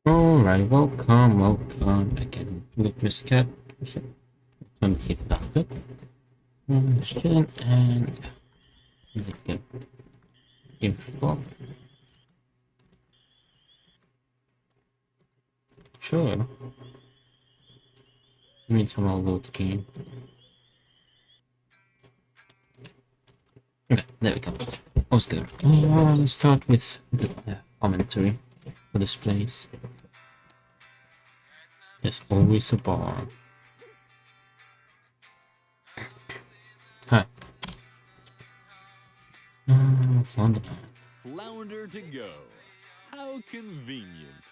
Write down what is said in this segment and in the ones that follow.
Alright, welcome again. Look, Miss Cat. So, turn the heat down a bit. Just chilling and let's get game football. Sure. Meantime, I'll load the game. Okay, there we go. All's good. Let's start with the commentary for this place. There's always a bar. Hi. Flounder. Flounder to go. How convenient.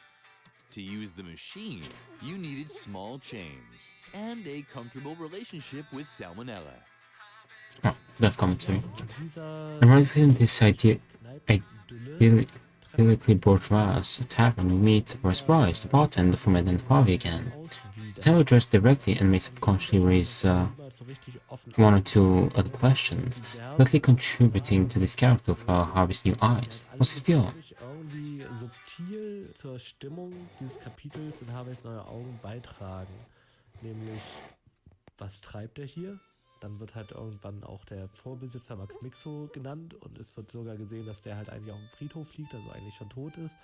To use the machine, you needed small change and a comfortable relationship with salmonella. Oh, that commentary. I'm right within this idyllically bourgeois tavern we meet Bryce, the bartender from Edna Harvey again. He's never addressed directly and may subconsciously raise one or two other questions, likely contributing to this character of Harvey's new eyes. What's his deal? irgendwie subtil zur Stimmung dieses Kapitels in Harveys neue Augen beitragen. Nämlich, was treibt er hier? Dann wird halt irgendwann auch der Vorbesitzer Max Mixo genannt und es wird sogar gesehen, dass der halt eigentlich auf dem Friedhof liegt, also eigentlich schon tot ist.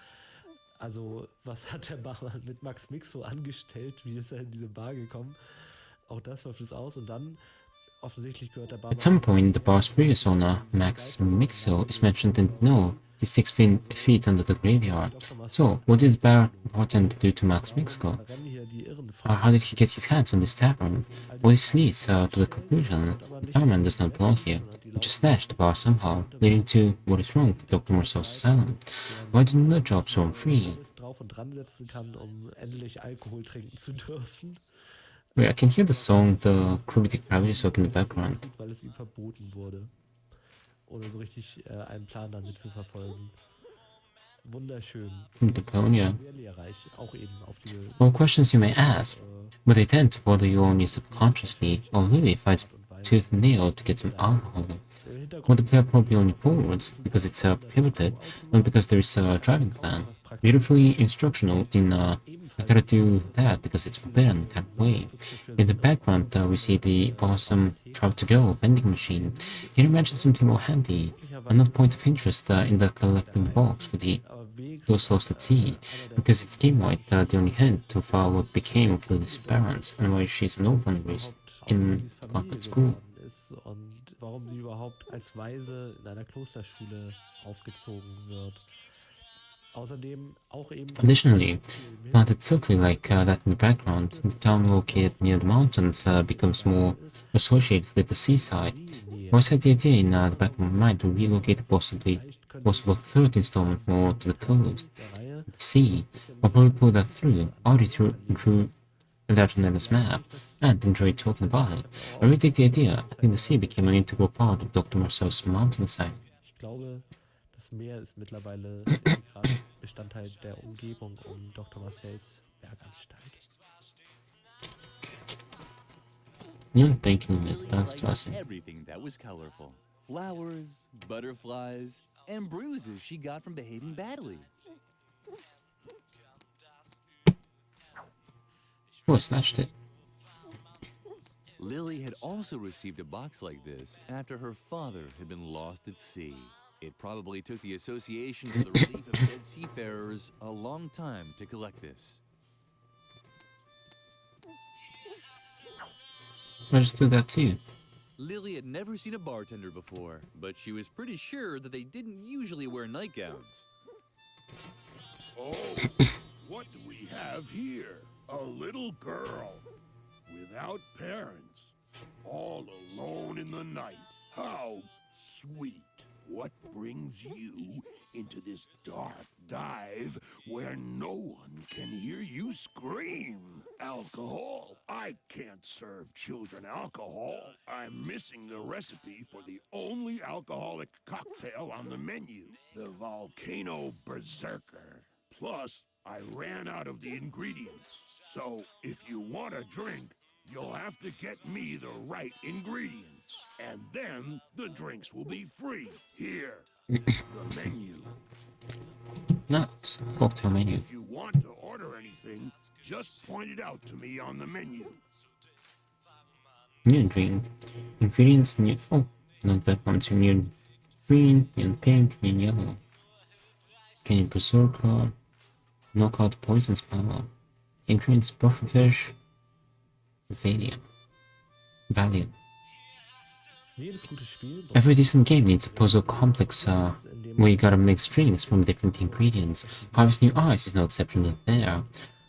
Also, was hat der Barmann mit Max Mixo angestellt? Wie ist er in diese Bar gekommen? Auch das wirft es aus und dann offensichtlich gehört der Barmann. At some point, the bar's previous owner, Max Mixo, is mentioned in no. He's 6 feet under the graveyard. So, what did the bartender do to Max Mixo? How did he get his hands on this tavern? Well, this leads to the conclusion the barman does not belong here. He just snatched the bar somehow, leading to what is wrong with Dr. Marcel's asylum. Why didn't the jobs roam free? Drauf und dran setzen kann, endlich Alkohol trinken zu dürfen. Wait, I can hear the song, the Krusty Krabby song in the background. Weil es ihm verboten wurde. Ohne so richtig einen Plan damit zu verfolgen. Wunderschön. Yeah. Sehr lehrreich, auch eben auf diese. Well, questions you may ask, but they tend to bother you only subconsciously, or really fights tooth and nail to get some alcohol. Well, the player probably only forwards because it's pivoted, not because there is a driving plan. Beautifully instructional in I gotta do that because it's forbidden kind of way. In the background, we see the awesome Drive to Go vending machine. Can you imagine something more handy? Another point of interest in the collecting box for the those lost at sea, because it's game-wide the only hint of what became of Lily's parents and why she's an orphan raised in a convent school. Und warum sie überhaupt als Waise in einer Klosterschule aufgezogen wird. Außerdem auch eben. Additionally, planted subtly like that in the background, the town located near the mountains becomes more associated with the seaside. Once had the idea in the back of my mind to relocate a possible third installment more to the coast, the sea. I'll probably pull that through. I already drew that on Edna's map and enjoyed talking about it. I really dig the idea. I think the sea became an integral part of Dr. Marcel's mountainside. Ich glaube, das Meer ist mittlerweile integraler Bestandteil der Umgebung Dr. Marcells Berganstalt. You're thinking that's awesome. Everything that was colorful. Flowers, butterflies, and bruises she got from behaving badly. Oh, I snatched it. Lily had also received a box like this after her father had been lost at sea. It probably took the Association for the Relief of Dead Seafarers a long time to collect this. I just do that too. Lily had never seen a bartender before, but she was pretty sure that they didn't usually wear nightgowns. Oh, what do we have here? A little girl without parents, all alone in the night. How sweet. What brings you into this dark dive where no one can hear you scream? Alcohol. I can't serve children alcohol. I'm missing the recipe for the only alcoholic cocktail on the menu, the Volcano Berserker. Plus, I ran out of the ingredients. So, if you want a drink, you'll have to get me the right ingredients. And then the drinks will be free. Here, the menu. Nice. Cocktail menu. If you want to order anything, just point it out to me on the menu. Neon drink. Ingredients neon. Oh, not that one. So neon green, neon pink, neon yellow. Canyon Berserker. Knockout Poison's Power. Ingredients Pufferfish. Valium. Valium. Jedes gute Spiel braucht Every decent game needs a puzzle complex in dem where you gotta mix drinks from different ingredients. Harvest New Ice is no exception there.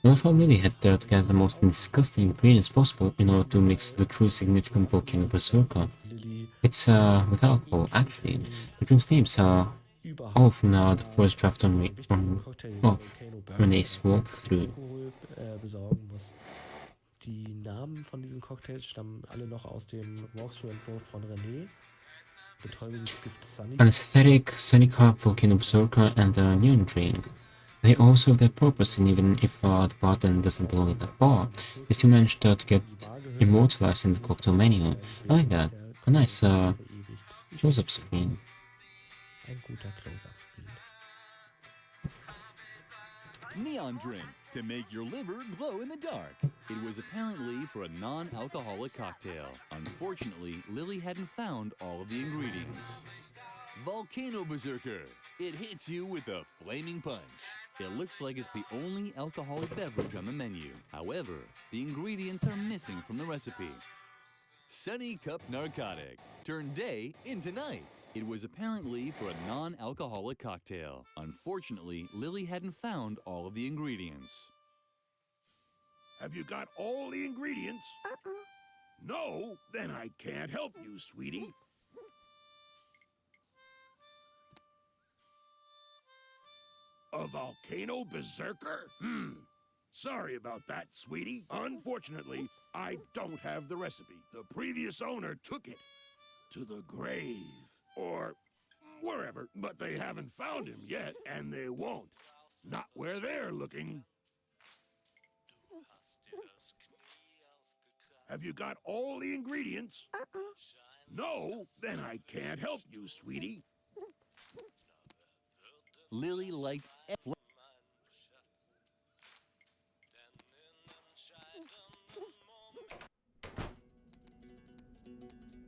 I love how Lily had together the most disgusting ingredients possible in order to mix the truly significant Volcano Berserker. Lilly It's with alcohol, actually. The drink's names are überhaupt all from the first draft on wichtigsten Cocktail den oh, Volcano Burger Renee's walkthrough. Alkohol besorgen muss. Die Namen von diesen Cocktails stammen alle noch aus dem Walkthrough-Entwurf von René. Betäubungsgift Sunny. Anesthetic, Seneca, Volcano Berserker, and the Neon drink. They all serve their purpose, and even if the bartender doesn't belong in that bar, they still managed to get immortalized in the cocktail menu. I like that. A nice Verewigt. close-up screen. Ein guter Close-Up-Screen. Neon drink to make your liver glow in the dark. It was apparently for a non-alcoholic cocktail. Unfortunately, Lily hadn't found all of the ingredients. Volcano Berserker. It hits you with a flaming punch. It looks like it's the only alcoholic beverage on the menu. However, the ingredients are missing from the recipe. Sunny Cup Narcotic. Turn day into night. It was apparently for a non-alcoholic cocktail. Unfortunately, Lily hadn't found all of the ingredients. Have you got all the ingredients? No? Then I can't help you, sweetie. A volcano berserker? Sorry about that, sweetie. Unfortunately, I don't have the recipe. The previous owner took it to the grave. Or wherever, but they haven't found him yet, and they won't. Not where they're looking. Have you got all the ingredients? No? Then I can't help you, sweetie. Lily liked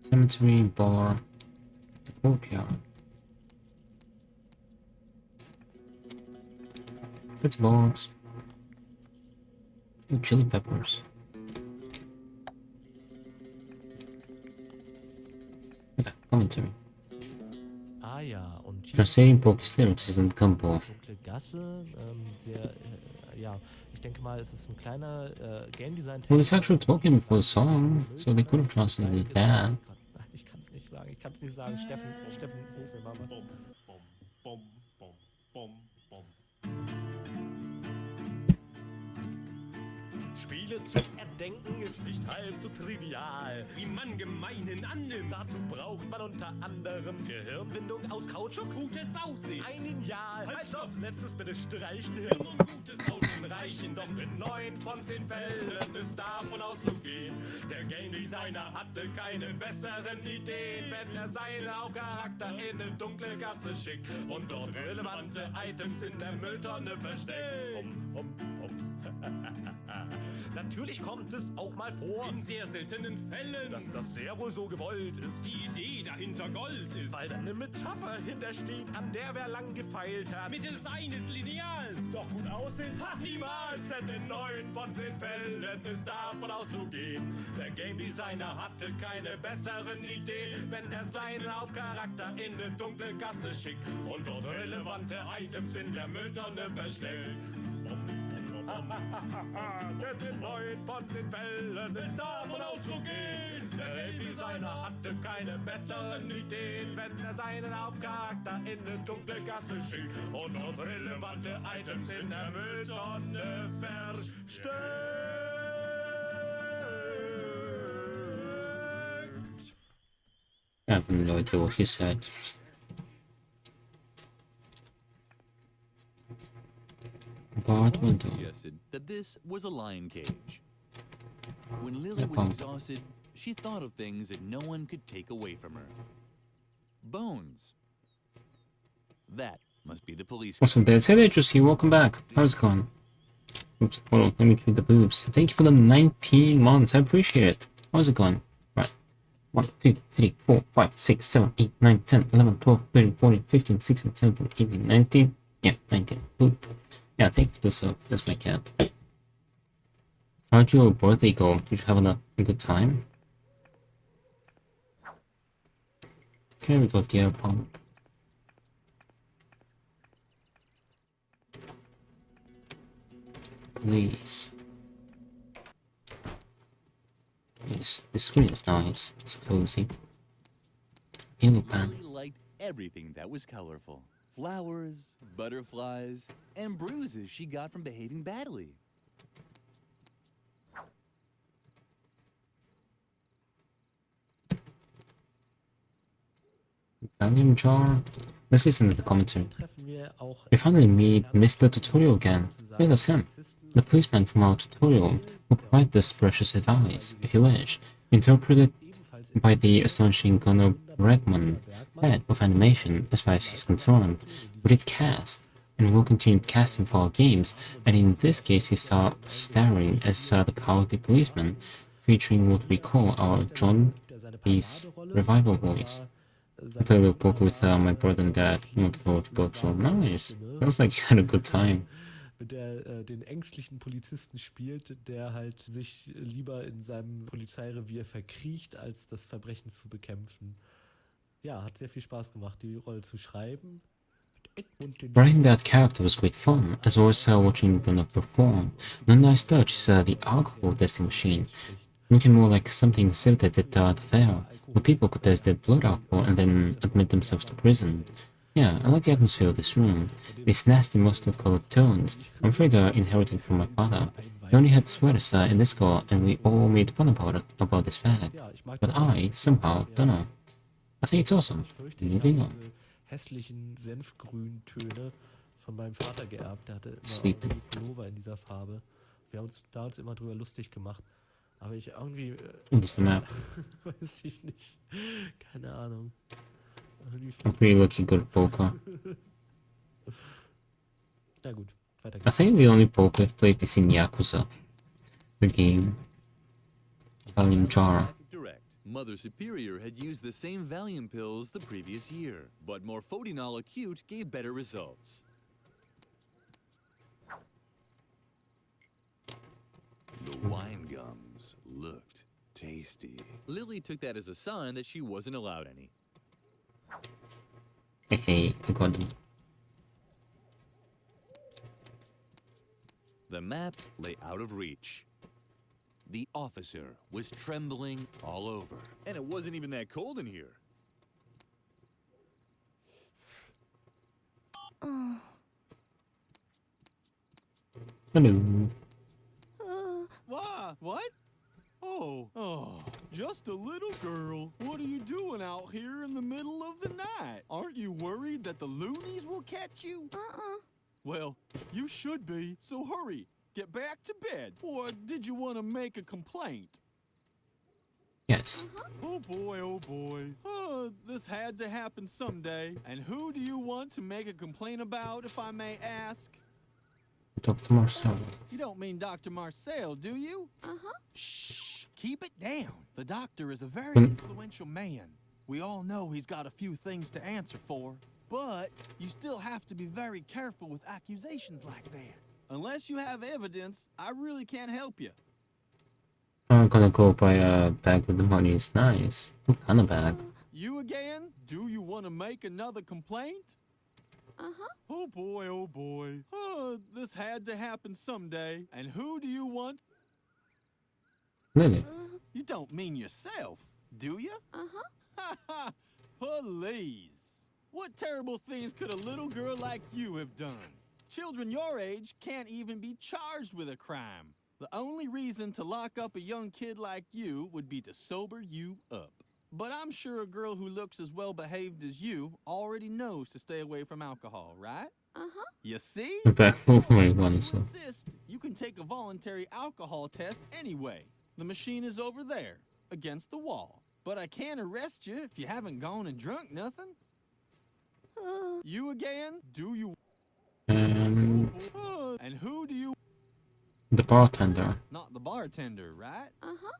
Cemetery, bar, the courtyard. Pizza box. And chili peppers. Okay, commentary. Ah ja, und hier Translating Poke's lyrics isn't Gumball. dunkle Gasse, sehr, ja, ich denke mal, es ist ein kleiner Game Design. Well, there's actual talking before the song, so they could have translated that. Ich kann es nicht sagen, Steffen, hilf mir mal. Spiele zu erdenken ist nicht halb so trivial, wie man gemeinen annimmt. Dazu braucht man unter anderem Gehirnwindung aus Kautschuk, gutes Aussehen, ein Lineal. Halt, stopp, letztes bitte streichen. Hirn und gutes Aussehen reichen, doch in 9 von 10 Fällen ist davon auszugehen. Der Game Designer hatte keine besseren Ideen, wenn er seine Hauptcharakter in eine dunkle Gasse schickt und dort relevante Items in der Mülltonne versteckt. Natürlich kommt es auch mal vor, in sehr seltenen Fällen, dass das sehr wohl so gewollt ist. Die Idee dahinter Gold ist, weil da eine Metapher hintersteht, an der wer lang gefeilt hat. Mittels eines Lineals. Doch gut aussehen, niemals, denn in 9 von 10 Fällen ist davon auszugehen. Der Game Designer hatte keine besseren Ideen, wenn er seinen Hauptcharakter in eine dunkle Gasse schickt und dort relevante Items in der Mülltonne versteckt. Denn in 9 von 10 Fällen ist davon auszugehen. Der Game Designer hatte keine besseren Ideen, wenn er seinen Hauptcharakter in eine dunkle Gasse schickt und dort relevante Items in der Mülltonne versteckt. I have no idea what he said. Barred window. suggested that this was a lion cage. When Lily Yeah, was punk. exhausted, she thought of things that no one could take away from her. Bones. That Must be the police. What's up, Dehds? Hey there, Josie. Welcome back. How's it going? Oops, hold on. Let me give you the boobs. Thank you for the 19 months. I appreciate it. How's it going? Right. 1, 2, 3, 4, 5, 6, 7, 8, 9, 10, 11, 12, 13, 14, 15, 16, 17, 18, 19. Yeah, 19. Boop. Yeah, thank you for this. That's my cat. How'd your birthday go? Did you have a good time? Okay, we got the air pump. Please. This screen is nice. It's cozy. Yellow pan. Lily liked everything that was colorful. Flowers, butterflies, and bruises she got from behaving badly. Valium jar. Let's listen to the commentary. Treffen wir auch We finally meet Mr. Tutorial again. Yeah, that's him. The policeman from our tutorial will provide this precious advice, if you wish, interpreted by the astonishing Gunnar Bregman, head of animation as far as he's concerned. We did cast, and will continue casting for our games, and in this case he starring as the cowardly policeman, featuring what we call our John Peace revival voice. I played a little poker with my brother and dad, multiple books, so nice. Sounds like you had a good time. mit der den ängstlichen Polizisten spielt, der halt sich lieber in seinem Polizeirevier verkriecht, als das Verbrechen zu bekämpfen. Ja, hat sehr viel Spaß gemacht, die Rolle zu schreiben. Writing that character was great fun, as well as watching Gunnar perform. No nice touch is the alcohol testing machine, looking more like something exhibited at the fair, where people could test their blood alcohol and then admit themselves to prison. Yeah, I like the atmosphere of this room. These nasty mustard-colored tones. I'm afraid I inherited from my father. He only had sweaters in this car, and we all made fun about this fact. But I, somehow, don't know. I think it's awesome. Moving on. Hässlichen Senfgrüntöne von meinem Vater geerbt. Der hatte immer Sleeping. irgendwie Pullover in dieser Farbe. Wir haben uns da immer drüber lustig gemacht. Aber ich irgendwie... What's the map? weiß ich nicht. Keine Ahnung. I'm pretty lucky good at poker. Na gut, weiter I geht's. think the only poker I've played is in Yakuza. The game. Valium jar. Direct. Mother Superior had used the same Valium pills the previous year, but Morphodinol Acute gave better results. The wine gums looked tasty. Lily took that as a sign that she wasn't allowed any. Hey, I got them. The map lay out of reach. The officer was trembling all over, and it wasn't even that cold in here. Hello. What? Oh, just a little girl. What are you doing out here in the middle of the night? Aren't you worried that the loonies will catch you? Well, you should be, so hurry. Get back to bed. Or did you want to make a complaint? Yes. Oh boy, oh boy. This had to happen someday. And who do you want to make a complaint about, if I may ask? Dr. Marcel. You don't mean Dr. Marcel, do you? Shh, keep it down. The doctor is a very influential man. We all know he's got a few things to answer for. But you still have to be very careful with accusations like that. Unless you have evidence, I really can't help you. I'm gonna go buy a bag with the money. It's nice. What kind of bag? You again? Do you want to make another complaint? Oh boy, oh boy. This had to happen someday. And who do you want? Really? You don't mean yourself, do you? Please. What terrible things could a little girl like you have done? Children your age can't even be charged with a crime. The only reason to lock up a young kid like you would be to sober you up. But I'm sure a girl who looks as well behaved as you already knows to stay away from alcohol, right? You see? A bag full of my money, If so. you insist, you can take a voluntary alcohol test anyway. The machine is over there, against the wall. But I can't arrest you if you haven't gone and drunk nothing. You again? Do you? And And who do you? the bartender. Not the bartender, right? Uh-huh.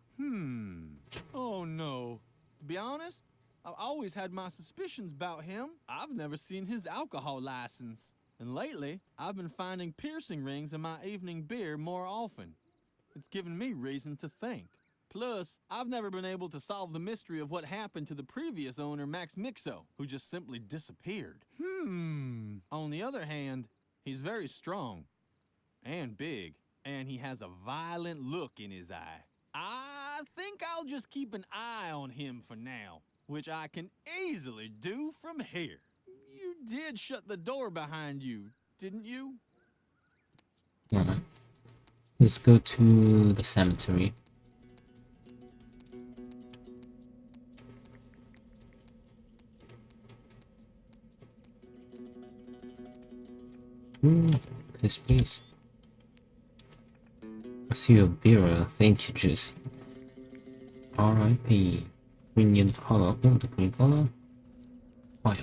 Oh no. To be honest, I've always had my suspicions about him. I've never seen his alcohol license. And lately, I've been finding piercing rings in my evening beer more often. It's given me reason to think. Plus, I've never been able to solve the mystery of what happened to the previous owner, Max Mixo, who just simply disappeared. On the other hand, he's very strong and big, and he has a violent look in his eye. I think I'll just keep an eye on him for now, which I can easily do from here. You did shut the door behind you, didn't you? Yeah. Let's go to the cemetery. This place. I see your beer. Thank you, Juicy. R.I.P. Green color. Oh, the green color. Fire.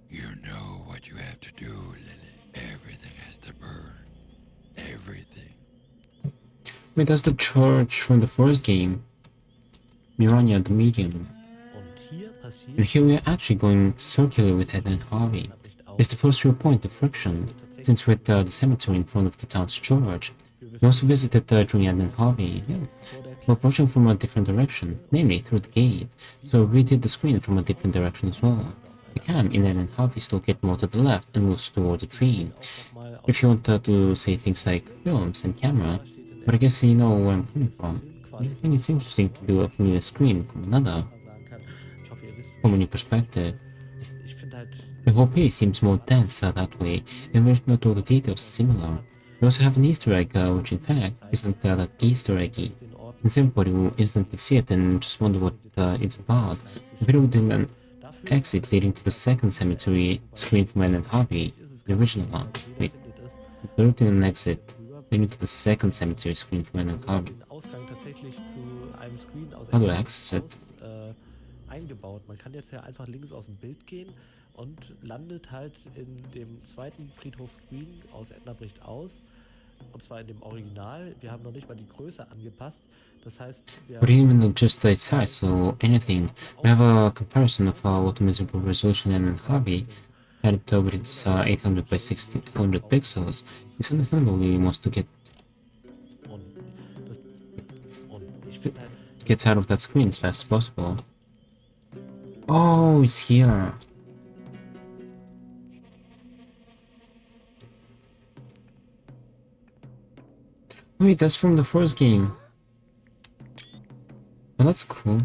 You know what you have to do, Lily. Everything has to burn. Everything. Wait, that's the church from the first game. Miranya, the medium. Und hier passiert... And here we are actually going circular with Edna Harvey. It's the first real point of friction, since we're at the cemetery in front of the town's church. We also visited during Edna Harvey. Yeah. We're approaching from a different direction, namely through the gate, so we did the screen from a different direction as well. The cam in Edna Harvey still gets more to the left and moves toward the tree. If you want to say things like films and camera, but I guess you know where I'm coming from. I think it's interesting to do a familiar screen from another, from a new perspective. Ich finde halt... The whole piece seems more dense that way, and where not all the details are similar. We also have an Easter egg, which in fact isn't that Easter eggy. Since everybody will instantly see it and just wonder what it's about, the video did an exit leading to the second cemetery screen from Edna Harvey, the original one. Wait, there did an exit leading to the second cemetery screen from Edna Harvey. den Ausgang tatsächlich zu einem Screen aus How do I access it? eingebaut. Man kann jetzt ja einfach links aus dem Bild gehen und landet halt in dem zweiten Friedhof-Screen aus Edna bricht aus. Und zwar in dem Original. Wir haben noch nicht mal die Größe angepasst. Das heißt, wir But even just its size or anything, we have a comparison of what the miserable resolution Edna Harvey had with its 800 by 1600 pixels. It's understandable he wants to und ich finde halt, get out of that screen as fast as possible. Oh, it's here. Wait, that's from the first game. Oh, that's cool.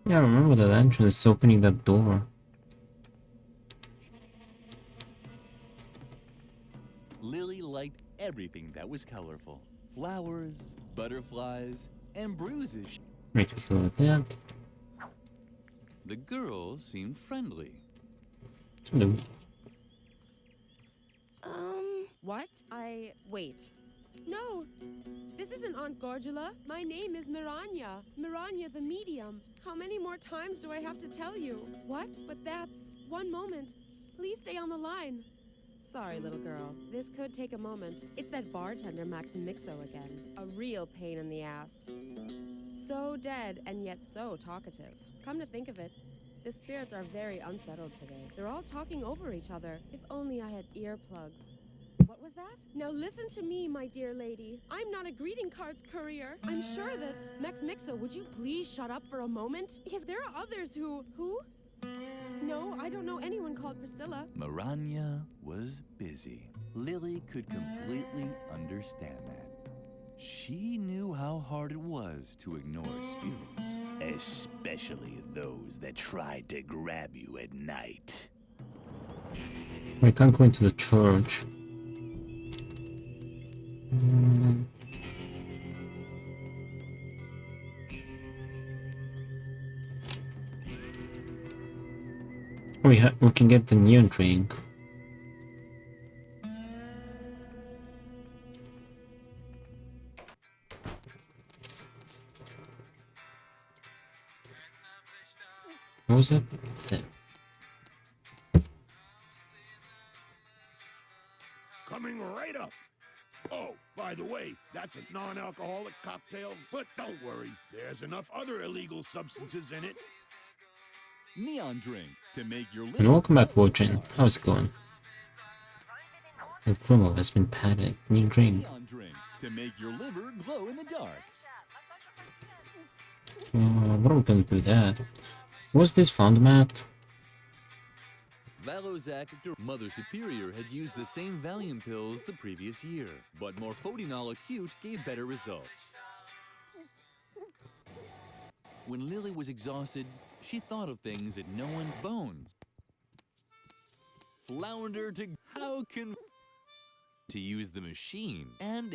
Yeah, I remember that entrance opening that door. Lily liked everything that was colorful. Flowers, butterflies, and bruises. Right, we go like that. The girls seemed friendly. Hello. What? Wait. No, this isn't Aunt Gorgula. My name is Miranya. Miranya the medium. How many more times do I have to tell you? What? But that's... One moment. Please stay on the line. Sorry, little girl. This could take a moment. It's that bartender Max Mixo again. A real pain in the ass. So dead and yet so talkative. Come to think of it, the spirits are very unsettled today. They're all talking over each other. If only I had earplugs. What was that? Now listen to me, my dear lady. I'm not a greeting cards courier. I'm sure that... Max Mixo, would you please shut up for a moment? Because there are others who... Who? No, I don't know anyone called Priscilla. Miranya was busy. Lily could completely understand that. She knew how hard it was to ignore spirits. Especially those that tried to grab you at night. I can't go into the church. We can get the neon drink. was it? There. Coming right up. Oh, by the way, that's a non-alcoholic cocktail, but don't worry, there's enough other illegal substances in it. Neon drink to make your liver And welcome back, glow in the Wojin. dark. How's it going? The promo has been padded. New drink. Neon drink to make your liver glow in the dark. What are we gonna do with that? Was this found at? Valozak, Mother Superior had used the same Valium pills the previous year, but Morphodinol Acute gave better results. When Lily was exhausted, she thought of things that no one bones. Flounder to how can to use the machine and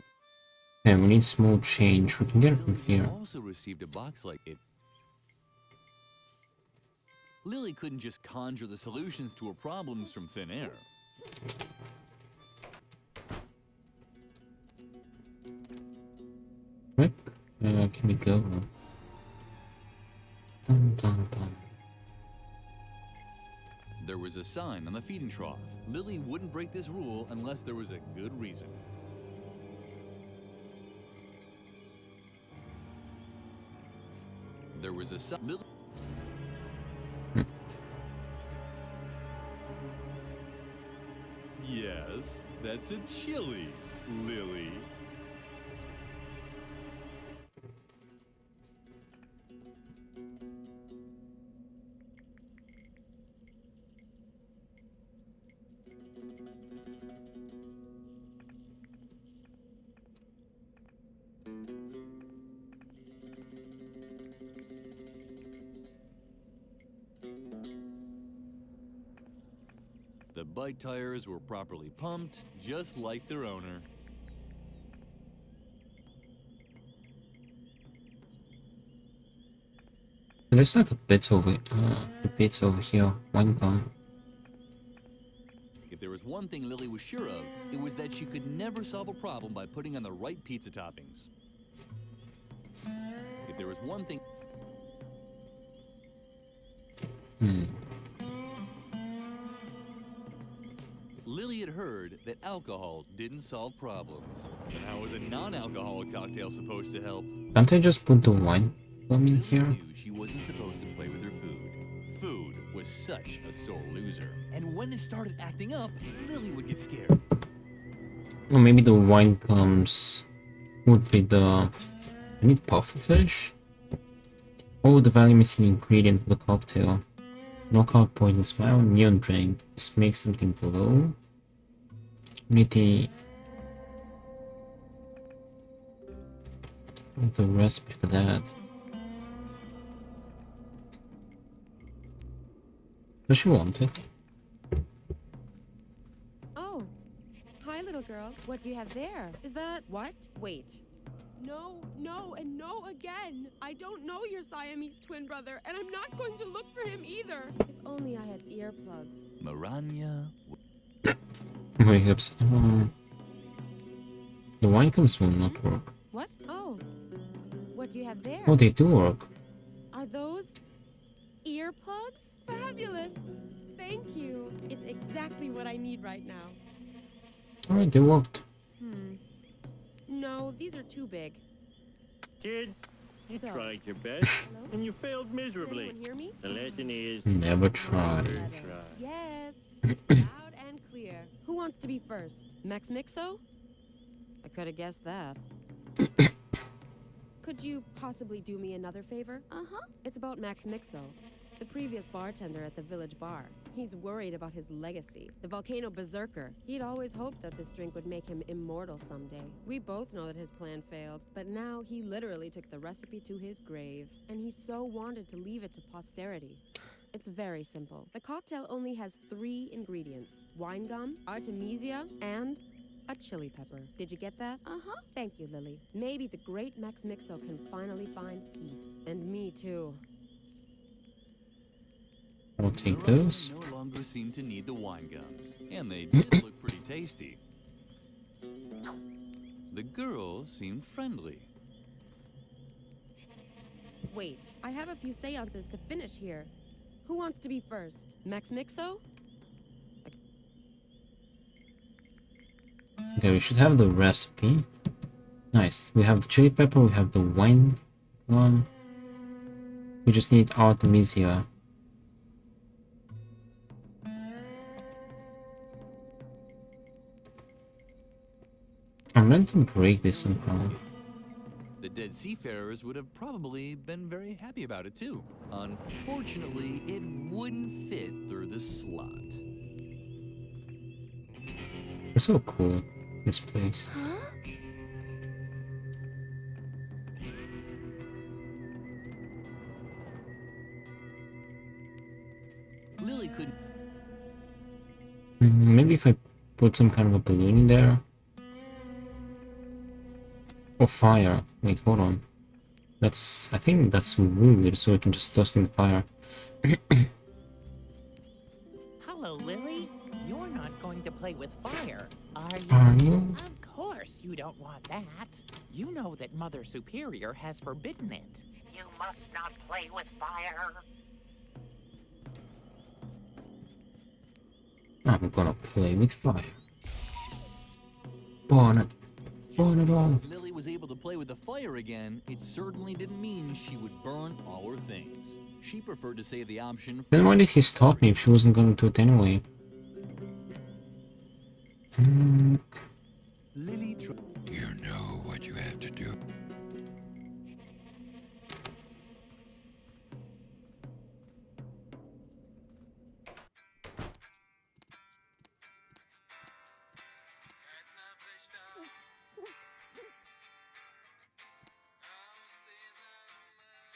Yeah, we need small change. We can get it from Lily here. also received a box like it. Lily couldn't just conjure the solutions to her problems from thin air. Quick. Can we go? Dun, dun, dun. There was a sign on the feeding trough. Lily wouldn't break this rule unless there was a good reason. There was a sign. Yes, that's a chili, Lily. The bike tires were properly pumped, just like their owner. There's like a bit over here. One gum. If there was one thing Lily was sure of, it was that she could never solve a problem by putting on the right pizza toppings. If there was one thing... Lily had heard that alcohol didn't solve problems. Then how was a non-alcoholic cocktail supposed to help? Can't I just put the wine gum in Lily here? knew she wasn't supposed to play with her food. Food was such a sore loser. And when it started acting up, Lily would get scared. Or maybe the wine gums would be the... I need pufferfish? Oh, the value missing ingredient for the cocktail. Knockout poison smile, neon drink. Just make something glow. Need the recipe for that. Does she want it? Oh. Hi, little girl. What do you have there? Is that what? Wait. No, no, and no again. I don't know your Siamese twin brother, and I'm not going to look for him either. If only I had earplugs. Maranya. My hips. The wine gums will not work. What? Oh. What do you have there? Oh, they do work. Are those earplugs? Fabulous. Thank you. It's exactly what I need right now. Alright, they worked. No, these are too big. Kids, you So- tried your best, Hello? and you failed Can miserably. anyone hear me? The lesson is Never try. Better. Yes. Loud and clear. Who wants to be first? Max Mixo? I could have guessed that. Could you possibly do me another favor? Uh-huh. It's about Max Mixo, the previous bartender at the village bar. He's worried about his legacy, the volcano berserker. He'd always hoped that this drink would make him immortal someday. We both know that his plan failed, but now he literally took the recipe to his grave, and he so wanted to leave it to posterity. It's very simple. The cocktail only has 3 ingredients: wine gum, artemisia, and a chili pepper. Did you get that? Uh-huh. Thank you, Lily. Maybe the great Max Mixo can finally find peace. And me too. I'll take Maranya those. no longer seemed to need the wine gums, and they did look pretty tasty. The girls seemed friendly. Wait, I have a few seances to finish here. Who wants to be first? Max Mixo? Okay, we should have the recipe. Nice. We have the chili pepper, we have the wine one. We just need Artemisia. I'm meant to break this somehow. The dead seafarers would have probably been very happy about it too. Unfortunately, it wouldn't fit through the slot. It's so cool, this place. Lily couldn't. Maybe if I put some kind of a balloon in there. Or fire. Wait, hold on. I think that's weird, so I can just toss in the fire. Hello, Lily. You're not going to play with fire, are you? Are you? Of course you don't want that. You know that Mother Superior has forbidden it. You must not play with fire. I'm gonna play with fire. Burn it. Burn it all. Lily was able to play with the fire again, it certainly didn't mean she would burn all her things. She preferred to save the option. Then why did he stop me if she wasn't gonna do it anyway? Lily You know what you have to do.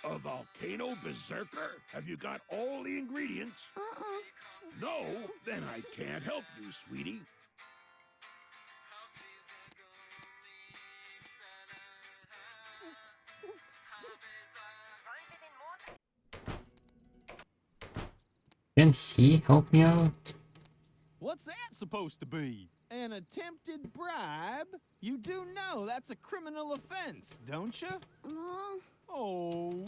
A volcano berserker? Have you got all the ingredients? No? Then I can't help you, sweetie. Can he help me out? What's that supposed to be? An attempted bribe? You do know that's a criminal offense, don't you? Oh,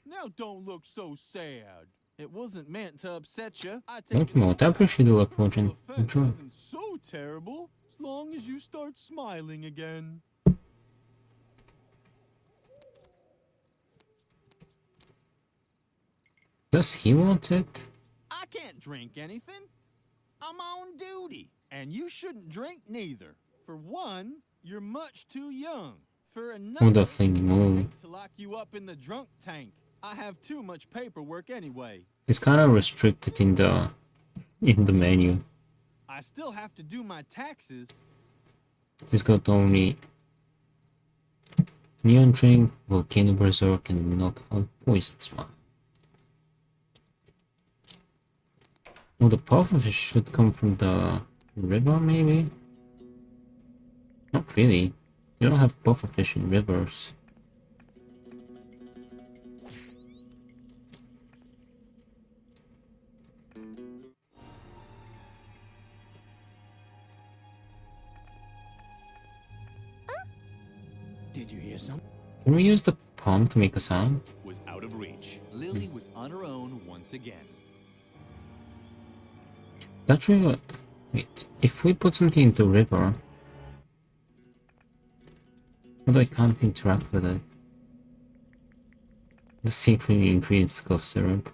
now don't look so sad. It wasn't meant to upset you. I take Don't know, I appreciate the luck watching. offense Enjoy. isn't so terrible as long as you start smiling again. Does he want it? I can't drink anything. I'm on duty, and you shouldn't drink neither. For one, you're much too young. For Oh, another, the thingy I move. hate to lock you up in the drunk tank. I have too much paperwork anyway. It's kind of restricted in the menu. I still have to do my taxes. He's got only neon drink, volcano berserk, and knock out poison smile. Well, the pufferfish should come from the river, maybe? Not really. You don't have pufferfish in rivers. Did you hear something? Can we use the palm to make a sound? was out of reach. Lily was on her own once again. That's really... Wait, if we put something in the river... Although I can't interact with it. The secret ingredients cough syrup.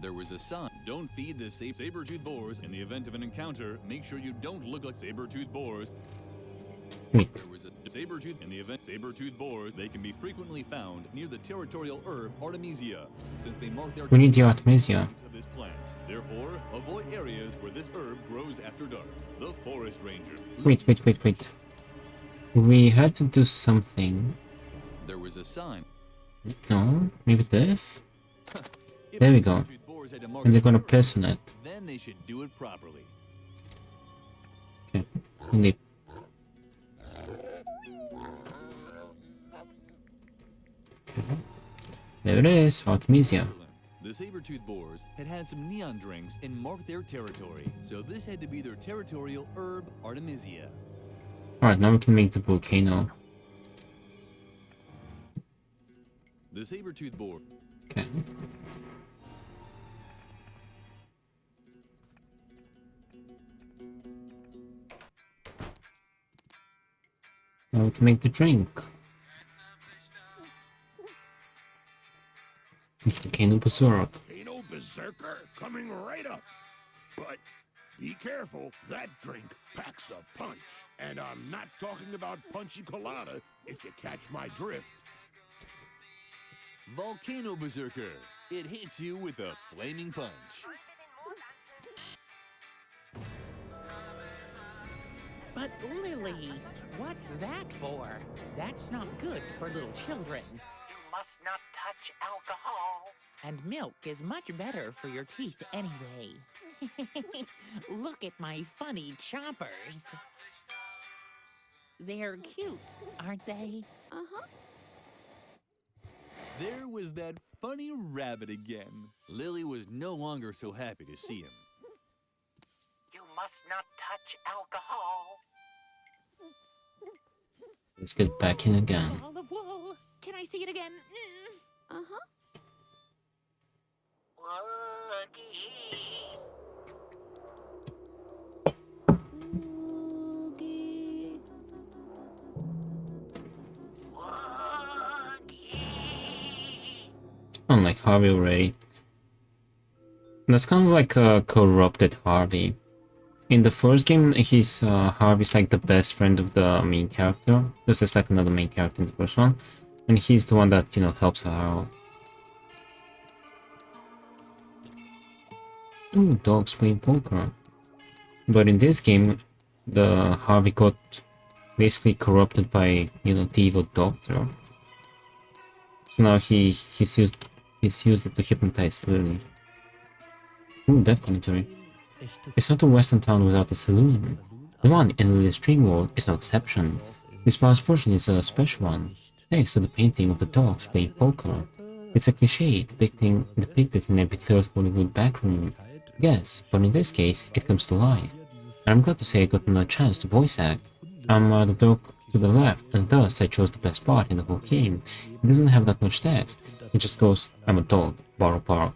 There was a sign. Don't feed the saber-toothed boars. In the event of an encounter, make sure you don't look like saber-toothed boars. Wait, There was a saber-tooth in the event saber-toothed boars. They can be frequently found near the territorial herb Artemisia, since they mark their we need the Artemisia. of this plant. Therefore, avoid areas where this herb grows after dark. The forest ranger. Wait. We had to do something. There was a sign. No? Maybe this? If There we the go. saber-toothed boars had to mark And they're the gonna herb, piss on it. then they should do it properly. Okay. And they... There it is, Artemisia. Excellent. The saber-toothed boars had had some neon drinks and marked their territory, so this had to be their territorial herb Artemisia. Alright, now we can make the volcano. The saber-tooth boar. Okay. Now we can make the drink. Volcano Berserk. Volcano Berserker coming right up. But be careful, that drink packs a punch. And I'm not talking about punchy colada, if you catch my drift. Volcano Berserker. It hits you with a flaming punch. But Lily, what's that for? That's not good for little children. You must not touch alcohol. And milk is much better for your teeth anyway. Look at my funny choppers. They're cute, aren't they? Uh-huh. There was that funny rabbit again. Lily was no longer so happy to see him. You must not touch alcohol. Let's get back in again. Ball of wool. Can I see it again? Uh-huh. Unlike Harvey already. That's kind of like a corrupted Harvey. In the first game, he's Harvey's like the best friend of the main character. This is like another main character in the first one, and he's the one that, you know, helps her out. Ooh, dogs playing poker. But in this game, the Harvey got basically corrupted by, you know, the evil doctor. So now he's used it to hypnotize Lily. Ooh, that commentary. It's not a western town without a saloon. The one in Lily's dream world is no exception. This past version is a special one, thanks to the painting of the dogs playing poker. It's a cliché depicted in every third Hollywood backroom. Yes, but in this case, it comes to life. I'm glad to say I got another chance to voice act. I'm the dog to the left, and thus I chose the best part in the whole game. It doesn't have that much text. It just goes, I'm a dog, Borough Park.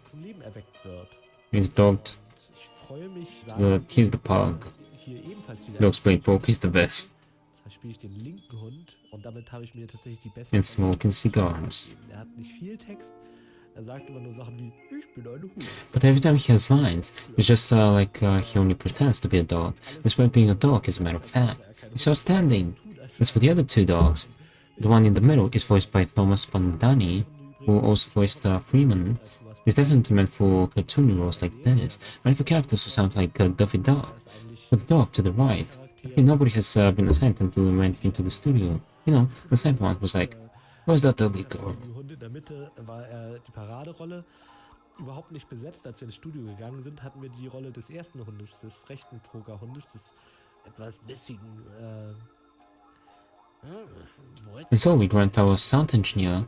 He's the dog, he's the pug. Dogs playing poker is the best. And smoking cigars. But every time he has lines, it's just like he only pretends to be a dog, despite being a dog as a matter of fact. It's outstanding. As for the other two dogs, the one in the middle is voiced by Thomas Pandani, who also voiced Freeman. It's definitely meant for cartoony roles like this, and for characters who sound like Duffy Duck. For the dog to the right, I think nobody has been assigned until we went into the studio. You know, the second one was like, where's that ugly girl? In der Mitte war die Paraderolle. Überhaupt nicht besetzt. Als wir ins Studio gegangen sind, hatten wir die Rolle des ersten Hundes, des rechten Pokerhundes, des etwas bissigen, And so we grant our sound engineer,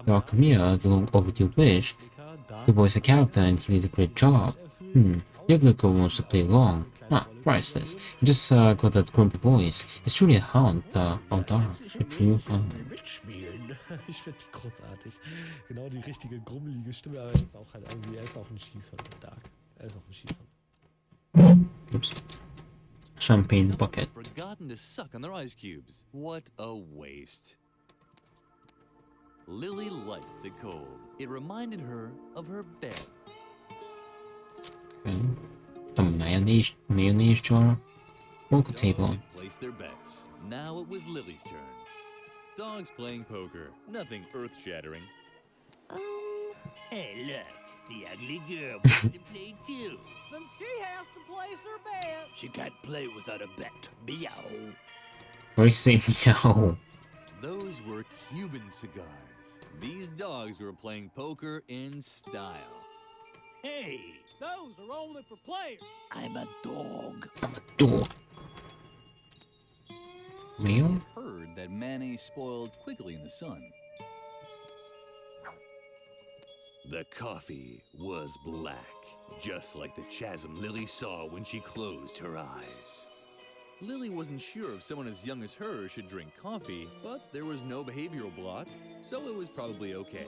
Dark Mia, the long overdue wish to voice a character, and he did a great job. The ugly girl wants to play along. Ah, priceless. He just got that grumpy voice. It's truly a hound, or dark, a true hound. Ich finde die großartig. Genau die richtige grummelige Stimme, aber er ist auch halt irgendwie, er ist auch ein Schießhund, der Dark. Er ist auch ein Schießhund. Oops. Champagne Someone bucket. had forgotten to suck on their ice cubes. What a waste. Lily liked the cold. It reminded her of her bed. Okay. A mayonnaise jar. Poker table. Placed their bets. Now it was Lily's turn. Dogs playing poker. Nothing earth-shattering. Hey, look. The ugly girl wants to play too. Then she has to place her bet. She can't play without a bet. Meow. What are you saying? Yo. Those were Cuban cigars. These dogs were playing poker in style. Hey, Those are only for players. I'm a dog. Dog. Mayo? Heard that mayonnaise spoiled quickly in the sun. The coffee was black, just like the chasm Lily saw when she closed her eyes. Lily wasn't sure if someone as young as her should drink coffee, but there was no behavioral block, so it was probably okay.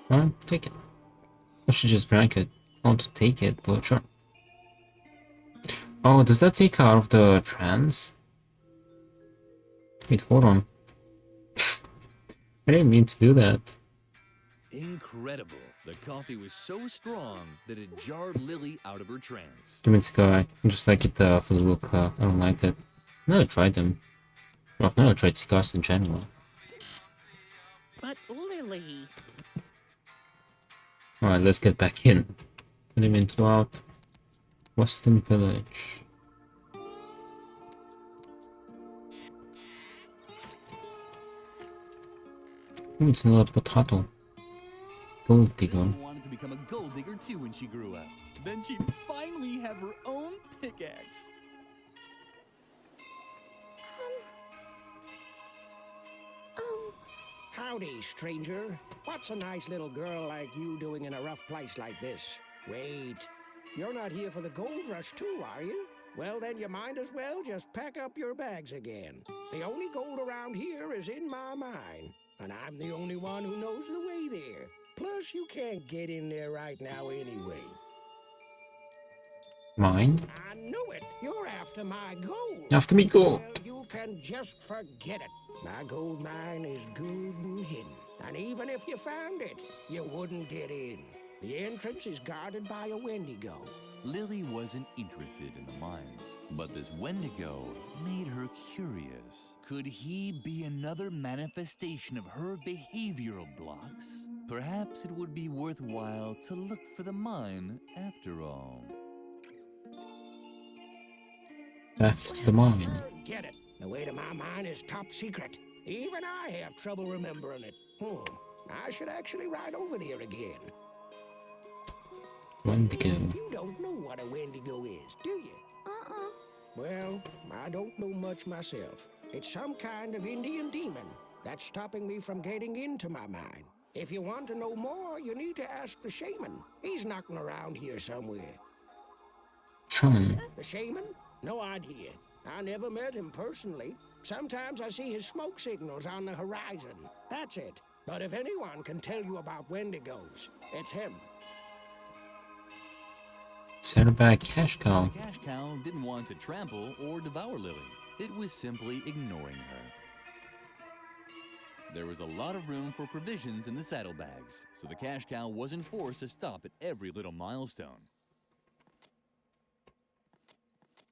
Alright, take it. I should just drank it. I want to take it, but sure. Oh, does that take her out of the trance? Wait, hold on. I didn't mean to do that. Incredible. The coffee was so strong that it jarred Lily out of her trance. Give me a cigar. I just like it for the look. I don't like it. I've never tried them. Well, I've never tried cigars in general. But Lily. Alright, let's get back in. Put him into out. Western Village. Ooh, it's another potato. Gold digger. Lily wanted to become a gold digger too when she grew up. Then she'd finally have her own pickaxe. Howdy, stranger. What's a nice little girl like you doing in a rough place like this? Wait, you're not here for the gold rush too, are you? Well, then you might as well just pack up your bags again. The only gold around here is in my mine, and I'm the only one who knows the way there. Plus, you can't get in there right now anyway. Mine? I knew it! You're after my gold! After me, go! Well, you can just forget it. My gold mine is good and hidden. And even if you found it, you wouldn't get in. The entrance is guarded by a Wendigo. Lily wasn't interested in the mine, but this Wendigo made her curious. Could he be another manifestation of her behavioral blocks? Perhaps it would be worthwhile to look for the mine after all. Back to the mine. Forget it. The way to my mine is top secret. Even I have trouble remembering it. I should actually ride over there again. Wendigo. You don't know what a Wendigo is, do you? Well, I don't know much myself. It's some kind of Indian demon that's stopping me from getting into my mine. If you want to know more, you need to ask the shaman. He's knocking around here somewhere. Shaman. The shaman? No idea. I never met him personally. Sometimes I see his smoke signals on the horizon. That's it. But if anyone can tell you about Wendigos, it's him. Saddleback cash cow. The cash cow didn't want to trample or devour Lily. It was simply ignoring her. There was a lot of room for provisions in the saddlebags, so the cash cow wasn't forced to stop at every little milestone.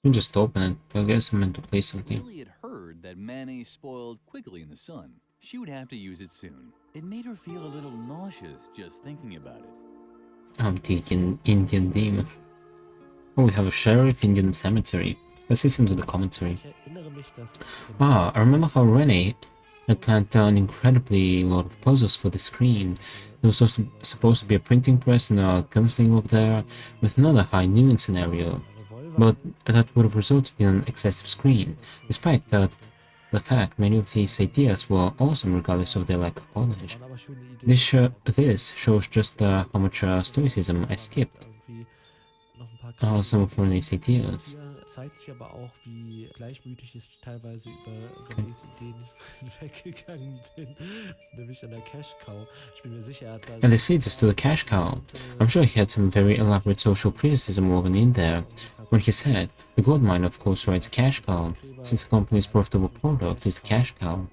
You just open it. I guess I'm meant to play something. Lily had heard that mayonnaise spoiled quickly in the sun. She would have to use it soon. It made her feel a little nauseous just thinking about it. I'm taking Indian demon. Oh, we have a sheriff Indian cemetery. Let's listen to the commentary. Ich erinnere mich, dass Ah, I remember how Renee had planned down incredibly lot of puzzles for the screen. There was also supposed to be a printing press and a gunslinger up there with another high noon scenario. But that would have resulted in an excessive screen. Despite that, the fact many of these ideas were awesome regardless of their lack of polish. waren aber schöne Ideen. This shows just how much stoicism I skipped. Irgendwie noch ein paar Some of Renee's ideas. Hier zeigt sich aber auch, wie gleichmütig ich teilweise über Renés Ideen hinweggegangen bin. Nämlich an der Cash Cow. Ich bin mir sicher, er hat da And this leads us to the cash cow. I'm sure he had some very elaborate social criticism woven in there. When he said, the gold miner of course rides a cash cow, since the company's profitable product is the cash cow.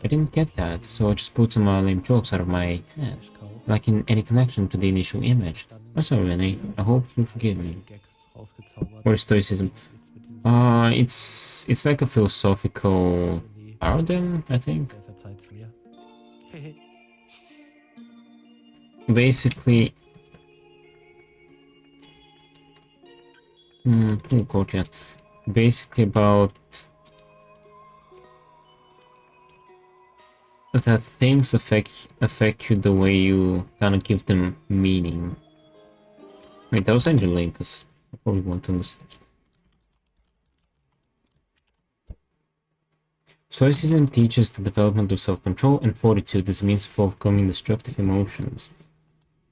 I didn't get that, so I just put some lame jokes out of my head, Cash Cow like in any connection to the initial image. I'm sorry, Renee. I hope you forgive me. Gags rausgezaubert. Or stoicism. Jetzt mit diesem It's like a philosophical paradigm, I think. Er verzeiht's mir. Basically, oh god, yeah. Basically about that things affect you the way you kind of give them meaning. Wait, that was a link, because I probably want to understand. Stoicism teaches the development of self-control and fortitude as a means of overcoming destructive emotions.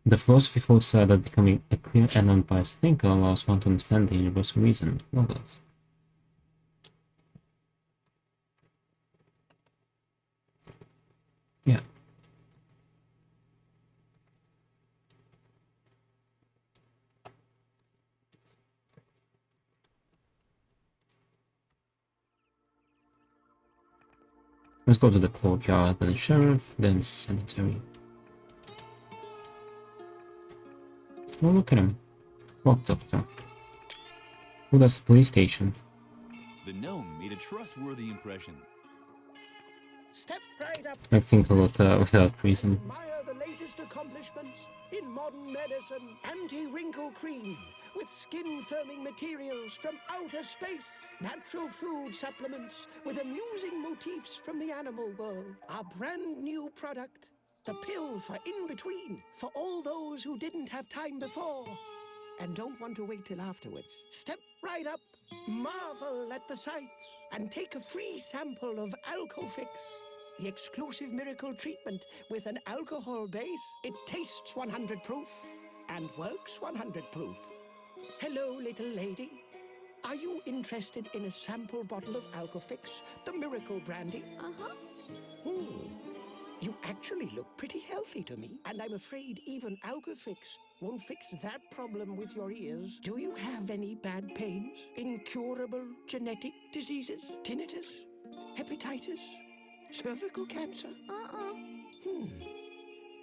The philosophy holds that becoming a clear and unbiased thinker allows one to understand the universal reason. Logos. Yeah. Let's go to the courtyard, then sheriff, then cemetery. Oh, look at him. Clock doctor. Oh, that's the police station. The gnome made a trustworthy impression. Step right up. I think a lot without reason. Admire the latest accomplishments in modern medicine. Anti-wrinkle cream with skin-firming materials from outer space. Natural food supplements with amusing motifs from the animal world. Our brand new product, the pill for in-between, for all those who didn't have time before and don't want to wait till afterwards. Step right up, marvel at the sights, and take a free sample of Alcofix, the exclusive miracle treatment with an alcohol base. It tastes 100 proof and works 100 proof. Hello, little lady. Are you interested in a sample bottle of Alcofix, the miracle brandy? Uh-huh. You actually look pretty healthy to me, and I'm afraid even Alcofix won't fix that problem with your ears. Do you have any bad pains? Incurable genetic diseases? Tinnitus? Hepatitis? Cervical cancer?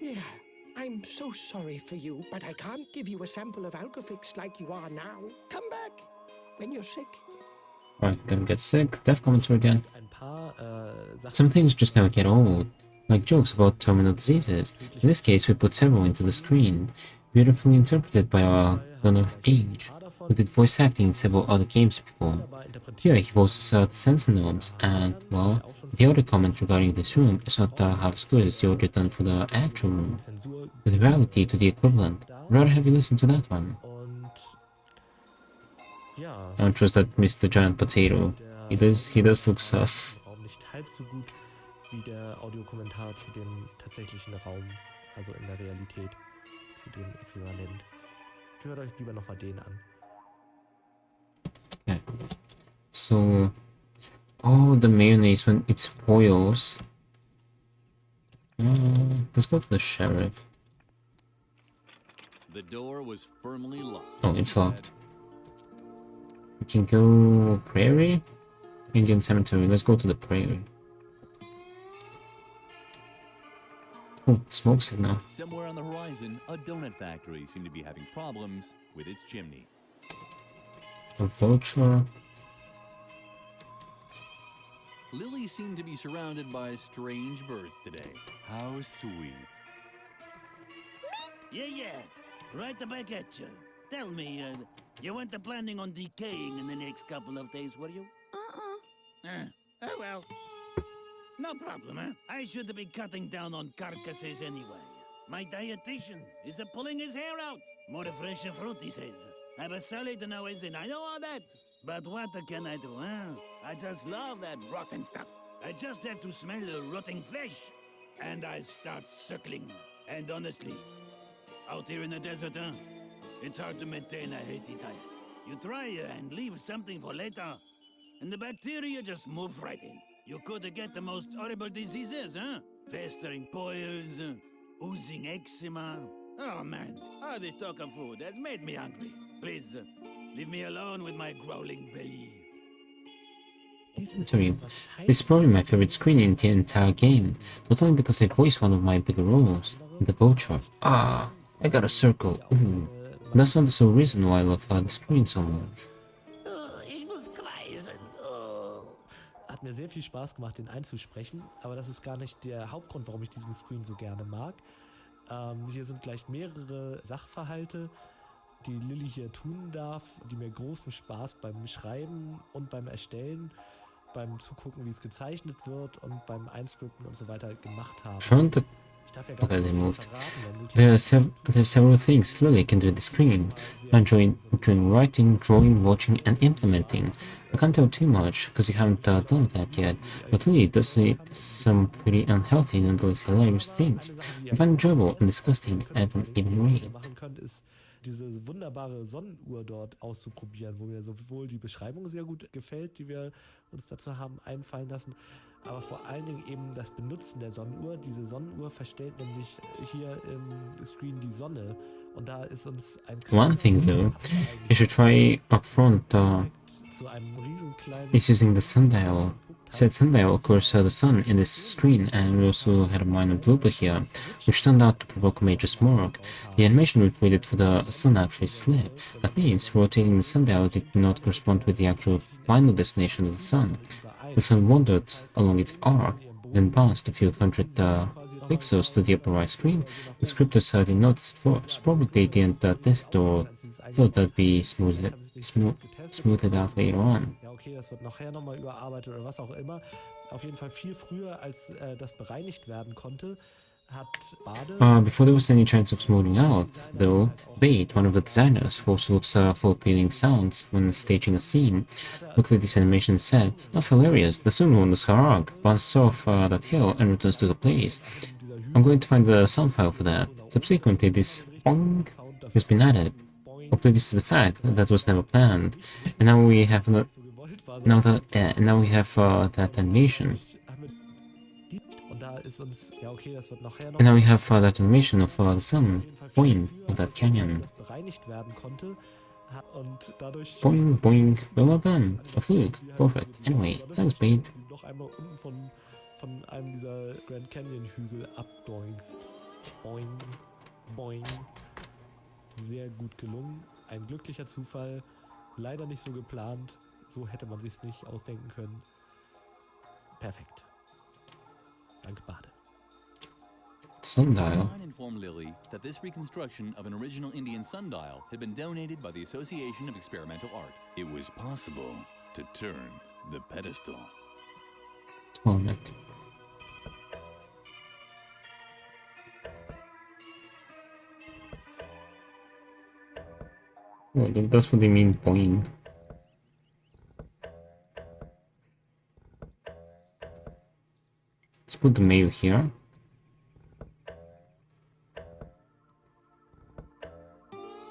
Yeah, I'm so sorry for you, but I can't give you a sample of Alcofix like you are now. Come back when you're sick. Alright, gonna get sick. Death commentary again. Ein paar Sachen. Some things just never get old. Like jokes about terminal diseases. In this case, we put several into the screen. Beautifully interpreted by our owner Age, who did voice acting in several other games before. Here he voices out the sensor gnomes, and, well, the audio comment regarding this room is not half as good as the audio done for the actual room. The reality to the equivalent. I'd rather have you listen to that one. Und ja, I don't trust that Mr. Giant Potato. He does look sus. Raum nicht halb so gut wie der Audiokommentar zu dem tatsächlichen Raum, also in der Realität, zu dem Äquivalent. Hört euch lieber nochmal den an. Okay. So, oh, the mayonnaise when it spoils. Let's go to the sheriff. The door was firmly locked. Oh, it's locked. We can go prairie, Indian cemetery. Let's go to the prairie. Oh, smoke signal. Somewhere on the horizon, a donut factory seemed to be having problems with its chimney. A vulture. Lily seemed to be surrounded by strange birds today. How sweet. Yeah. Right back at you. Tell me, you weren't planning on decaying in the next couple of days, were you? Oh well. No problem, huh? I should be cutting down on carcasses anyway. My dietitian is pulling his hair out. More fresh fruit, he says. Have a salad now and I know all that. But what can I do, huh? I just love that rotten stuff. I just have to smell the rotting flesh. And I start circling. And honestly, out here in the desert, huh? It's hard to maintain a healthy diet. You try and leave something for later, and the bacteria just move right in. You could get the most horrible diseases, huh? Festering boils, oozing eczema. Oh man, all this talk of food has made me hungry. Please, leave me alone with my growling belly. Cemetery. This is probably my favorite screen in the entire game. Not only because I voiced one of my bigger roles, the vulture. Ah, I got a circle. Ooh. That's not the sole reason why I love the screen so much. Hat mir sehr viel Spaß gemacht, den einzusprechen, aber das ist gar nicht der Hauptgrund, warum ich diesen Screen so gerne mag. Hier sind gleich mehrere Sachverhalte, die Lilly hier tun darf, die mir großen Spaß beim Schreiben und beim Erstellen, beim Zugucken, wie es gezeichnet wird und beim Einscripten und so weiter gemacht haben. Schon the... Okay, they moved. There are several things Lily can do with the screen. I enjoy doing writing, drawing, watching, and implementing. I can't tell too much, because you haven't done that yet, but Lily does say some pretty unhealthy and nonetheless hilarious things. I find enjoyable and disgusting at an even rate. Diese wunderbare Sonnenuhr dort auszuprobieren, wo mir sowohl die Beschreibung sehr gut gefällt, die wir uns dazu haben einfallen lassen, aber vor allen Dingen eben das Benutzen der Sonnenuhr. Diese Sonnenuhr verstellt nämlich hier im Screen die Sonne und da ist uns ein... One thing though, you should try up front is using the sundial Said sundial occurs the sun in this screen, and we also had a minor blooper here, which turned out to provoke a major smoke. The animation we created for the sun actually slipped. That means rotating the sundial did not correspond with the actual final destination of the sun. The sun wandered along its arc, then bounced a few hundred pixels to the upper right screen. The scripters didn't notice it first. Probably they didn't test it or thought that'd be smoothed out later on. Ja, okay, das wird nachher nochmal überarbeitet oder was auch immer. Auf jeden Fall viel früher, als das bereinigt werden konnte, hat Bade... Before there was any chance of smoothing out, though, Bade, one of the designers, who also looks for appealing sounds when staging a scene, looked at this animation and said, "That's hilarious, the sun wanders her arc, bounces off that hill and returns to the place. I'm going to find the sound file for that." Subsequently, this bong has been added, oblivious to the fact that that was never planned, and now we have that animation. And now we have that animation of the sun boing of that canyon. Boing, boing. Well done. A fluke. Perfect. Anyway, thanks, Bade. Noch einmal unten von einem dieser Grand Canyon Hügel abdoings. Boing, boing. Sehr gut gelungen. Ein glücklicher Zufall. Leider nicht so geplant. So hätte man sich's nicht ausdenken können. Perfekt. Danke, Bade. Sundial. Sign informed Lily that this reconstruction of an original Indian sundial had been donated by the Association of Experimental Art. It was possible to turn the pedestal. Moment. Oh, that's what they mean, boing. Let's put the mayo here.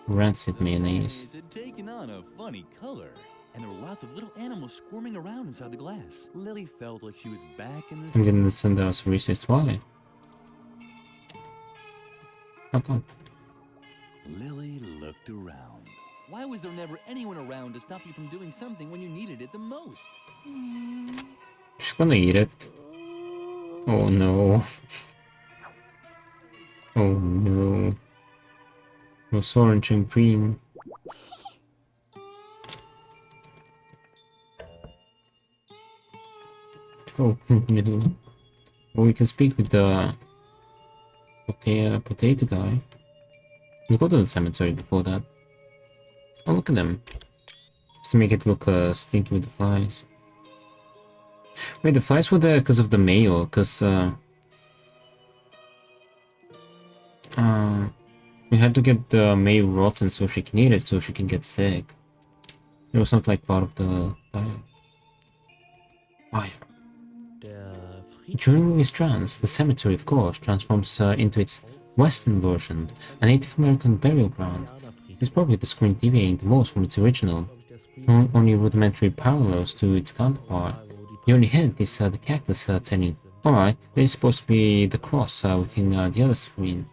Rancid mayonnaise. It had taken on a funny color, and there were lots of little animals squirming around inside the glass. Lily felt like she was back in the I'm getting the sundial's research. Why? Oh god. Lily looked around. Why was there never anyone around to stop you from doing something when you needed it the most? She's gonna eat it. Oh no. Oh no. It was orange and green. Oh, no. Well, we can speak with the potato guy. Let's go to the cemetery before that. Oh, look at them. Just to make it look stinky with the flies. Wait, the flies were there because of the mayo, because we had to get the mayo rotten so she can eat it, so she can get sick. It was not like part of the diet. Why? During these trance, the cemetery, of course, transforms into its Western version, a Native American burial ground. It's probably the screen deviating the most from its original, showing only rudimentary parallels to its counterpart. The only hint is the cactus telling, alright, this is supposed to be the cross within the other screen,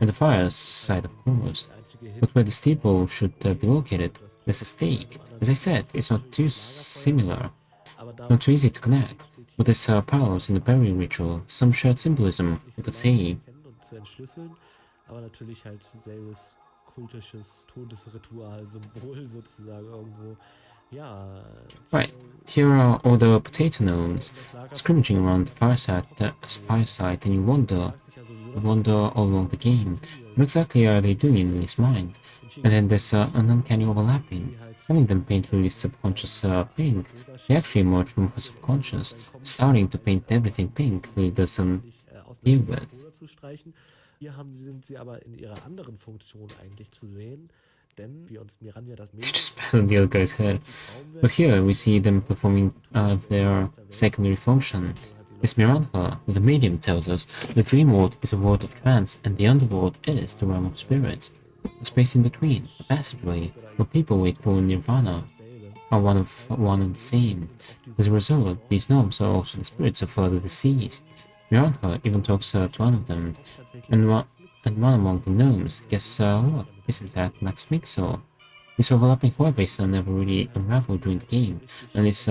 and the fire's side, of course. But where the steeple should be located, there's a stake. As I said, it's not too similar, not too easy to connect, but there's parallels in the burial ritual, some shared symbolism, you could say. Aber natürlich halt selbes kultisches Todesritual, Symbol sozusagen irgendwo. Ja. Right, here are all the potato gnomes scrimmaging around the fireside, and you wonder all along the game, what exactly are they doing in Lily's mind? And then there's an uncanny overlapping. Having them paint Lily's subconscious pink, they actually emerge from her subconscious, starting to paint everything pink Lily doesn't deal with. Hier sind sie aber in ihrer anderen Funktion eigentlich zu sehen, denn wie uns Miranda das just spat on the other guy's head. But here we see them performing their secondary function. As Miranda, the medium, tells us, the dream world is a world of trance and the underworld is the realm of spirits. The space in between, a passageway, where people wait for nirvana, are one and the same. As a result, these gnomes are also the spirits of the deceased. Miranda even talks to one of them, and one among the gnomes, guess what, is in fact Max Mixo. This overlapping however is never really unraveled during the game, and is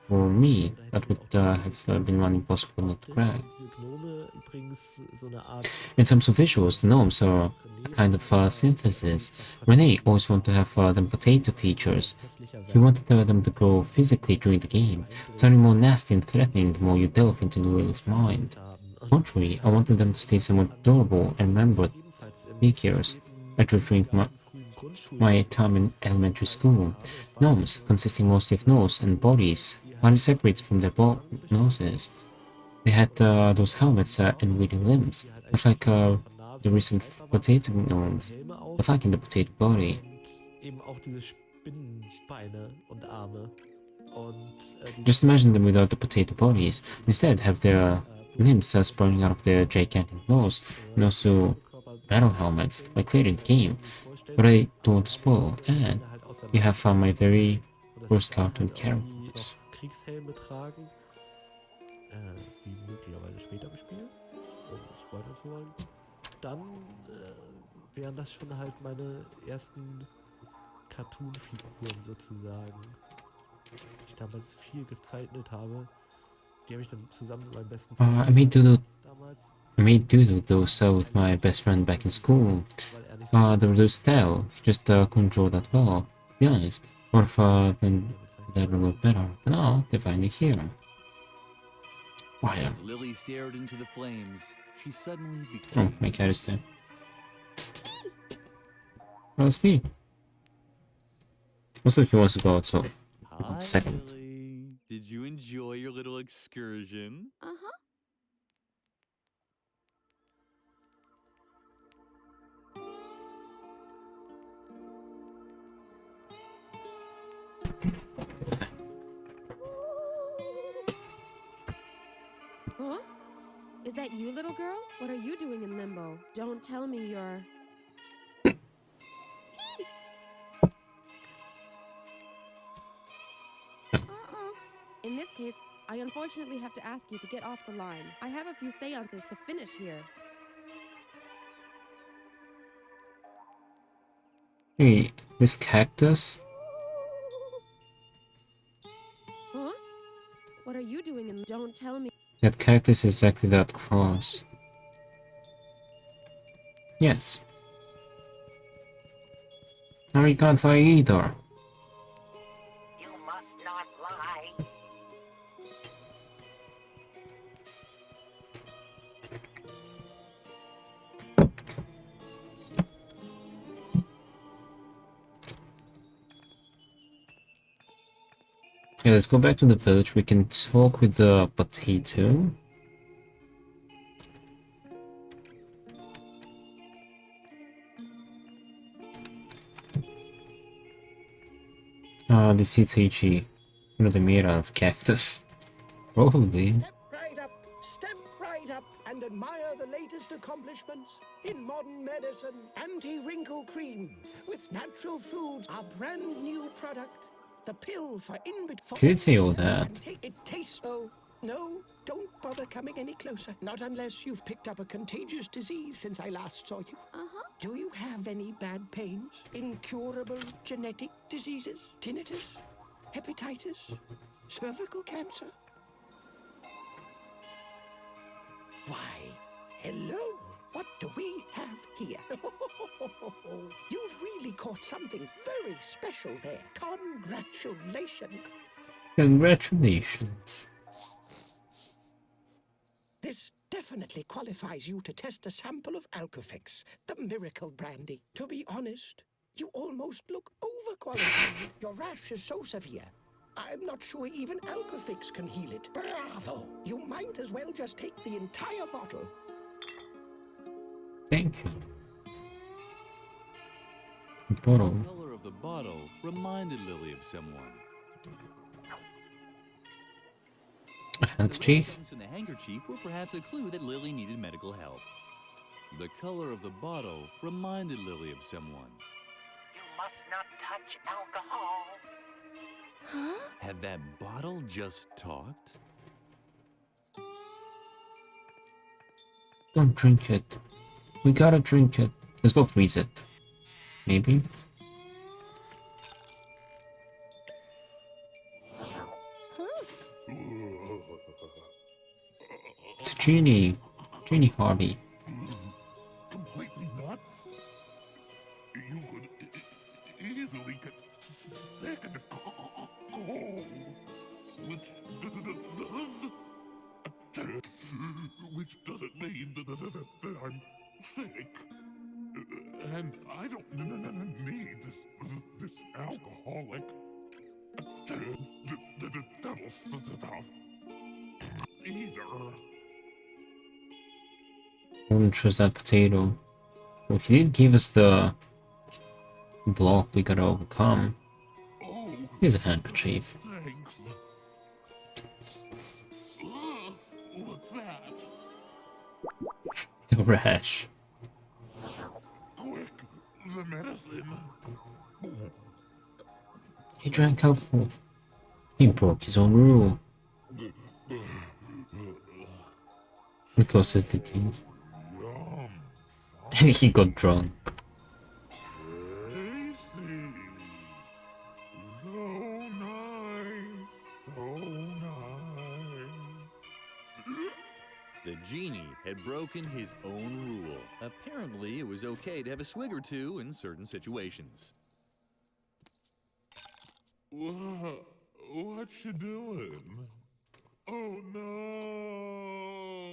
For me, that would have been one impossible not to grab. Diese Gnome übrigens so eine Art In terms of visuals, the gnomes are a kind of synthesis. Renee always wanted to have them potato features. He wanted them to grow physically during the game, turning more nasty and threatening the more you delve into Lily's mind. Contrary, I wanted them to stay somewhat adorable and remembered figures. I drew during my time in elementary school. Gnomes, consisting mostly of nose and bodies, hardly separated from their noses. They had those helmets and wavy limbs, much like the recent potato gnomes, but lacking the potato body. und eben auch diese Spinnenbeine und Arme. Und Just imagine them without the potato bodies. Instead, have their limbs sprouting out of their gigantic nose, and also battle helmets, like later in the game. But I don't want to spoil, and you have my very first cartoon characters. noch Kriegshelme tragen, die möglicherweise später bespielen, ohne Spoiler zu wollen. Dann wären das schon halt meine ersten Cartoon-Figuren sozusagen, die ich damals viel gezeichnet habe. Die habe ich dann zusammen mit meinem besten Freund I made damals, those with my best friend back in school. weil er nicht so The reduced style, just couldn't draw that well. To be honest, what if then that would look better? But now they're finally here. Wow. As Lily stared into the flames, she suddenly Oh, became my cat is there. Well, it's me. Also, if he wants to go out, so Hi, one second. Lily. Did you enjoy your little excursion? Uh-huh. Huh? Is that you, little girl? What are you doing in limbo? Don't tell me you're... Uh-oh. In this case, I unfortunately have to ask you to get off the line. I have a few seances to finish here. Hey, this cactus? Huh? What are you doing in... Don't tell me... That cactus is exactly that cross. Yes. No, you can't fly either. You must not lie. Okay, let's go back to the village. We can talk with the potato. This is Ichi. You know, they're made out of cactus. Probably. Step right up and admire the latest accomplishments in modern medicine. Anti-wrinkle cream with natural foods, our brand new product. The pill for He did say all that. It tastes... Oh, no, don't bother coming any closer. Not unless you've picked up a contagious disease since I last saw you. Uh-huh. Do you have any bad pains? Incurable genetic diseases? Tinnitus? Hepatitis? Cervical cancer? Why, hello. What do we have here? You've really caught something very special there. Congratulations. Congratulations. This definitely qualifies you to test a sample of Alcofix, the miracle brandy. To be honest, you almost look overqualified. Your rash is so severe, I'm not sure even Alcofix can heal it. Bravo! You might as well just take the entire bottle. Thank you. Bottle. The color of the bottle reminded Lily of someone. A handkerchief? The red items in the handkerchief were perhaps a clue that Lily needed medical help. The color of the bottle reminded Lily of someone. You must not touch alcohol. Huh? Had that bottle just talked? Don't drink it. We gotta drink it. Let's go freeze it. Maybe? Huh? Jeannie Harvey. Completely nuts? You could easily get sick in this cold, which doesn't mean that I'm sick. And I don't need this alcoholic the devil stuff either. Wouldn't trust that potato. Well, he did give us the block we gotta overcome. Oh, Here's a handkerchief. thanks. What's that? The rash. Quick, the medicine. He drank alcohol. He broke his own rule. Because says the king. He got drunk. Tasty. So nice. So nice. The genie had broken his own rule. Apparently, it was okay to have a swig or two in certain situations. What you doing? Oh no!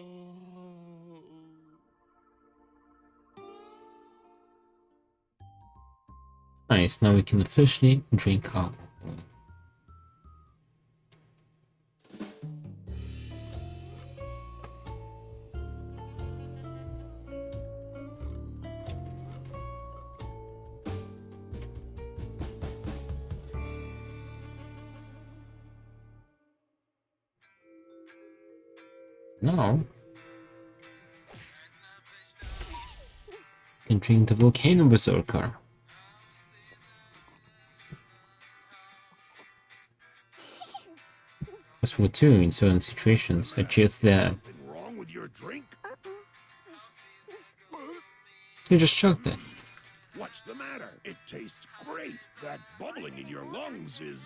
Nice, now we can officially drink alcohol. Now, we can drink the volcano berserker. As for two, in certain situations, I cheers that. Something wrong with your drink? You just chugged it. What's the matter? It tastes great. That bubbling in your lungs is,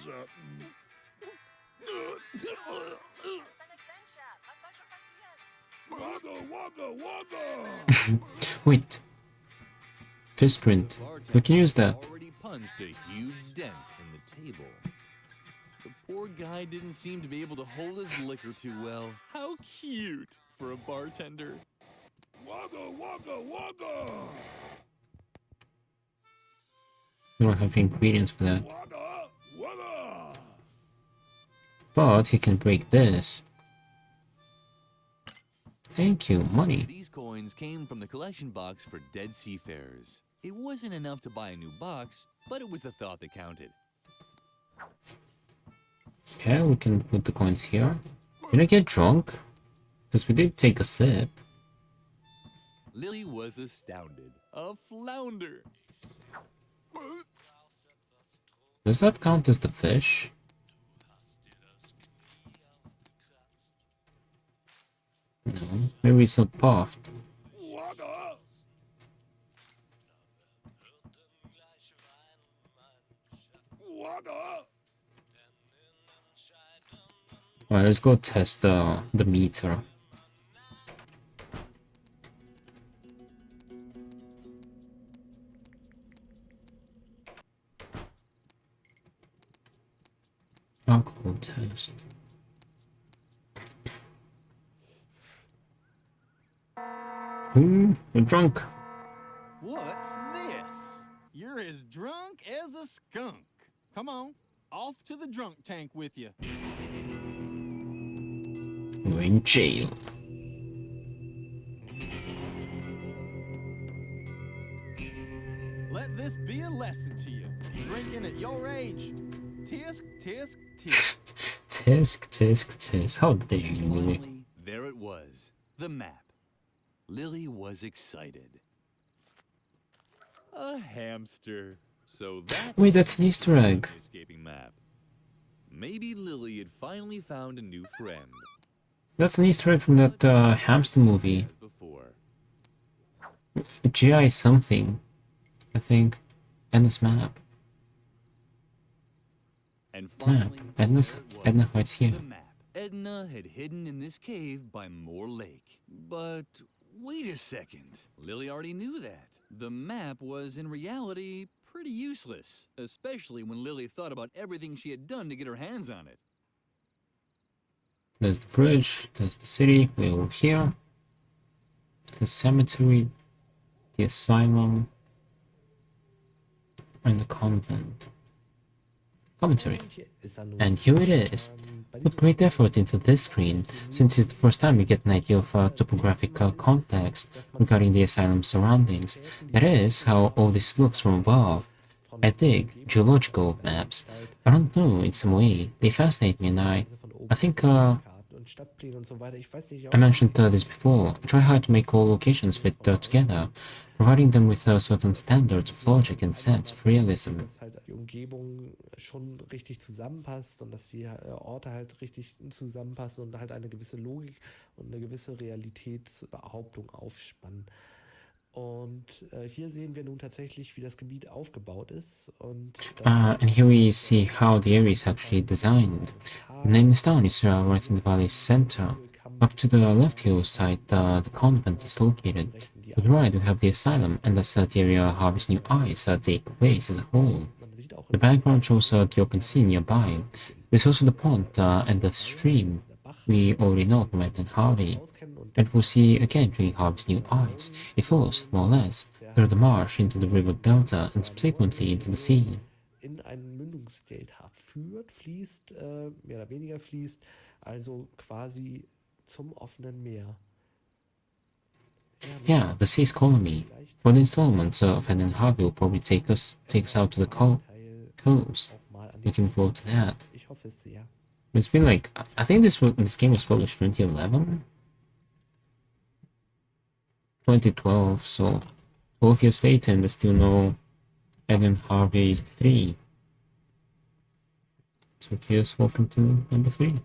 Wagga, wagga, wagga! Wait. Fist print. We can use that. Already punched a huge dent in the table. The poor guy didn't seem to be able to hold his liquor too well. How cute for a bartender. Wagga, wagga, wagga! We don't have ingredients for that. Wagga, wagga! But he can break this. Thank you, money. These coins came from the collection box for dead seafarers. It wasn't enough to buy a new box, but it was the thought that counted. Okay, we can put the coins here. Did I get drunk? Because we did take a sip. Lily was astounded. A flounder. Does that count as the fish? No, maybe it's not puffed. Wagga! Wagga! Alright, let's go test the meter. Alcohol test. Ooh, you're drunk. What's this? You're as drunk as a skunk. Come on, off to the drunk tank with you. You're in jail. Let this be a lesson to you. Drinking at your age. Tisk, tisk, tisk. Tisk, tisk, tisk. How dare you, Lily? Finally, there it was. The map. Lily was excited. A hamster. So that Wait, that's an Easter egg. escaping map. Maybe Lily had finally found a new friend. That's an Easter egg from that hamster movie. As before. GI something, I think. Edna's map. And Map. finally, Edna's, there it was, Edna White's here. the map. Edna Edna had hidden in this cave by Moor Lake. But wait a second. Lily already knew that. The map was, in reality, pretty useless, especially when Lily thought about everything she had done to get her hands on it. There's the bridge, there's the city, we're over here. The cemetery, the asylum, and the convent. Commentary. And here it is. Put great effort into this screen, since it's the first time you get an idea of topographic context regarding the asylum's surroundings. That is how all this looks from above. I dig geological maps. I don't know, in some way. They fascinate me, and I think, I mentioned this before. I try hard to make all locations fit together, providing them with certain standards of logic and sense of realism. Dass halt die Umgebung schon richtig zusammenpasst und dass die Orte halt richtig zusammenpassen und halt eine gewisse Logik und eine gewisse Realitätsbehauptung aufspannen. Und hier sehen wir nun tatsächlich, wie das Gebiet aufgebaut ist. Und and here we see how the area is actually designed. The name is town is right in the valley's center. Up to the left hillside, the convent is located. To the right, we have the asylum, and thus the area Harvey's new eyes take place as a whole. The background shows the open sea nearby. There's also the pond and the stream we already know from Edna Harvey. And we'll see again during Harvey's new eyes. It flows, more or less, through the marsh into the river delta and subsequently into the sea. In ein Mündungsdelta führt, fließt, mehr oder weniger fließt, also quasi zum offenen Meer. Yeah, the sea is calling me. For the installments of Edna Harvey will probably take us out to the coast. Looking forward to that. Ich hoffe es sehr. It's been like, I think this game was published 2011? 2012, so 12 years later and there's still no Edna Harvey 3. So here's welcome to number 3.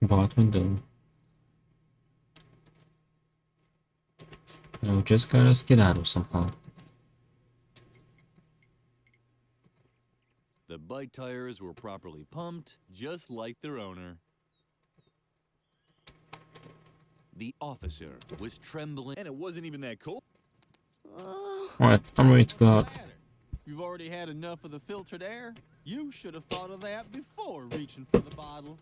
Barred window. Now just gotta skedaddle somehow. The bike tires were properly pumped, just like their owner. The officer was trembling, and it wasn't even that cold. Alright, I'm ready to go out. You've already had enough of the filtered air? You should have thought of that before reaching for the bottle.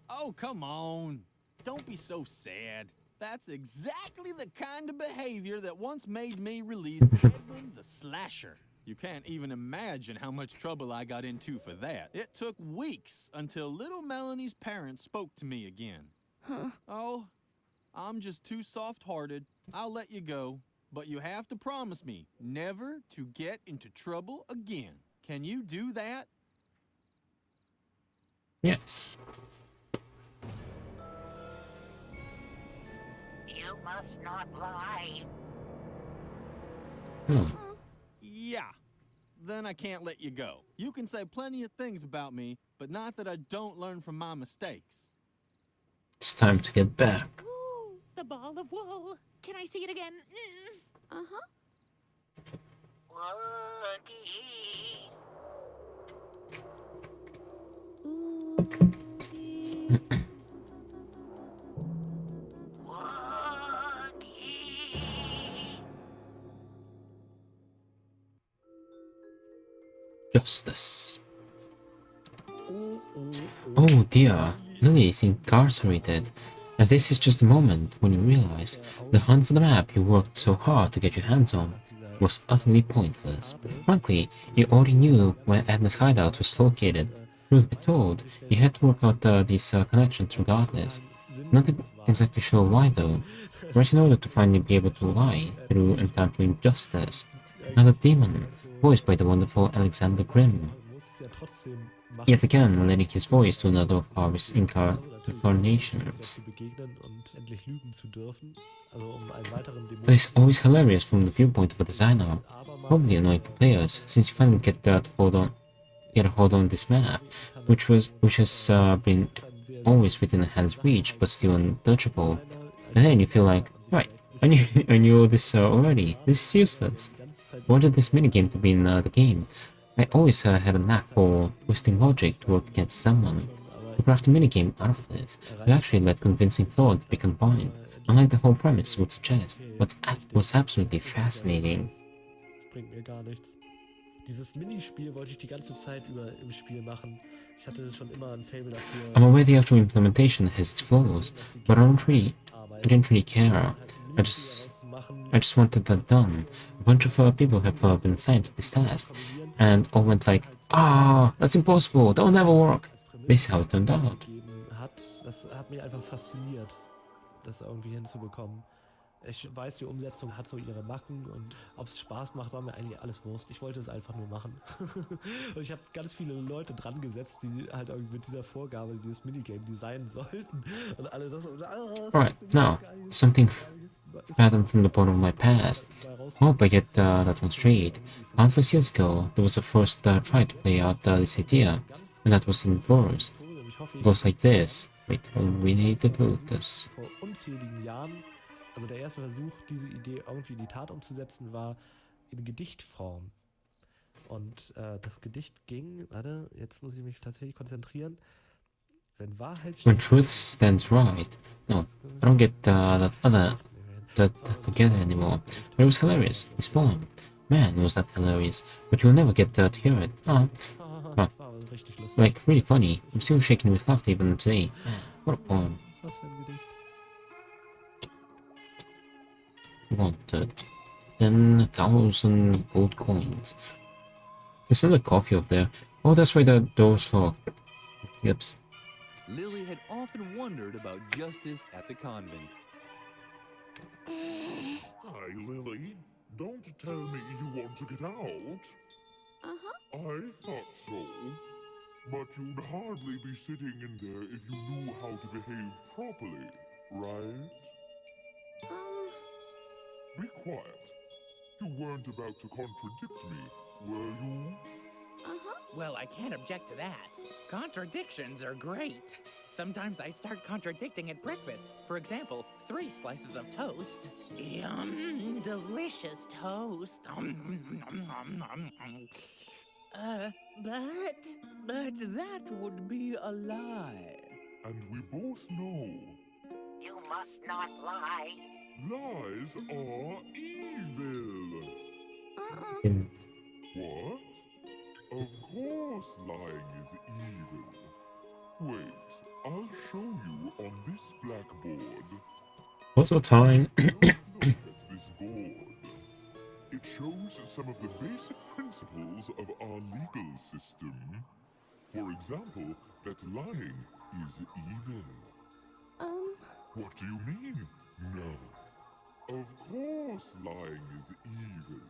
Oh, come on. Don't be so sad. That's exactly the kind of behavior that once made me release Edwin the Slasher. You can't even imagine how much trouble I got into for that. It took weeks until little Melanie's parents spoke to me again. Oh, I'm just too soft-hearted. I'll let you go, but you have to promise me never to get into trouble again. Can you do that? Yes. You must not lie. Oh. Yeah. Then I can't let you go. You can say plenty of things about me, but not that I don't learn from my mistakes. It's time to get back. Ooh, the ball of wool. Can I see it again? Uh-huh. Justice. Oh dear, Lily is incarcerated. And this is just the moment when you realize the hunt for the map you worked so hard to get your hands on was utterly pointless. Frankly, you already knew where Edna's hideout was located. Truth be told, you had to work out these connections regardless. Not exactly sure why though, right in order to finally be able to lie through encountering Justice, another demon, voiced by the wonderful Alexander Grimm. Yet again, lending his voice to another of Harvey's incarnations. That is always hilarious from the viewpoint of a designer, probably annoying for players, since you finally get a hold on this map, which has been always within a hand's reach but still untouchable. And then you feel like, right, I knew all this already. This is useless. I wanted this minigame to be in the game. I always had a knack for twisting logic to work against someone. To craft a minigame out of this, we actually let convincing thought be combined, unlike the whole premise would suggest. Was absolutely fascinating. Das bringt mir gar nichts. Dieses Minispiel wollte ich die ganze Zeit über im Spiel machen. Ich hatte schon immer ein Faible dafür. I'm aware the actual implementation has its flaws, but I didn't really care. I just wanted that done. A bunch of people have been assigned to this task, and all went like, "Ah, that's impossible. That will never work." This is how it turned out. Das hat mich einfach fasziniert, das irgendwie hinzubekommen. Ich weiß, die Umsetzung hat so ihre Macken und ob es Spaß macht, war mir eigentlich alles Wurst. Ich wollte es einfach nur machen. Und ich habe ganz viele Leute dran gesetzt, die halt irgendwie mit dieser Vorgabe dieses Minigame designen sollten. Und alle das Alright, now, something fathomed from the bottom of my past. Hope I get that one straight. Countless years ago, there was a first try to play out this idea, and that was in verse. It goes like this. Wait, we need to focus. Vor unzähligen Jahren. Also der erste Versuch, diese Idee irgendwie in die Tat umzusetzen, war in Gedichtform. Und das Gedicht ging, warte, jetzt muss ich mich tatsächlich konzentrieren. Wenn Wahrheit When truth stands right. No, I don't get that together anymore. But it was hilarious. This poem. Man, was that hilarious. But you'll never get to hear it. Like, really funny. I'm still shaking with laughter even today. What a poem. Was für ein Gedicht? Wanted 10,000 gold coins. There's still a coffee up there. Oh, that's why the door's locked. Yep. Lily had often wondered about justice at the convent. Hi, Lily. Don't tell me you want to get out. I thought so. But you'd hardly be sitting in there if you knew how to behave properly, right? Be quiet. You weren't about to contradict me, were you? Well, I can't object to that. Contradictions are great. Sometimes I start contradicting at breakfast. For example, 3 slices of toast. Yum, delicious toast. But that would be a lie. And we both know You must not lie. lies are evil. What? Of course lying is evil. Wait, I'll show you on this blackboard. Also time. Look at this board. It shows some of the basic principles of our legal system. For example, that lying is evil. What do you mean? No. Of course lying is evil.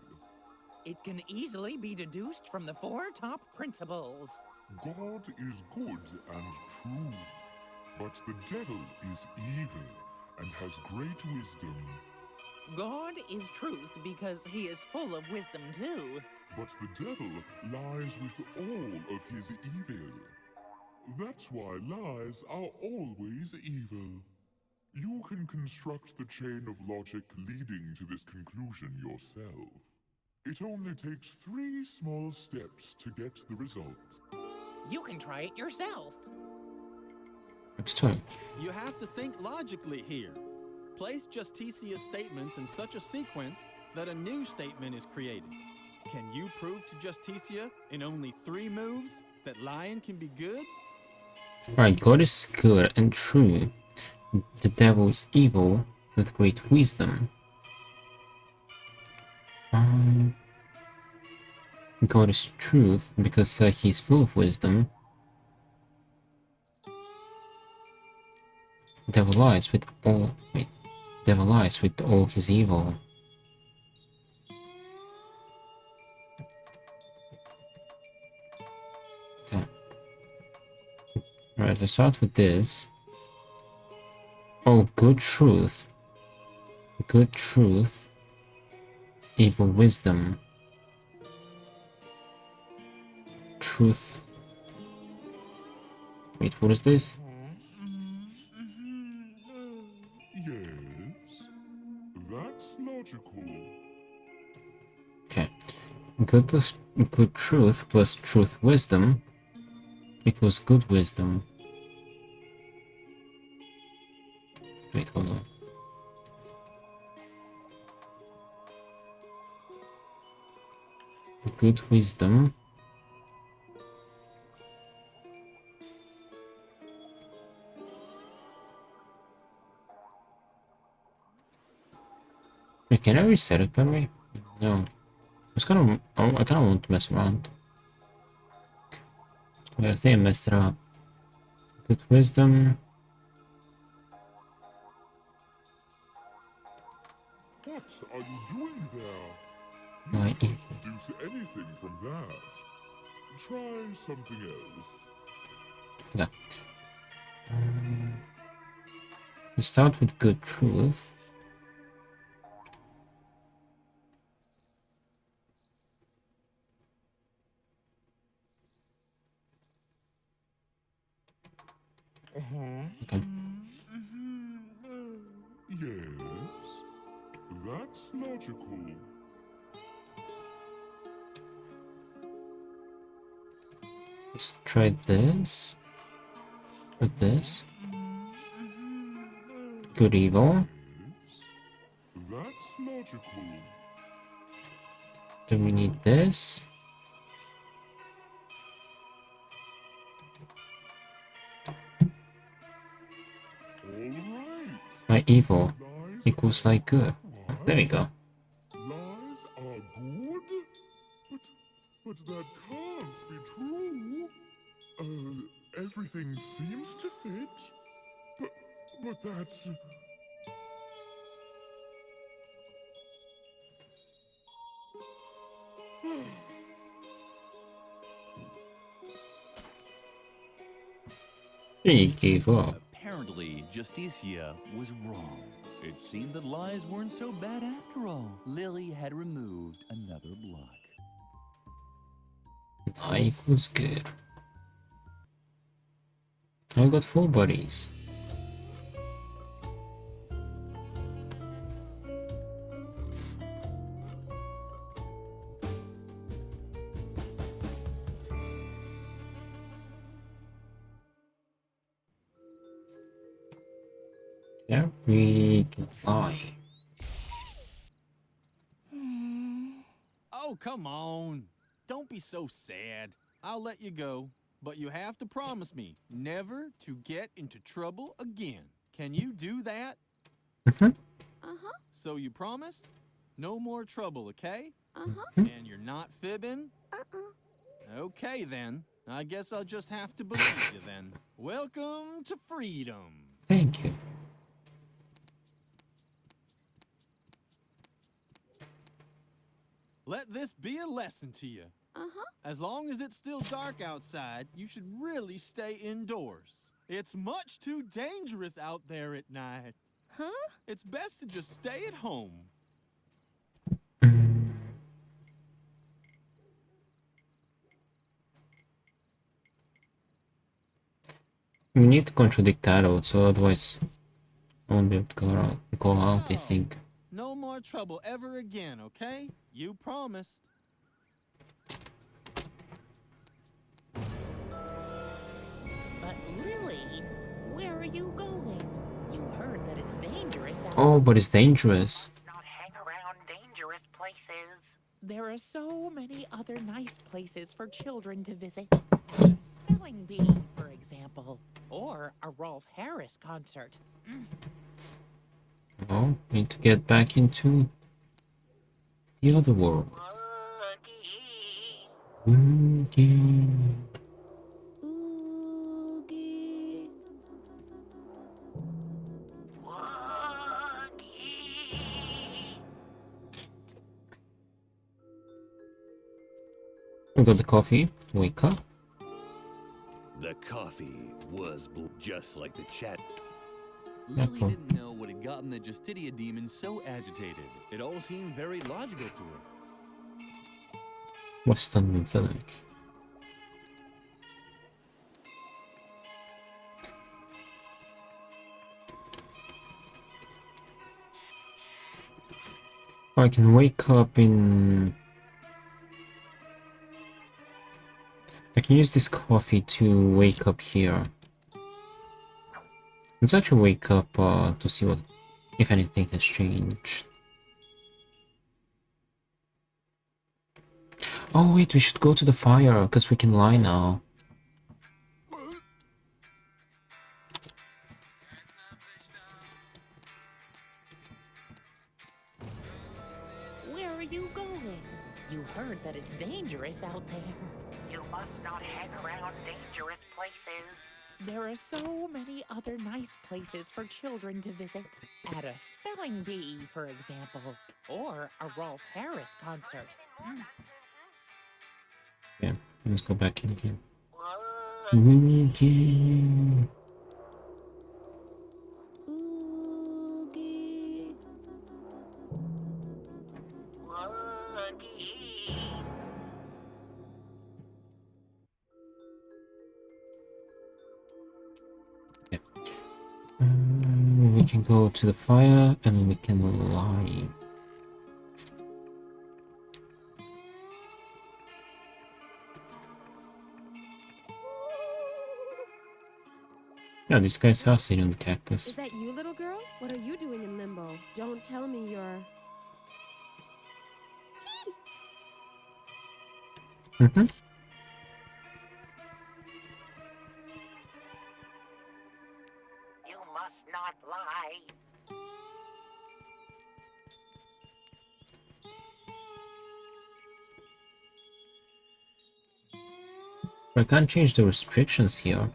It can easily be deduced from the 4 top principles. God is good and true, but the devil is evil and has great wisdom. God is truth because he is full of wisdom too. But the devil lies with all of his evil. That's why lies are always evil. You can construct the chain of logic leading to this conclusion yourself. It only takes 3 small steps to get the result. You can try it yourself. It's time. You have to think logically here. Place Justicia's statements in such a sequence that a new statement is created. Can you prove to Justicia in only 3 moves that lying can be good? Right, God is good and true. The devil is evil with great wisdom. God is truth because he's full of wisdom. Devil lies with all. Wait, devil lies with all his evil. Okay. Alright, let's start with this. Oh, good truth. Good truth. Evil wisdom. Truth. Wait, what is this? Yes, that's logical. Okay. Good truth plus truth wisdom equals good wisdom. Wait, hold on. Good wisdom wait, can I reset it by the way? No. I kinda want to mess around. But I think I messed it up. Good wisdom. What are you doing there? My You can't deduce anything from that. Try something else. yeah. We start with good truth. Okay. Yes, that's logical. Let's try this. With this. Good evil. Yes, that's logical. Then we need this. All right. My evil Lies equals like good. are There we go. Lies are good? But that can't be true. Everything seems to fit. But that's... He gave up. Apparently, Justicia was wrong. It seemed that lies weren't so bad after all. Lily had removed another block. I equals good. I got 4 buddies. Yeah, we can lie. Oh, come on. Don't be so sad. I'll let you go. But you have to promise me never to get into trouble again. Can you do that? Mhm. So you promise? No more trouble, okay? Uh-huh. And you're not fibbing? Okay, then. I guess I'll just have to believe you then. Welcome to freedom. Thank you. Let this be a lesson to you. As long as it's still dark outside, you should really stay indoors. It's much too dangerous out there at night. Huh? It's best to just stay at home. We need to contradict that also, otherwise I won't be able to go out, I Oh. think. No more trouble ever again, okay? You promised. But Lily, where are you going? You heard that it's dangerous out Oh, but it's dangerous. Not hang around dangerous places. There are so many other nice places for children to visit. A spelling bee, for example, or a Rolf Harris concert. Oh, need to get back into the other world. Oogie. Oogie. We got the coffee. Wake up. The coffee was just like the chat. Yeah, Lily cool. didn't know what had gotten the Justitia demon so agitated. It all seemed very logical to her. Western Village. I can wake up in can use this coffee to wake up here. Let's actually wake up to see what, if anything has changed. Oh wait, we should go to the fire, because we can lie now. Where are you going? You heard that it's dangerous out there. You must not hang around dangerous places. There are so many other nice places for children to visit. At a spelling bee, for example. Or a Rolf Harris concert. Yeah, let's go back in again. Okay. Yeah. We can go to the fire and we can lie. Yeah, this guy's house sitting on the cactus. Is that you, little girl? What are you doing in limbo? Don't tell me you're... Mm-hmm. You must not lie. I can't change the restrictions here.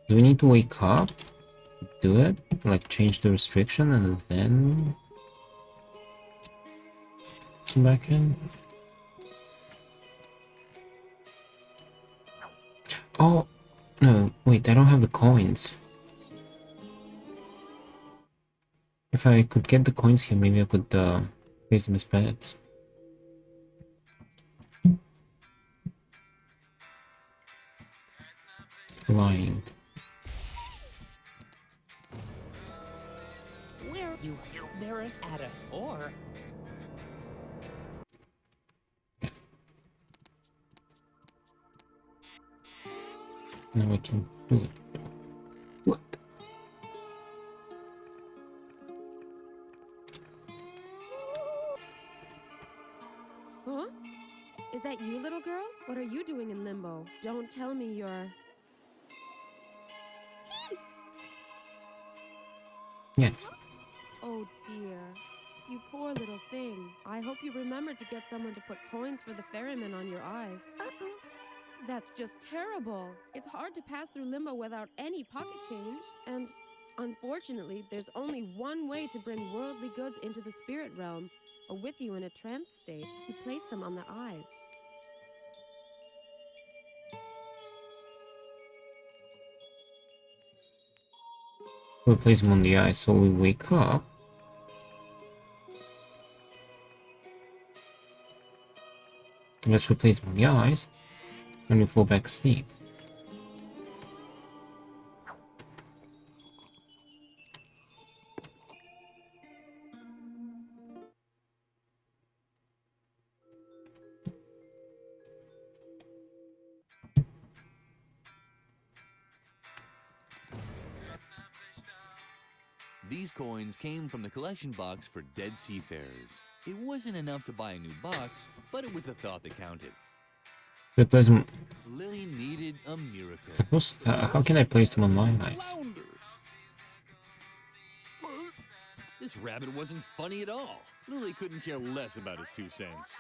Do we need to wake up? Do it? Like change the restriction and then come back in? Oh, no, wait, I don't have the coins. If I could get the coins here, maybe I could place them as pets. Lying. Where you there is at us or Now we can do it. What? Huh? Is that you, little girl? What are you doing in limbo? Don't tell me you're... Yes. Oh dear. You poor little thing. I hope you remember to get someone to put coins for the ferryman on your eyes. That's just terrible. It's hard to pass through limbo without any pocket change. And unfortunately, there's only one way to bring worldly goods into the spirit realm, or with you in a trance state. You place them on the eyes. We'll place them on the eyes so we wake up. Let's replace them on the eyes and we fall back asleep. These coins came from the collection box for dead seafarers. It wasn't enough to buy a new box, but it was the thought that counted. But place them. Lily needed a miracle. How can I place them on my eyes? This rabbit wasn't funny at all. Lily couldn't care less about his 2 cents.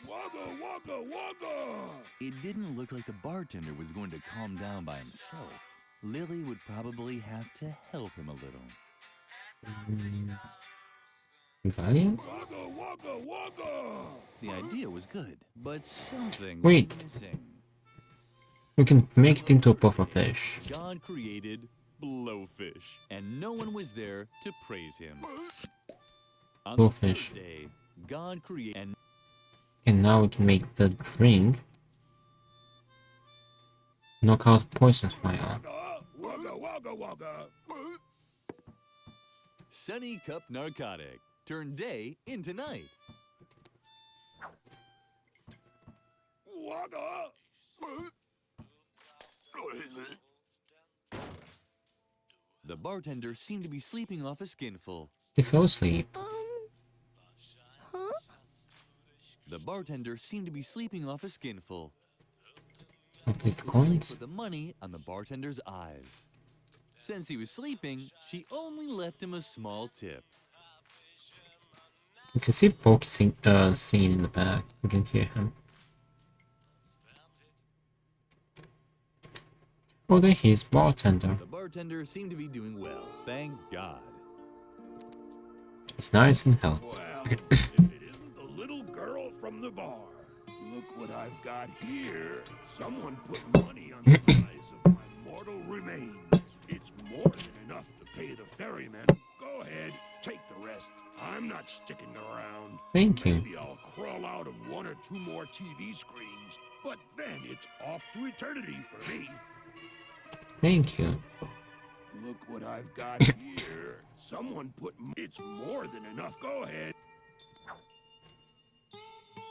Wagga, wagga, wagga! It didn't look like the bartender was going to calm down by himself. Lily would probably have to help him a little. Valiant? Wagga, wagga, wagga! The idea was good, but something Wait. was missing. We can make it into a puffer fish. God created blowfish, and no one was there to praise him. On the Blowfish. third day, God created... And now we can make the drink. Knock out poison smile. Wagga, wagga, wagga! Sunny Cup Narcotic. Turn day into night. Wagga! The bartender seemed to be sleeping off a skinful. They fell asleep. The bartender seemed to be sleeping off a skinful. I'll place the Lily coins. put the money on the bartender's eyes. Since he was sleeping, she only left him a small tip. You can see Pokey singing in the back. You can hear him. Oh, there he is, bartender. The bartender seemed to be doing well, thank God. He's nice and healthy. Well, if it isn't the little girl from the bar. Look what I've got here. Someone put money on the price of my mortal remains. It's more than enough to pay the ferryman. Go ahead, take the rest. I'm not sticking around. Thank you. Maybe I'll crawl out of one or two more TV screens, but then it's off to eternity for me. Thank you. Look what I've got here. Someone put... It's more than enough. Go ahead.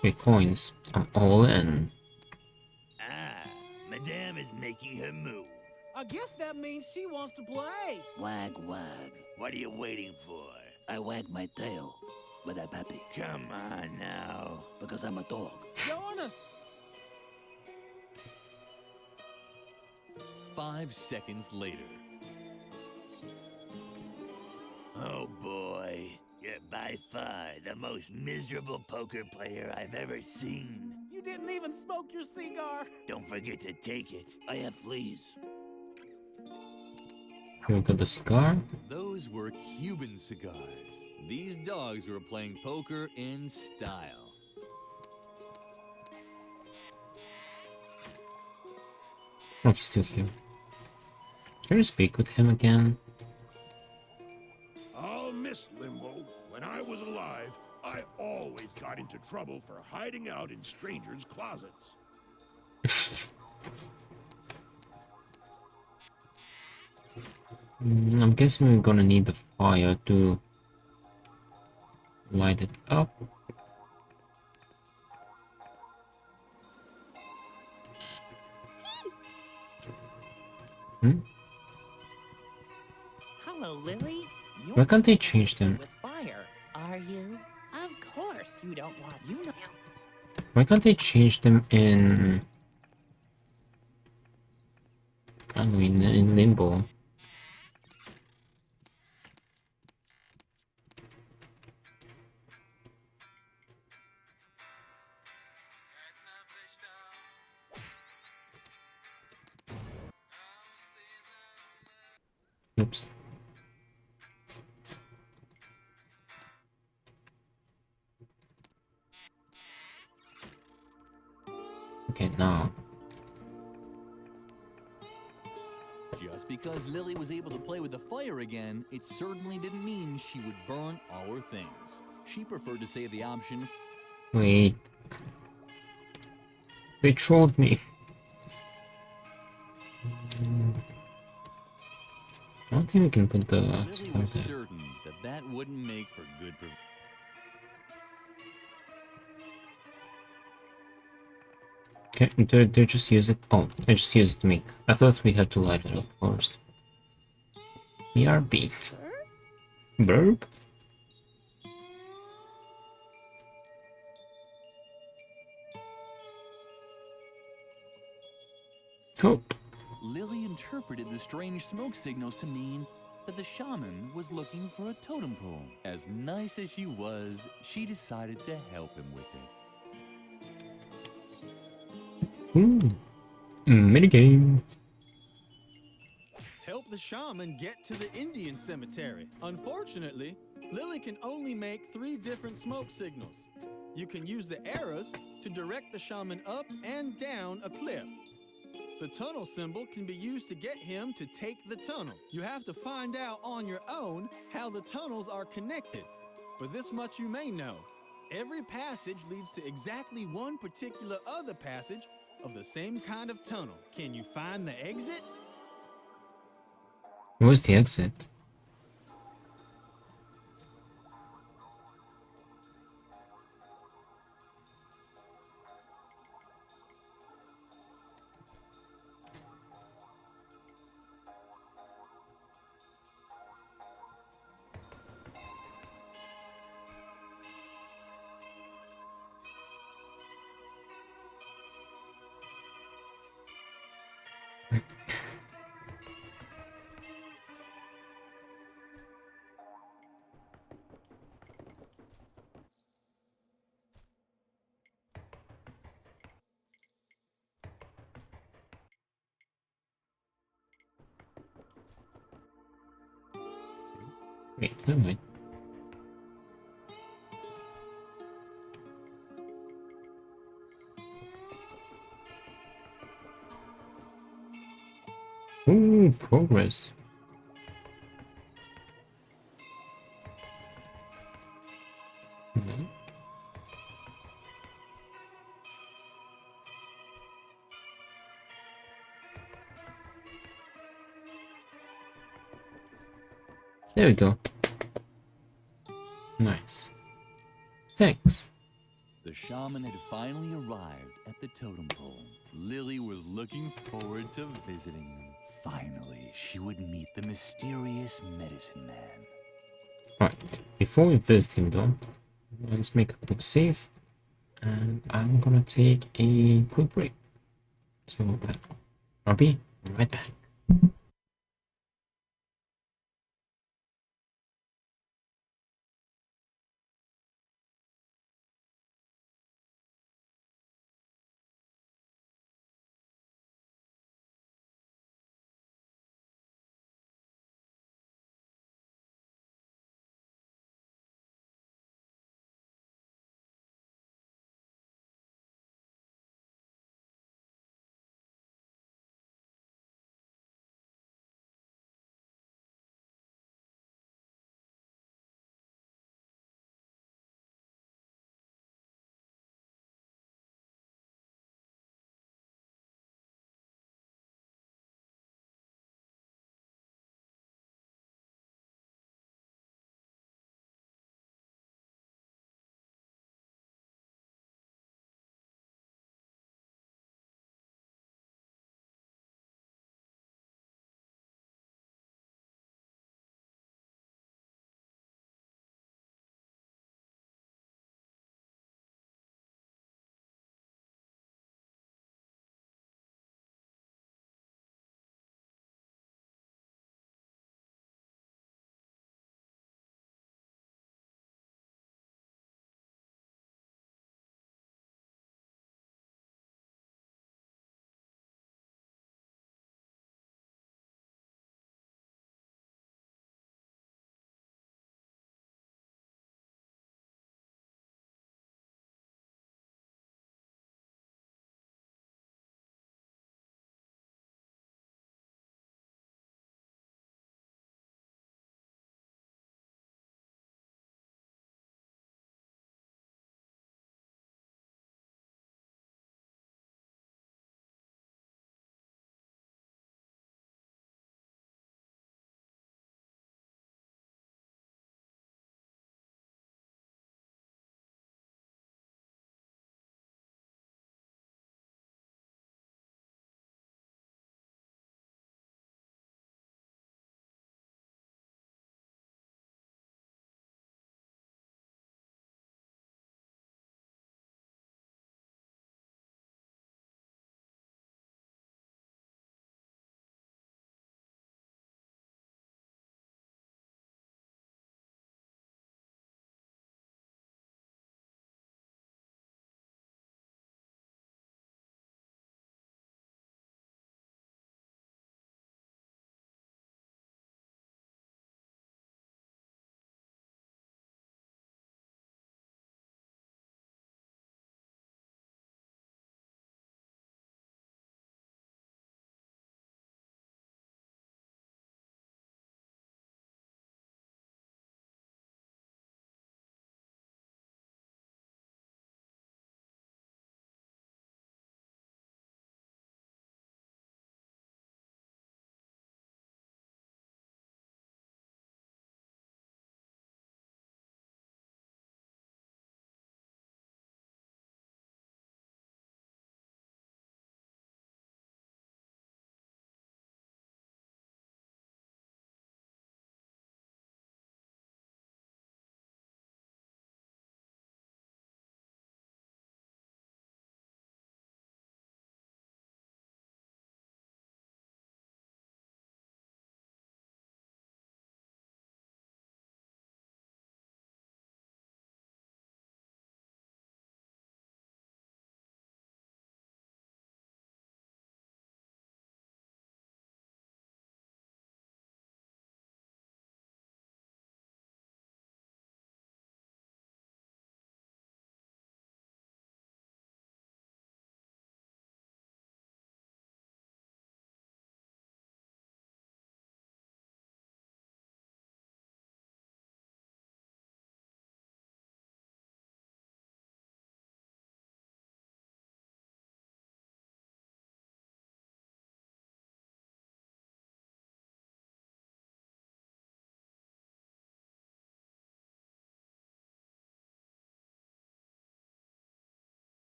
3 coins. I'm all in. Ah, Madame is making her move. I guess that means she wants to play. Wag, wag. What are you waiting for? I wag my tail, but I'm happy. Come on now, because I'm a dog. Join us. 5 seconds later. Oh boy, you're by far the most miserable poker player I've ever seen. You didn't even smoke your cigar. Don't forget to take it. I have fleas. Here we got the cigar. Those were Cuban cigars. These dogs were playing poker in style. Oh, he's still here. Can you speak with him again? I'll miss Limbo. When I was alive, I always got into trouble for hiding out in strangers' closets. I'm guessing we're gonna need the fire to light it up. Hmm? Hello, Lily. You're Why can't they change them? with fire, are you? Of course you don't want you know. Why can't they change them in... I mean, in Limbo? Oops. Okay, now. Just because Lily was able to play with the fire again, it certainly didn't mean she would burn our things. She preferred to save the option. Wait. They trolled me. I don't think we can put the Lily cigar was there. certain that that wouldn't make for good. Okay, they just use it. Oh, they just use it to make. I thought we had to light it up first. We are beat. Burp? Hope. Lily interpreted the strange smoke signals to mean that the shaman was looking for a totem pole. As nice as she was, she decided to help him with it. Ooh. Minigame. Help the shaman get to the Indian cemetery. Unfortunately, Lily can only make 3 different smoke signals. You can use the arrows to direct the shaman up and down a cliff. The tunnel symbol can be used to get him to take the tunnel. You have to find out on your own how the tunnels are connected. But this much you may know. Every passage leads to exactly one particular other passage of the same kind of tunnel. Can you find the exit? Where's the exit? Wait, never mind. Ooh, progress. Mhm. There we go. Nice. Thanks. The shaman had finally arrived at the totem pole. Lily was looking forward to visiting him. Finally, she would meet the mysterious medicine man. Right, before we visit him though, let's make a quick save. And I'm gonna take a quick break. So I'll be right back.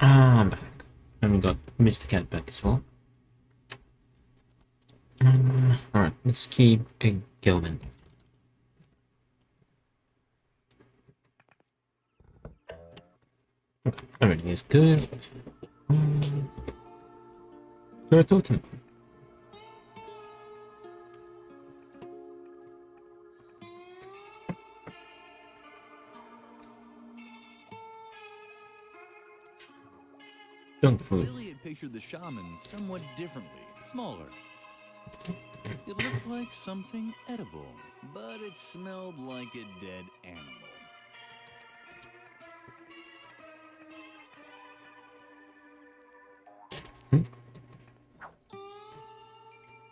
Ah, I'm back. And we got Mr. Cat back as well. Alright, let's keep it going. Okay, everything is good. You're a totem. Junk food. Lily had pictured the shaman somewhat differently, smaller. It looked like something edible, but it smelled like a dead animal.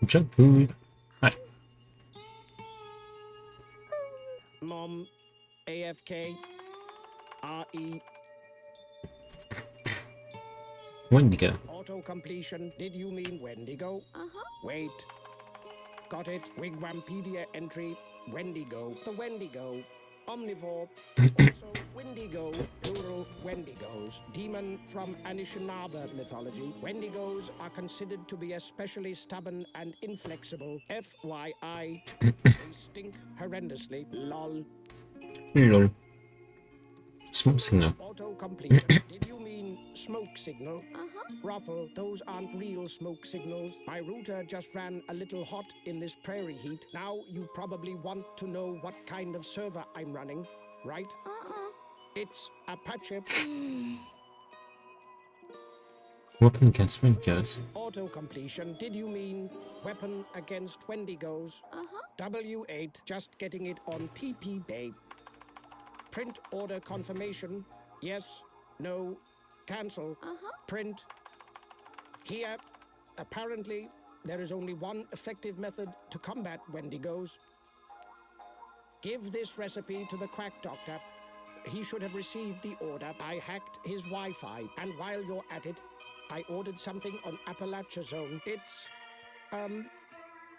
Junk food. Hi. Mom, AFK, RE, Wendigo. auto-completion. Did you mean Wendigo? Wait. Got it. Wigwampedia entry. Wendigo. The Wendigo. Omnivore. Also Wendigo. Plural Wendigos. Demon from Anishinaabe mythology. Wendigos are considered to be especially stubborn and inflexible. FYI. They stink horrendously. LOL. Lol. Smoke signal. Auto-completion. Did you mean smoke signal? Ruffle, those aren't real smoke signals. My router just ran a little hot in this prairie heat. Now you probably want to know what kind of server I'm running, right? It's Apache. Weapon against Wendigos. Auto-completion. Did you mean weapon against Wendigos? W8, just getting it on TP Bay. Print order confirmation. Yes, no, cancel. Print. Here, apparently, there is only one effective method to combat Wendigos. Give this recipe to the quack doctor. He should have received the order. I hacked his Wi-Fi, and while you're at it, I ordered something on Appalachia Zone. It's,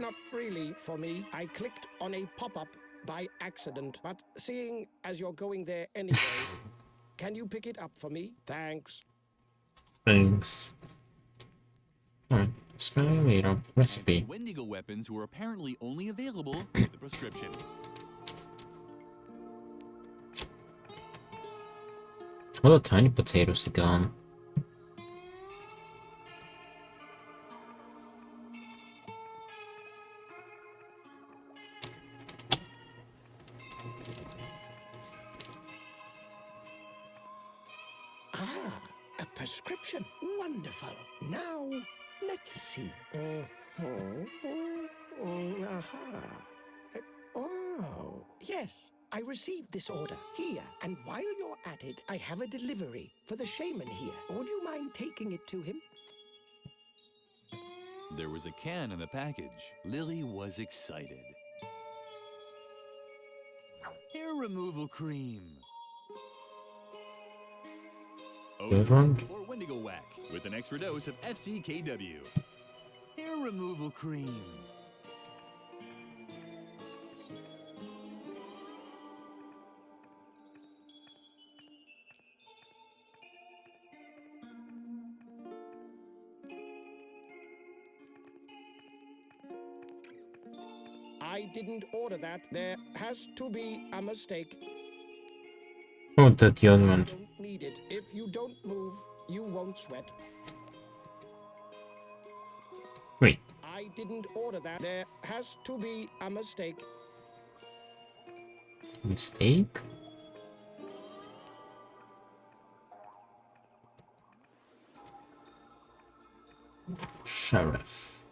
not really for me. I clicked on a pop-up by accident, but seeing as you're going there anyway, can you pick it up for me? Thanks. Thanks. Alright, spell later. Recipe. Wendigo weapons were apparently only available with a prescription. All the tiny potatoes are gone. Ah, a prescription. Wonderful. Now, let's see. Oh, yes. I received this order here, and while you're at it, I have a delivery for the shaman here. Would you mind taking it to him? There was a can in the package. Lily was excited. Hair removal cream. Overrun? Or Wendigo Whack with an extra dose of FCKW. Hair removal cream. I didn't order that. There has to be a mistake. Oh, that the other one. Don't need it. If you don't move, you won't sweat. Wait. I didn't order that. There has to be a mistake. Mistake? Sheriff.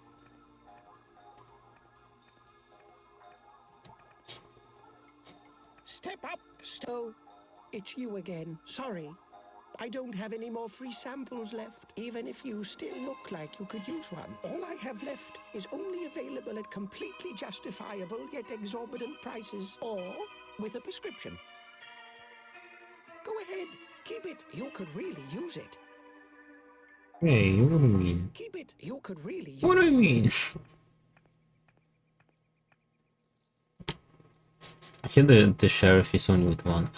Step up, Stowe. It's you again. Sorry. I don't have any more free samples left, even if you still look like you could use one. All I have left is only available at completely justifiable yet exorbitant prices, or with a prescription. Go ahead, keep it. You could really use it. Hey, what do you mean? Keep it. You could really use What do you mean? I feel the sheriff is only with one.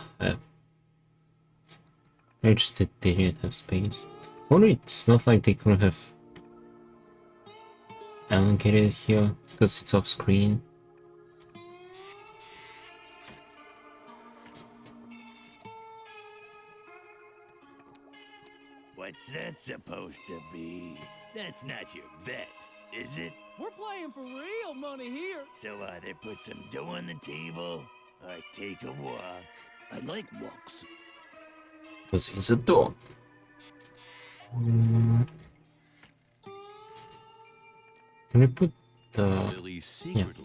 I just they didn't have space. Wonder it's not like they could have allocated it here because it's off screen. What's that supposed to be? That's not your bet, is it? We're playing for real money here. So either put some dough on the table or take a walk. I like walks. Because he's a dog. Can we put the... Lily secretly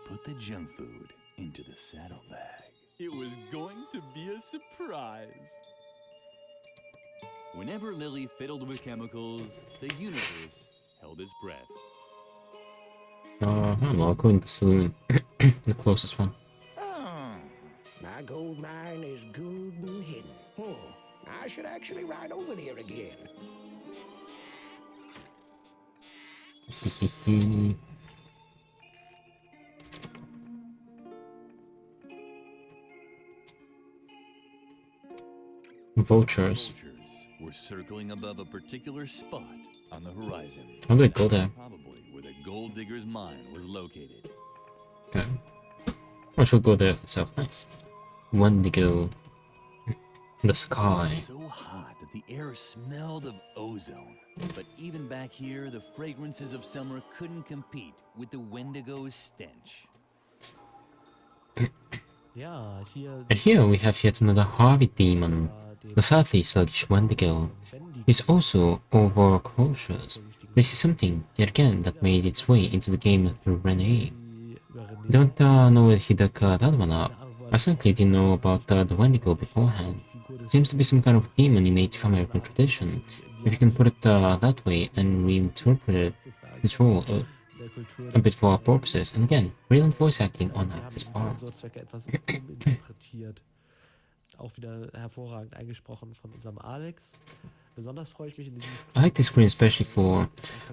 put the junk food into the saddlebag. It was going to be a surprise. Whenever Lily fiddled with chemicals, the universe held its breath. I don't know, I'll go in the saloon. The closest one. Oh, my gold mine is good and hidden. I should actually ride over there again. Vultures. Vultures were circling above a particular spot on the horizon. How do I go there? Probably where the gold digger's mine was located. Okay. I should go there itself. Nice. Wendigo. The sky. So hot that the air smelled of ozone. But even back here, the fragrances of summer couldn't compete with the Wendigo's stench. Ja, hier And here we have yet another Harvey demon. The sadly sluggish Wendigo is also overcautious. This is something, yet again, that made its way into the game through Renee. Don't know where he dug that one up. I certainly didn't know about the Wendigo beforehand. Seems to be some kind of demon in Native American tradition, if you can put it that way, and reinterpret his role a bit for our purposes. And again, brilliant voice acting on Alex's part. Auch wieder hervorragend eingesprochen von unserem Alex. Besonders freue ich mich in diesem I like this screen especially for,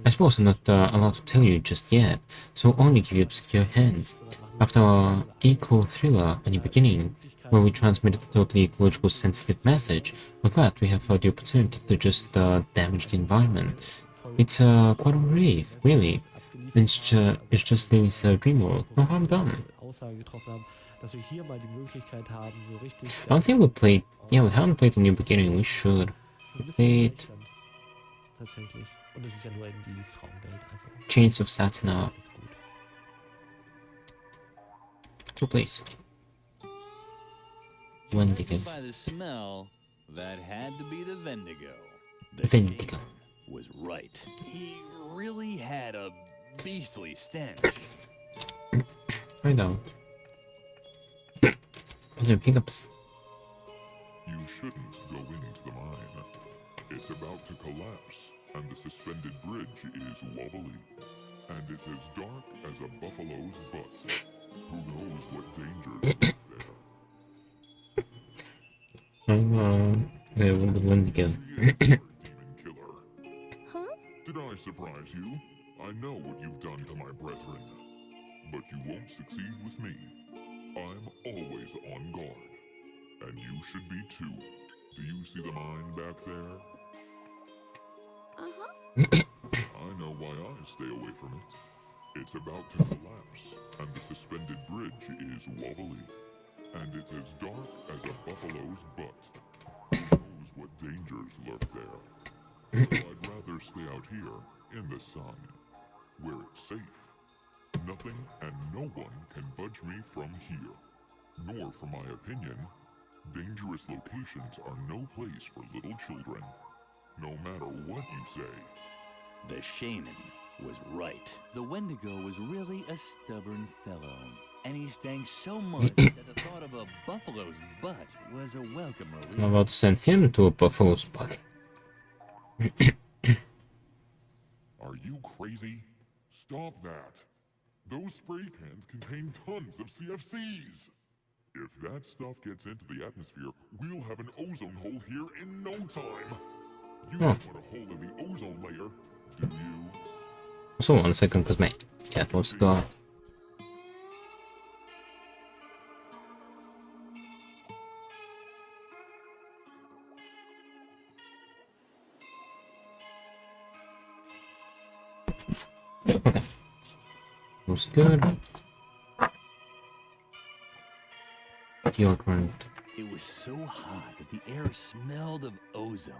I suppose I'm not allowed to tell you just yet, so only give you obscure hints. After our eco-thriller at the beginning, where we transmitted a totally ecological sensitive message, we're glad we have the opportunity to just damage the environment. It's quite a relief, really. It's just Lily's dream world. No harm done. Aussage getroffen haben, dass wir hier mal die Möglichkeit haben, so richtig. I don't think we played. Yeah, we haven't played the New Beginning. We should. We played Tatsächlich. Und es ist ja nur in Lillys Traumwelt. Also Chains of Satin now. ist gut. So please. Wendigo. By the smell, that had to be the Wendigo. The Wendigo. king was right. He really had a beastly stench. I don't. Other pickups. You shouldn't go into the mine. It's about to collapse, and the suspended bridge is wobbly. And it's as dark as a buffalo's butt. Who knows what dangers lurk there? Yeah, the Wendigo. Demon killer. Huh? Did I surprise you? I know what you've done to my brethren. But you won't succeed with me. I'm always on guard. And you should be too. Do you see the mine back there? I know why I stay away from it. It's about to collapse, and the suspended bridge is wobbly. And it's as dark as a buffalo's butt. Who knows what dangers lurk there? So I'd rather stay out here, in the sun, where it's safe. Nothing and no one can budge me from here. Nor, for my opinion, dangerous locations are no place for little children. No matter what you say. The shaman was right. The Wendigo was really a stubborn fellow. And he stank so much that the thought of a buffalo's butt was a welcome relief. I'm about to send him to a buffalo's butt. Are you crazy? Stop that. Those spray cans contain tons of CFCs. If that stuff gets into the atmosphere, we'll have an ozone hole here in no time. You don't want a hole in the ozone layer, do you? Also, 1 second, because my cat wants to go out. Okay. Was good. Deodorant. It was so hot that the air smelled of ozone.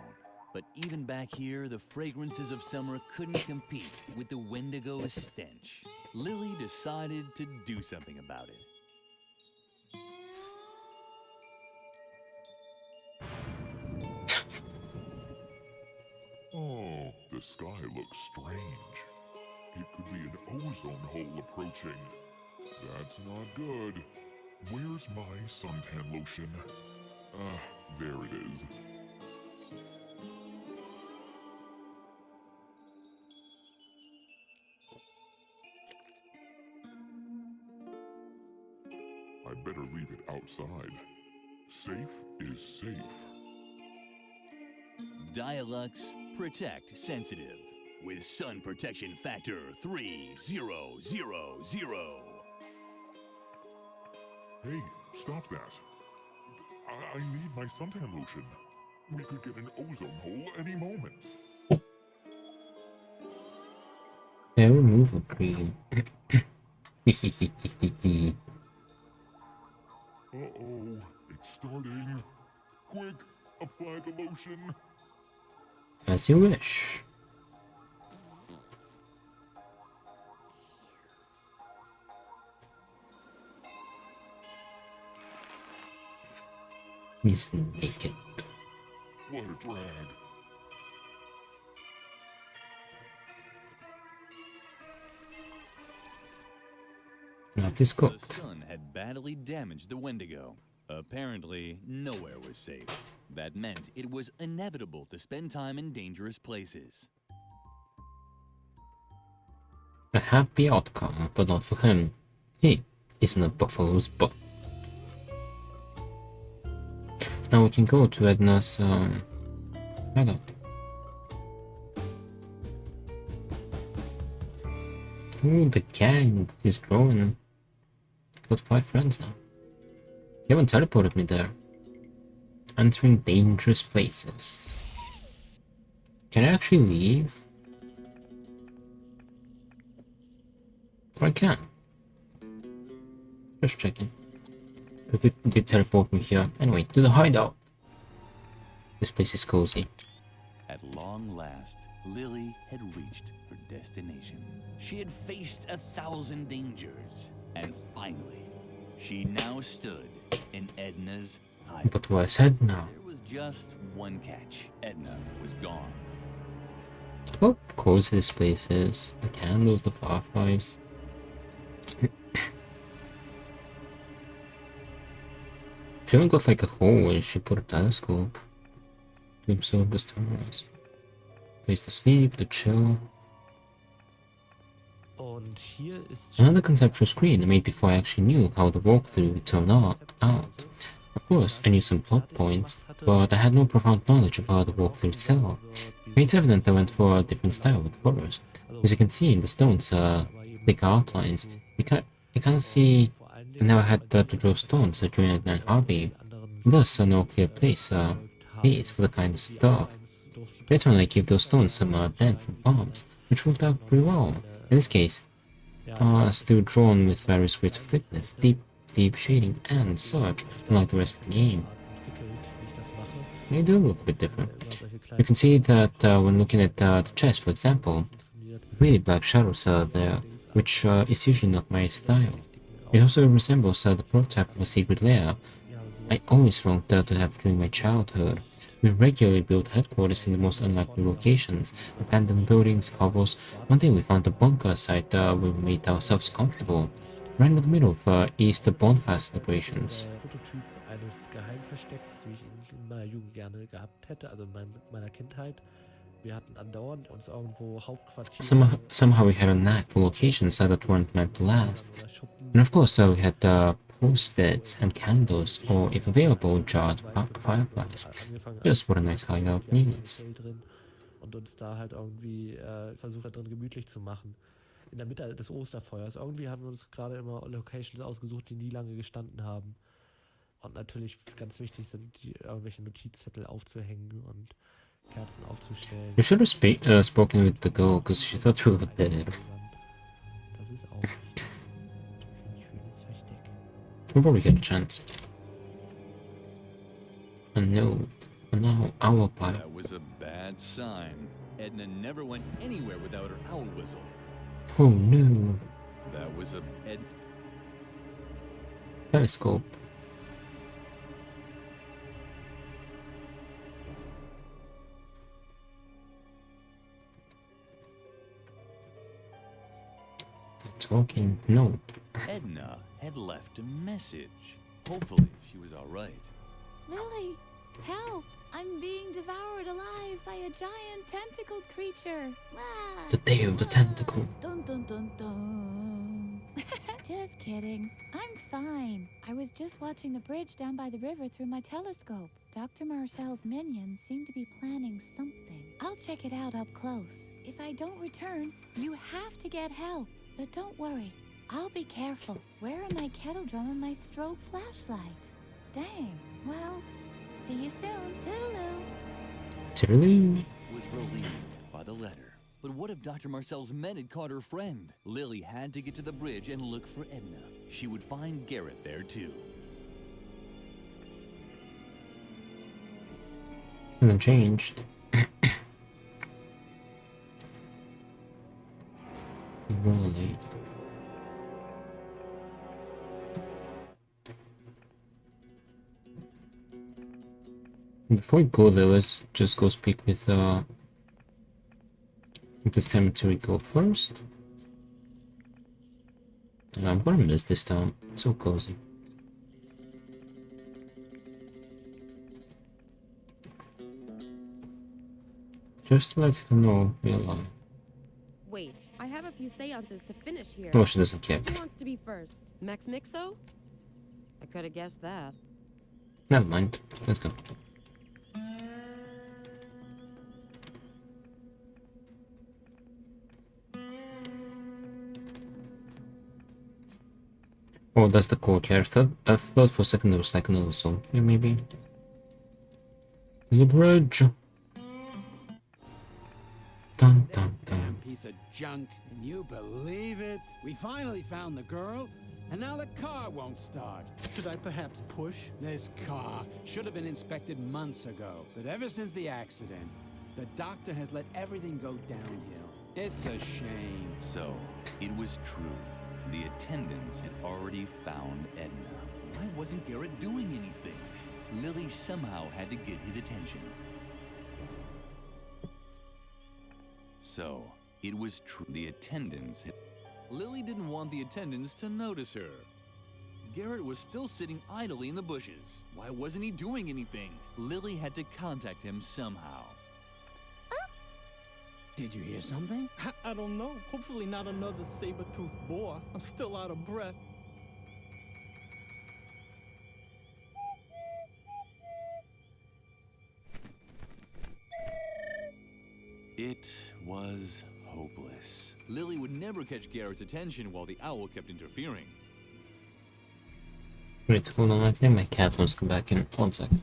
But even back here, the fragrances of summer couldn't compete with the Wendigo's stench. Lily decided to do something about it. Oh, the sky looks strange. It could be an ozone hole approaching. That's not good. Where's my suntan lotion? Ah, there it is. I better leave it outside. Safe is safe. Dialux Protect Sensitive with sun protection factor 3000. Hey, stop that. I need my suntan lotion. We could get an ozone hole any moment. Hair removal cream. Uh-oh, it's starting. Quick, apply the lotion. As you wish. He's naked. What a drag. Now he's The cooked. sun had badly damaged the Wendigo. Apparently, nowhere was safe. That meant it was inevitable to spend time in dangerous places. A happy outcome, but not for him. He isn't a buffalo's butt. Now we can go to Edna's hideout. Ooh, the gang is growing. Got 5 friends now. They haven't teleported me there. Entering dangerous places. Can I actually leave? Or I can. Just checking. Because they did teleport me here. Anyway, to the hideout. This place is cozy. At long last, Lily had reached her destination. She had faced 1,000 dangers, and finally, she now stood in Edna's hideout. But where's Edna? There was just one catch. Edna was gone. Oh, cozy this place is. The candles, the fireflies. She even got like a hole where she put a telescope to observe the stars. Place to sleep, to chill. Und hier ist Another conceptual screen I made before I actually knew how the walkthrough would turn out. Of course, I knew some plot points, but I had no profound knowledge of how the walkthrough itself. It's evident I went for a different style with colors. As you can see in the stones, thick outlines, you kind of see I never had to draw stones during Edna Harvey. Thus, no clear place for the kind of stuff. Later on, I gave those stones some dents and bumps, which worked out pretty well. In this case, still drawn with various weights of thickness, deep shading, and such, unlike the rest of the game. They do look a bit different. You can see that when looking at the chest, for example, really black shadows are there, which is usually not my style. It also resembles the prototype of a secret lair I always longed to have during my childhood. We regularly built headquarters in the most unlikely locations, abandoned buildings, hovels. One day we found a bunker site where we made ourselves comfortable, right in the middle of Easter bonfire celebrations. Prototyp eines Geheimverstecks, wie ich ihn in meiner Jugend gerne gehabt hätte, also in meiner Kindheit. Wir hatten andauernd uns irgendwo Hauptquartier. Somehow we had a knack for locations that weren't meant to last. And of course, we had post-its and candles, or if available, jarred fireflies. Just what a nice hideout needs. Und uns da halt irgendwie versucht da drin gemütlich zu machen. In der Mitte des Osterfeuers. Irgendwie haben wir uns gerade immer Locations ausgesucht, die nie lange gestanden haben. Und natürlich ganz wichtig sind, irgendwelche Notizzettel aufzuhängen und Kerzen aufzustellen. You should have spoken with the girl, because she thought we were dead. ist auch richtig. Schönes Versteck. We'll probably get a chance. A note. An owl pie. That was a bad sign. Edna never went anywhere without her owl whistle. Oh no. That was a Telescope. A talking note. Edna had left a message. Hopefully, she was all right. Lily, help! I'm being devoured alive by a giant tentacled creature. Ah. The day of the tentacle. Dun dun dun dun. Just kidding. I'm fine. I was just watching the bridge down by the river through my telescope. Dr. Marcel's minions seem to be planning something. I'll check it out up close. If I don't return, you have to get help. But don't worry. I'll be careful. Where are my kettle drum and my strobe flashlight? Dang. Well, see you soon. Toodaloo. Toodaloo. Was relieved by the letter. But what if Dr. Marcel's men had caught her friend? Lily had to get to the bridge and look for Edna. She would find Garrett there too. And then changed. Really? Before we go there, let's just go speak with the cemetery girl first. I'm gonna miss this town. It's so cozy. Just to let her know we're alive. Wait, I have a few seances to finish here. No, she doesn't care. Who wants to be first? Max Mixo? I could have guessed that. Never mind. Let's go. Oh, that's the courtyard. I thought for a second there was like another song here, maybe. The bridge. Dun dun dun. Piece of junk, and you believe it? We finally found the girl, and now the car won't start. Should I perhaps push? This car should have been inspected months ago, but ever since the accident, the doctor has let everything go downhill. It's a shame. So, it was true. The attendants had already found Edna. Why wasn't Garrett doing anything? Lily somehow had to get his attention. So, it was true. The attendants had... Lily didn't want the attendants to notice her. Garrett was still sitting idly in the bushes. Why wasn't he doing anything? Lily had to contact him somehow. Did you hear something? I don't know. Hopefully not another saber-toothed boar. I'm still out of breath. It was hopeless. Lily would never catch Garrett's attention while the owl kept interfering. Wait, hold on. I think my cat wants to come back in. 1 second.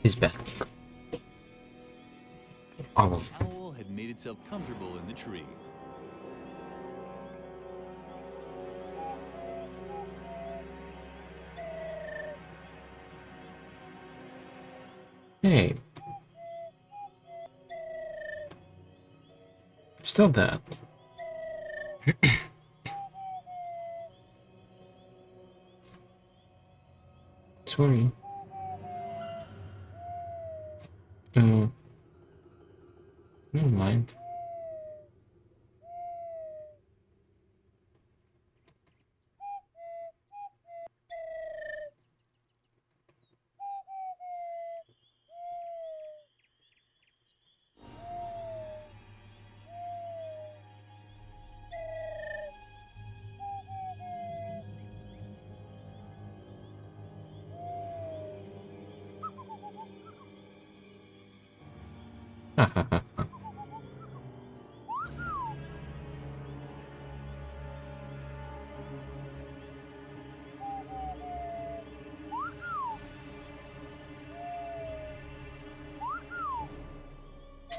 He's back. Owl. The owl had made itself comfortable in the tree. Hey. Still that. Sorry. Never mind.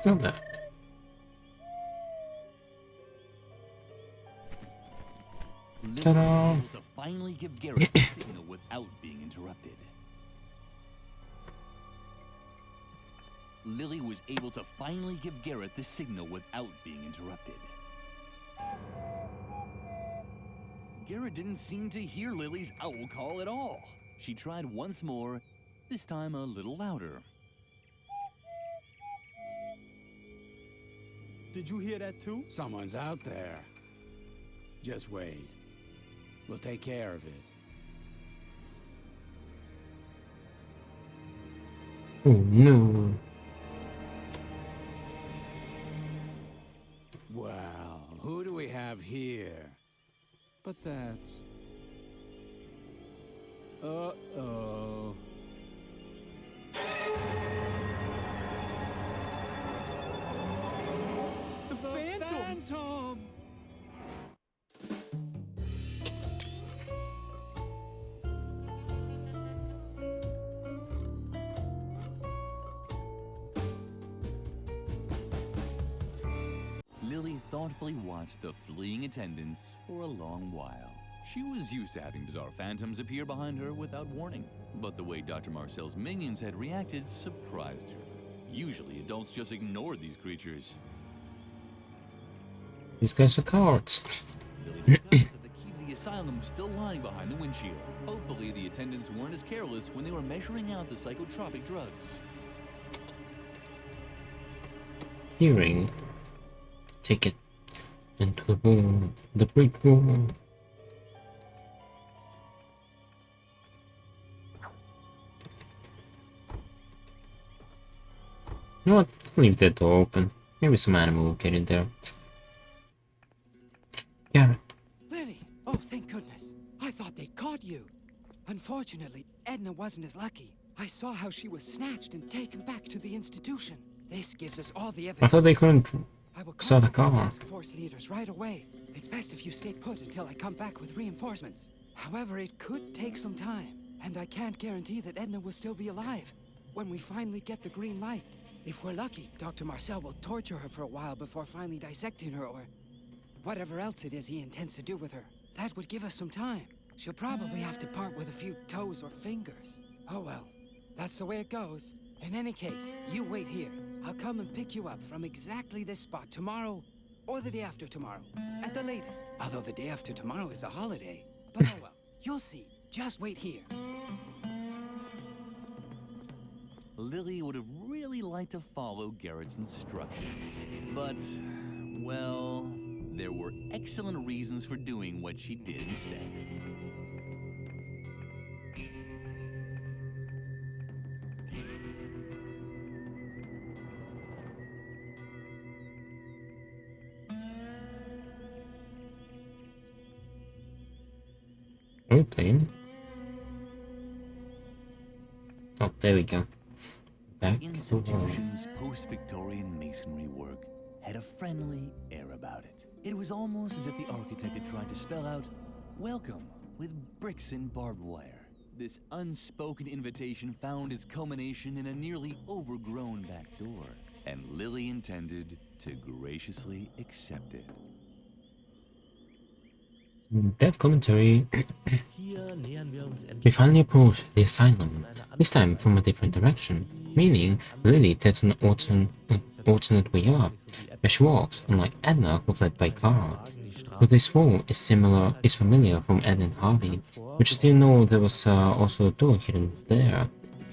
Still that. Lily Ta-da! was able to finally give Garrett the signal without being interrupted. Lily was able to finally give Garrett the signal without being interrupted. Garrett didn't seem to hear Lily's owl call at all. She tried once more, this time a little louder. Did you hear that too? Someone's out there. Just wait. We'll take care of it. Oh no. Well, who do we have here? But that's... Uh-oh. The Phantom! Lily thoughtfully watched the fleeing attendants for a long while. She was used to having bizarre phantoms appear behind her without warning, but the way Dr. Marcel's minions had reacted surprised her. Usually, adults just ignored these creatures. These guys are cowards. Lily discovered that the key to the asylum was still lying behind the windshield. Hopefully, the attendants weren't as careless when they were measuring out the psychotropic drugs. Hearing. Take it into the wall, the great wall. You know what? Leave that door open. Maybe some animal will get in there. Garrett. Lily! Oh, thank goodness. I thought they'd caught you. Unfortunately, Edna wasn't as lucky. I saw how she was snatched and taken back to the institution. This gives us all the evidence. I thought they couldn't I will start a contact the car. task force leaders right away. It's best if you stay put until I come back with reinforcements. However, it could take some time, and I can't guarantee that Edna will still be alive when we finally get the green light. If we're lucky, Dr. Marcel will torture her for a while before finally dissecting her or whatever else it is he intends to do with her. That would give us some time. She'll probably have to part with a few toes or fingers. Oh well, that's the way it goes. In any case, you wait here. I'll come and pick you up from exactly this spot tomorrow or the day after tomorrow, at the latest. Although the day after tomorrow is a holiday. But oh well, you'll see. Just wait here. Lily would have really liked to follow Garrett's instructions, but, well, there were excellent reasons for doing what she did instead. Airplane. Oh, there we go. Back The to the wall. institution's post-Victorian masonry work had a friendly air about it. It was almost as if the architect had tried to spell out, "Welcome," with bricks and barbed wire. This unspoken invitation found its culmination in a nearly overgrown back door, and Lily intended to graciously accept it. Dev commentary. Hier nähern wir uns We endlich finally approach the asylum, this time from a different direction, meaning Lily takes an alternate way up, where she walks, unlike Edna, who fled by car. But this wall is familiar from Edna Harvey, we just didn't know there was also a door hidden there.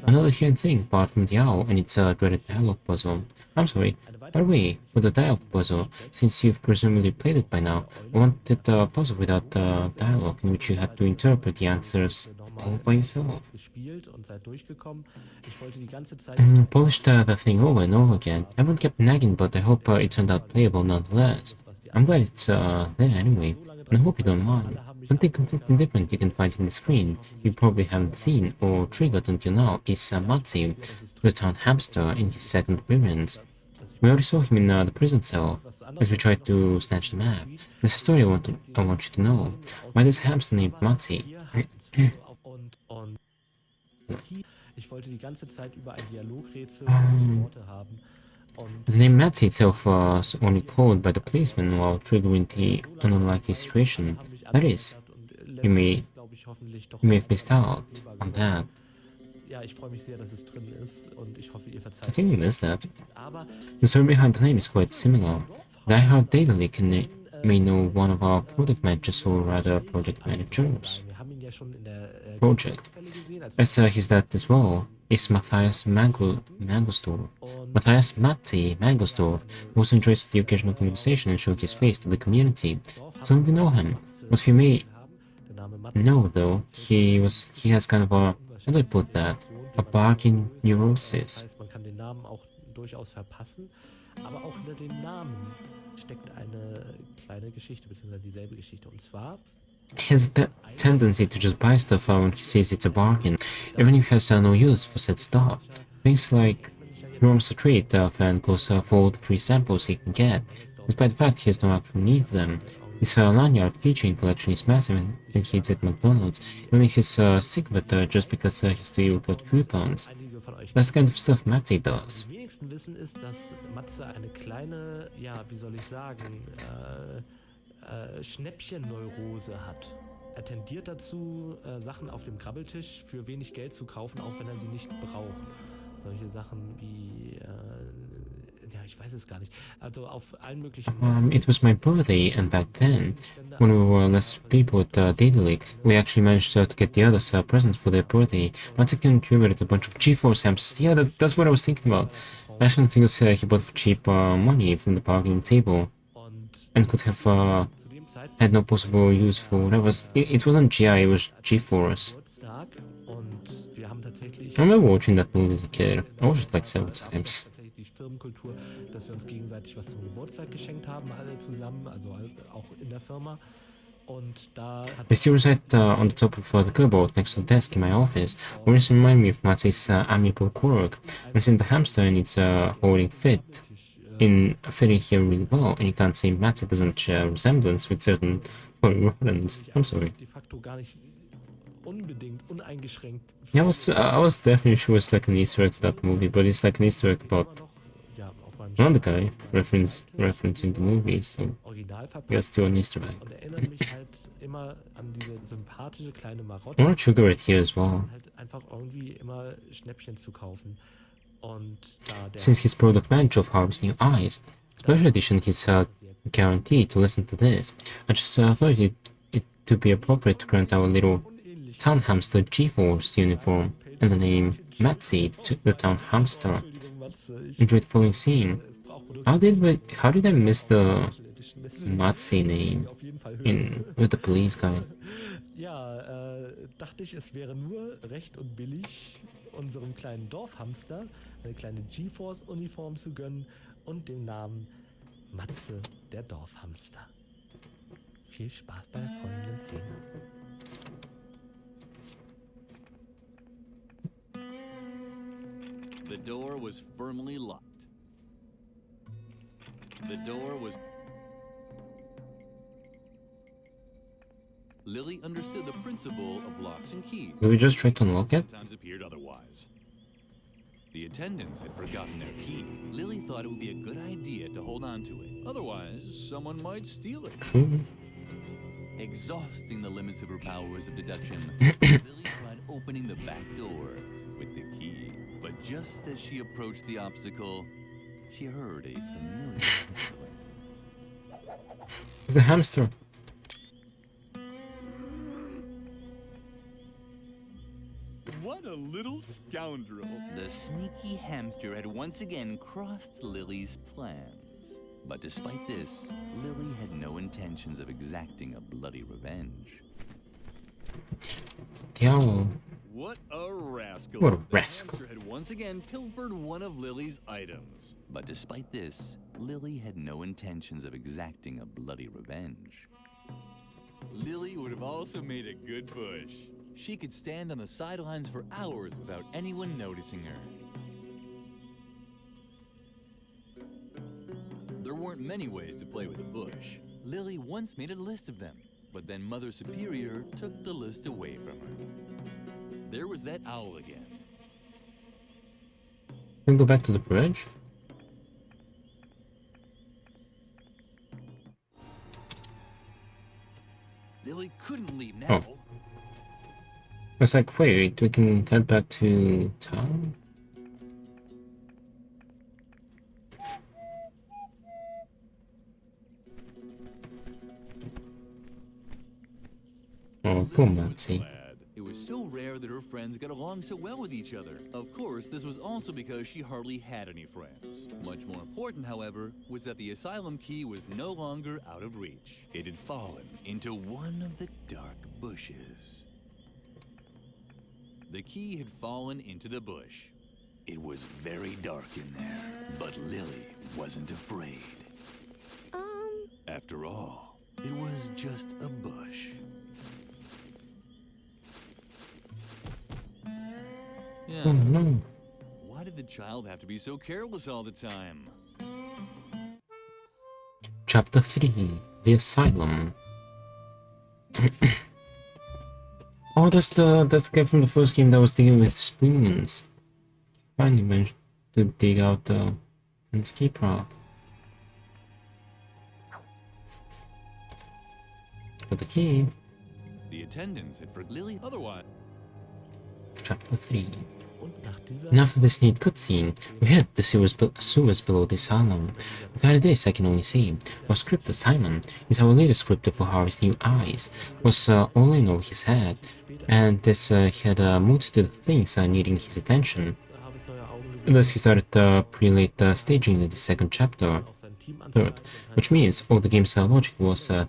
Another hidden thing apart from the owl and its dreaded dialogue puzzle. I'm sorry, by the way, for the dialogue puzzle, since you've presumably played it by now, I wanted a puzzle without dialogue in which you had to interpret the answers all by yourself. gespielt und seid durchgekommen. Ich wollte die ganze Zeit Polished the thing over and over again. Everyone kept nagging, but I hope it turned out playable nonetheless. I'm glad it's there anyway, and I hope you don't mind. Something completely different you can find in the screen you probably haven't seen or triggered until now is Matzi, the town hamster, in his second appearance. We already saw him in the prison cell, as we tried to snatch the map. There's a story I want you to know. Why does a hamster named Matzi? Ich wollte die ganze Zeit über ein Dialogrätsel Worte haben. The name Matty itself was only called by the policeman while triggering the unlikely situation. That is, you may have missed out on that. Ja, ich freue mich sehr, dass es drin ist und ich hoffe, ihr I verzeiht think you missed that. Aber The story behind the name is quite similar. The iHeart Data Leak may know one of our product managers or rather project managers. wir haben ihn ja schon in der Project. gesehen, als As his dad as well is Matthias Mangostor. Matthias Matty Mangostor also enjoys the occasional conversation and showing his face to the community. Some of you know him. What few may know though, he has kind of a, how do I put that? A bargain neurosis. Das heißt, man kann den Namen auch durchaus verpassen, aber auch hinter dem Namen steckt eine kleine Geschichte, beziehungsweise dieselbe Geschichte. Und zwar He has a tendency to just buy stuff when he sees it's a bargain, even if he has no use for said stuff. Things like he roams the street and goes for all the free samples he can get, despite the fact he has no actual need for them. His lanyard keychain collection is massive and he eats at McDonald's, even if he's sick of it just because he still got coupons. That's the kind of stuff Matty does. Am wenigsten wissen ist, dass Matze eine kleine, ja, wie soll ich sagen, Schnäppchenneurose hat. Er tendiert dazu, Sachen auf dem Grabbeltisch für wenig Geld zu kaufen, auch wenn er sie nicht braucht. Solche Sachen wie, ja, ich weiß es gar nicht. Also auf allen möglichen It was my birthday, and back then, when we were less people at Data Leak, we actually managed to get the others presents for their birthday. Matty contributed a bunch of GeForce hamsters. Yeah, that's what I was thinking about. Action figures he bought for cheap money from the bargaining table, and could have had no possible use for whatever. It wasn't GI, it was GeForce. I remember watching that movie as a kid. I watched it like several times. Die Firmenkultur, dass wir uns gegenseitig was zum Geburtstag geschenkt haben, alle zusammen, also auch in der Firma. Und da hat I still reside on the top of the cupboard next to the desk in my office. Always remind me of Matty's amiable quirk. And since the hamster needs holding fitting here really well, and you can't say Matty doesn't share resemblance with certain foreign rodents. I'm sorry. de facto gar nicht unbedingt uneingeschränkt. Yeah, I was definitely sure it's like an Easter egg for that movie, but it's like an Easter egg about another guy referencing the movie, so yeah, it's still an Easter egg. Und erinnert mich halt immer an diese sympathische kleine Marotte. I want to sugar it here as well. Halt einfach irgendwie immer Schnäppchen zu kaufen. Und da der Since he's product manager of Harvey's New Eyes, special edition he's guaranteed to listen to this. I just thought it to be appropriate to grant our little town hamster GeForce uniform and the name Matzy, the town hamster. Enjoy the following scene. How did I miss the Matzy name with the police guy? Ja, dachte ich, es wäre nur recht und billig, unserem kleinen Dorfhamster eine kleine GeForce-Uniform zu gönnen und den Namen Matze, der Dorfhamster. Viel Spaß bei der folgenden Szene. The door was firmly locked. The door was... Lily understood the principle of locks and keys. Did we just try to unlock it? Sometimes appeared otherwise. The attendants had forgotten their key. Lily thought it would be a good idea to hold on to it. Otherwise, someone might steal it. True. Exhausting the limits of her powers of deduction, Lily tried opening the back door with the key. But just as she approached the obstacle, she heard a familiar whistling. It's the hamster. What a little scoundrel! The sneaky hamster had once again crossed Lily's plans. But despite this, Lily had no intentions of exacting a bloody revenge. The owl. What a rascal! What a rascal. The hamster had once again pilfered one of Lily's items. But despite this, Lily had no intentions of exacting a bloody revenge. Lily would have also made a good push. She could stand on the sidelines for hours without anyone noticing her. There weren't many ways to play with a bush. Lily once made a list of them, but then Mother Superior took the list away from her. There was that owl again. Can we go back to the bridge? was like, wait, we can head back to town? Oh, poor Nancy. It was so rare that her friends got along so well with each other. Of course, this was also because she hardly had any friends. Much more important, however, was that the asylum key was no longer out of reach. It had fallen into one of the dark bushes. The key had fallen into the bush. It was very dark in there, but Lily wasn't afraid. After all, it was just a bush. Yeah. Oh no. Why did the child have to be so careless all the time? Chapter 3, The Asylum. Oh, that's the guy from the first game that was digging with spoons. Finally managed to dig out an escape route. For the key. The attendants had for Lily otherwise. Chapter 3. And after this neat cutscene, we hit the sewers below the asylum. Regarding this, I can only say, our scripter Simon is our latest scripter for Harvey's new eyes, was all in over his head, and this he had a multitude of things needing his attention. Thus he started pre-late staging in the second chapter, third, which means all the game's logic was there,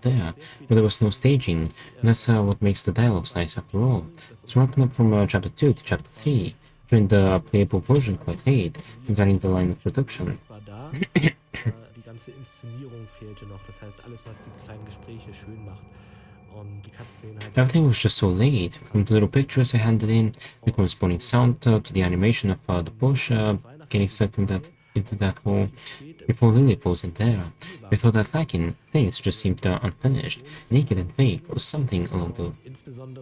but there was no staging, and that's what makes the dialogues nice after all. So wrapping up from chapter 2 to chapter 3, during the playable version quite late, regarding the line of production. Die ganze Inszenierung fehlte noch, das heißt alles, was die kleinen Gespräche schön macht. Und die Cutscene halt. Everything was just so late, from the little pictures I handed in, the corresponding sound to the animation of the bush getting sucked into that hole before Lily falls in there. With all that lacking, things just seemed unfinished, naked and fake, or something along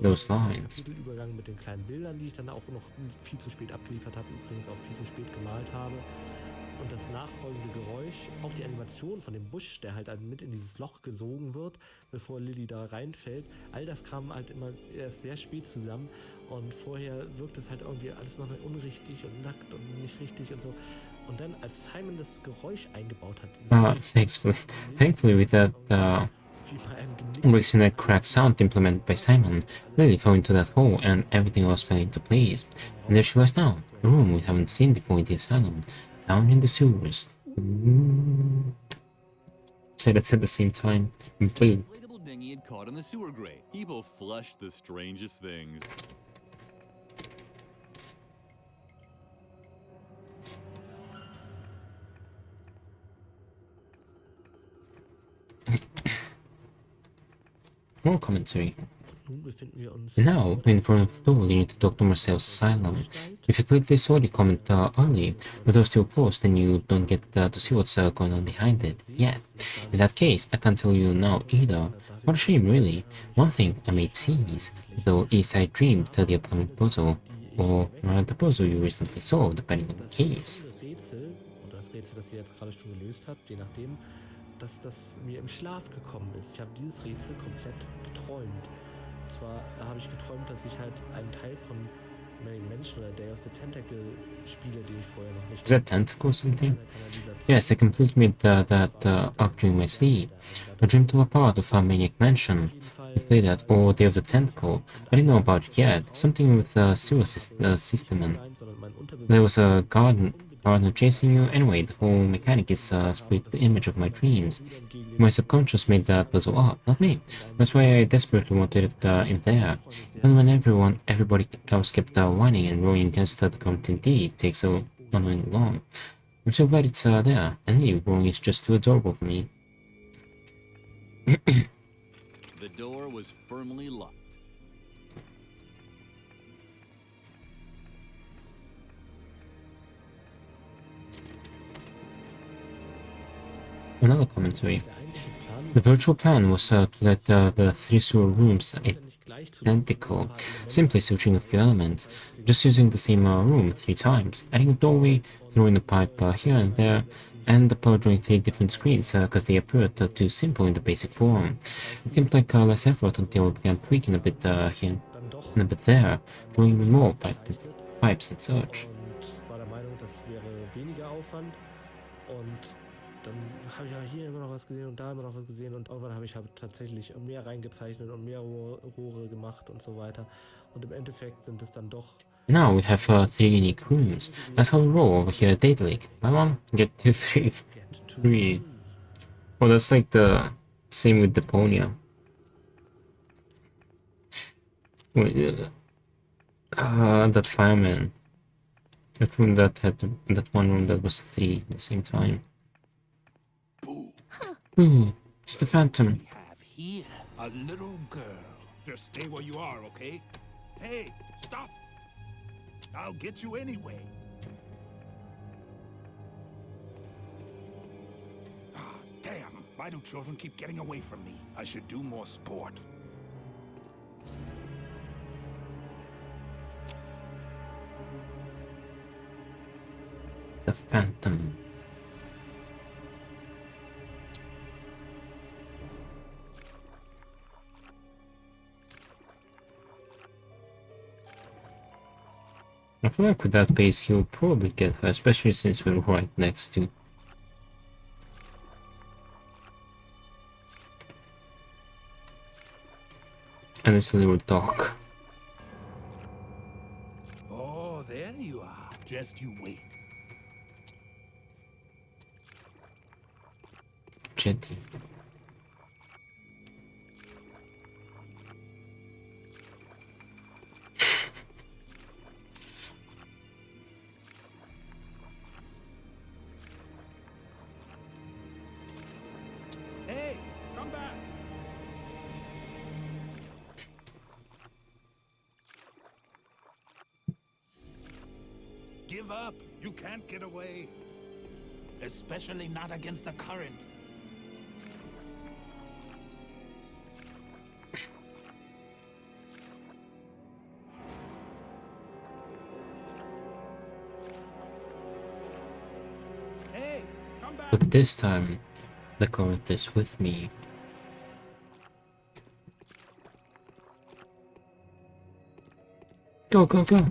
those lines. Übergang mit den kleinen Bildern, die ich dann auch noch viel zu spät abgeliefert habe, übrigens auch viel zu spät gemalt habe. Und das nachfolgende Geräusch, auch die Animation von dem Busch, der halt mit in dieses Loch gesogen wird, bevor Lily da reinfällt, all das kam halt immer erst sehr spät zusammen und vorher wirkt es halt irgendwie alles noch unrichtig und nackt und nicht richtig und so. Und dann, als Simon das Geräusch eingebaut hat... Thankfully with that breaks in a crack sound implemented by Simon, Lily fell into that hole and everything else fell into place. And there she lies now, a room we haven't seen before in the asylum, down in the sewers. Said it at the same time. Boom. Inflatable dinghy had caught in the sewer grate. People flushed the strangest things. More commentary. Now, in front of the door leading to Dr. Marcel's asylum. If you click this audio comment early, the door's still closed and you don't get to see what's going on behind it yet. In that case, I can't tell you now either. What a shame, really. One thing I may tease, though, is I dreamed the upcoming puzzle, or the puzzle you recently solved, depending on the case. Dass das mir im Schlaf gekommen ist. Ich habe dieses Rätsel komplett geträumt. Und zwar habe ich geträumt, dass ich halt einen Teil von Menschen oder Day of the Tentacle spiele, den ich vorher noch nicht... Is that tentacle or something? Yes, I completely made that up during my sleep. I dreamed of a part of a Maniac Mansion. We played that, or Day of the Tentacle. I didn't know about it yet. Something with the sewer system, and there was a gardener chasing you. Anyway, the whole mechanic is split the image of my dreams. My subconscious made that puzzle up, not me. That's why I desperately wanted it in there. Even when everybody else kept whining and roaring against the content it takes so unknowingly long. I'm so glad it's there, and leave roaring is just too adorable for me. The door was firmly locked. Another commentary. The virtual plan was to let the 3 sewer rooms identical, simply switching a few elements, just using the same room 3 times, adding a doorway, throwing a pipe here and there, and drawing 3 different screens because they appeared too simple in the basic form. It seemed like less effort until we began tweaking a bit here And but there, drawing even more pipes and such. Und war der Meinung, das wäre weniger Aufwand. Und dann habe ich ja hier immer noch was gesehen und da immer noch was gesehen und irgendwann habe ich halt tatsächlich mehr reingezeichnet und mehr Rohre gemacht und so weiter. Und im Endeffekt sind es dann doch. Now we have 3 unique rooms. That's how we roll over here at Data League. My mom, get 2, 3. 3. Well, that's like the same with Deponia. Wait, that fireman. That room that had that one room that was 3 at the same time. Ooh, it's the Phantom. Have here a little girl. Just stay where you are, okay? Hey, stop! I'll get you anyway. Ah, damn! Why do children keep getting away from me? I should do more sport. The Phantom. I feel like with that pace he'll probably get her, especially since we're right next to. And it's a little dog. Oh, there you are. Just you wait. Jetty. Hey, come back! Give up. You can't get away. Especially not against the current. Hey, come back! But this time, the current is with me. Go, go, go!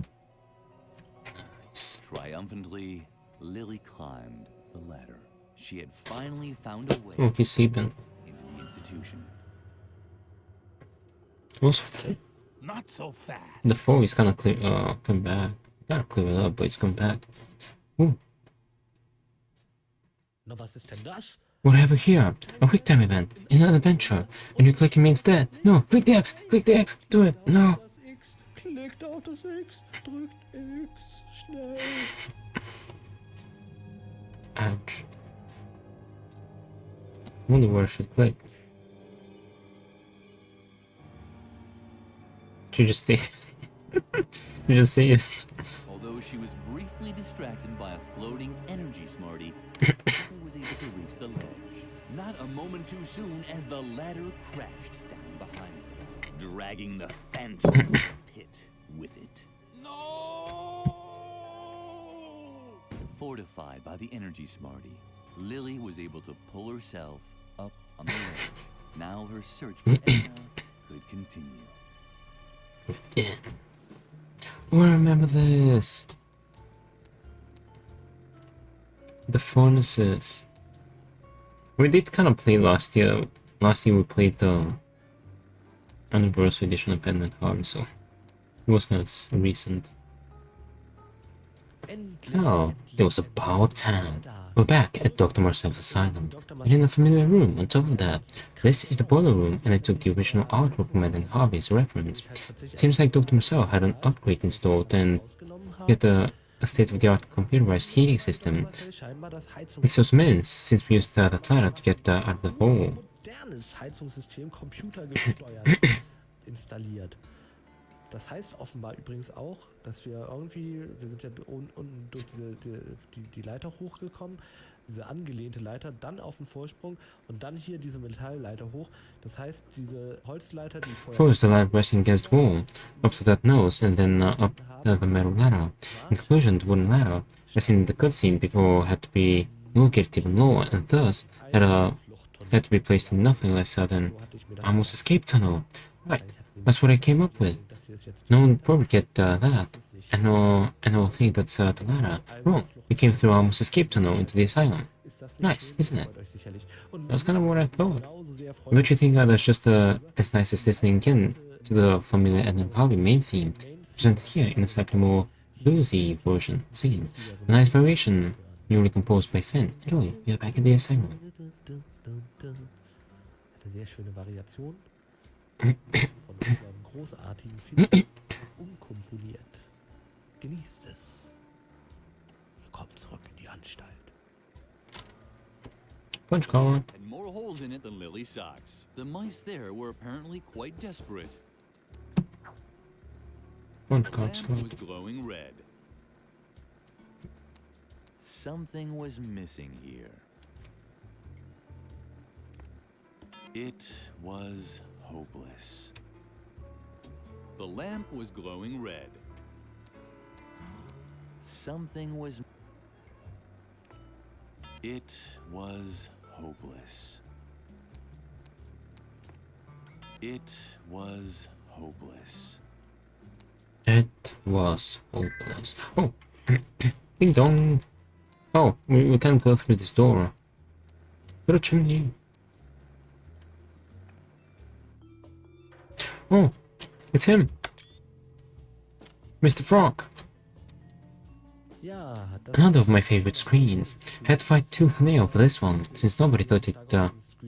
Nice. Triumphantly, Lily climbed the ladder. She had finally found a way Oh, he's sleeping. into the institution. Also, Not so fast. the fog is gonna come back. Gotta clear it up, but it's come back. Ooh, Na, was ist denn das? what have we here? A quick time event, in an adventure. And you click means dead. No, click the X, do it, no. Das X. Klickt auf das X. Drückt X. Schnell. Ouch. I wonder where I should click. She just stays. She just stays. Although she was briefly distracted by a floating energy smartie, she was able to reach the ledge. Not a moment too soon as the ladder crashed down behind her, dragging the phantom pit with it. No! Fortified by the energy smartie, Lily was able to pull herself up on the ledge. Now her search for Edna could continue. Oh, I remember this. The furnaces. We did kind of play last year. Last year we played the anniversary edition of Edna Harvey, so it was kind of recent. Oh, it was about time. We're back at Dr. Marcel's asylum, and in a familiar room on top of that. This is the boiler room, and I took the original artwork from Edna Harvey as a reference. It seems like Dr. Marcel had an upgrade installed and get a state-of-the-art computerized heating system. It's so immense, since we used that ladder to get out of the hole. Modernes Heizungssystem computergesteuert installiert. Das heißt offenbar übrigens auch, dass wir irgendwie, wir sind ja unten durch die Leiter hochgekommen, diese angelehnte Leiter, dann auf den Vorsprung und dann hier diese Metallleiter hoch. Das heißt, diese Holzleiter, die vorher... First, the ladder resting against the wall, up to that nose, and then up the metal ladder. In conclusion, the wooden ladder, as in the cutscene before, had to be located even lower, and thus had to be placed in nothing less than almost escape tunnel. Right, that's what I came up with. No one would probably get that, and I'll think that's the ladder. Oh, we came through almost escape tunnel into the asylum. Nice, isn't it? That's kind of what I thought. I bet you think that's just as nice as listening again to the familiar Edna Harvey main theme, presented here in a slightly more bluesy version, singing. A nice variation, newly composed by Finn. Enjoy, we are back at the asylum. Eine sehr schöne Variation von unserem großartigen Film umkomponiert. Genießt es. Kommt zurück in die Anstalt. Punch card. And more holes in it than Lily's socks. The mice there were apparently quite desperate. Punch The card. lamp was glowing red. Something was missing here. It was hopeless. The lamp was glowing red. Something was... It was hopeless. It was hopeless. It was hopeless. Oh, ding dong. Oh, we can't go through this door. Little chimney. Oh, it's him. Mr. Frog. Ja, das Another of my favorite screens. I had to fight tooth and nail for this one, since nobody thought it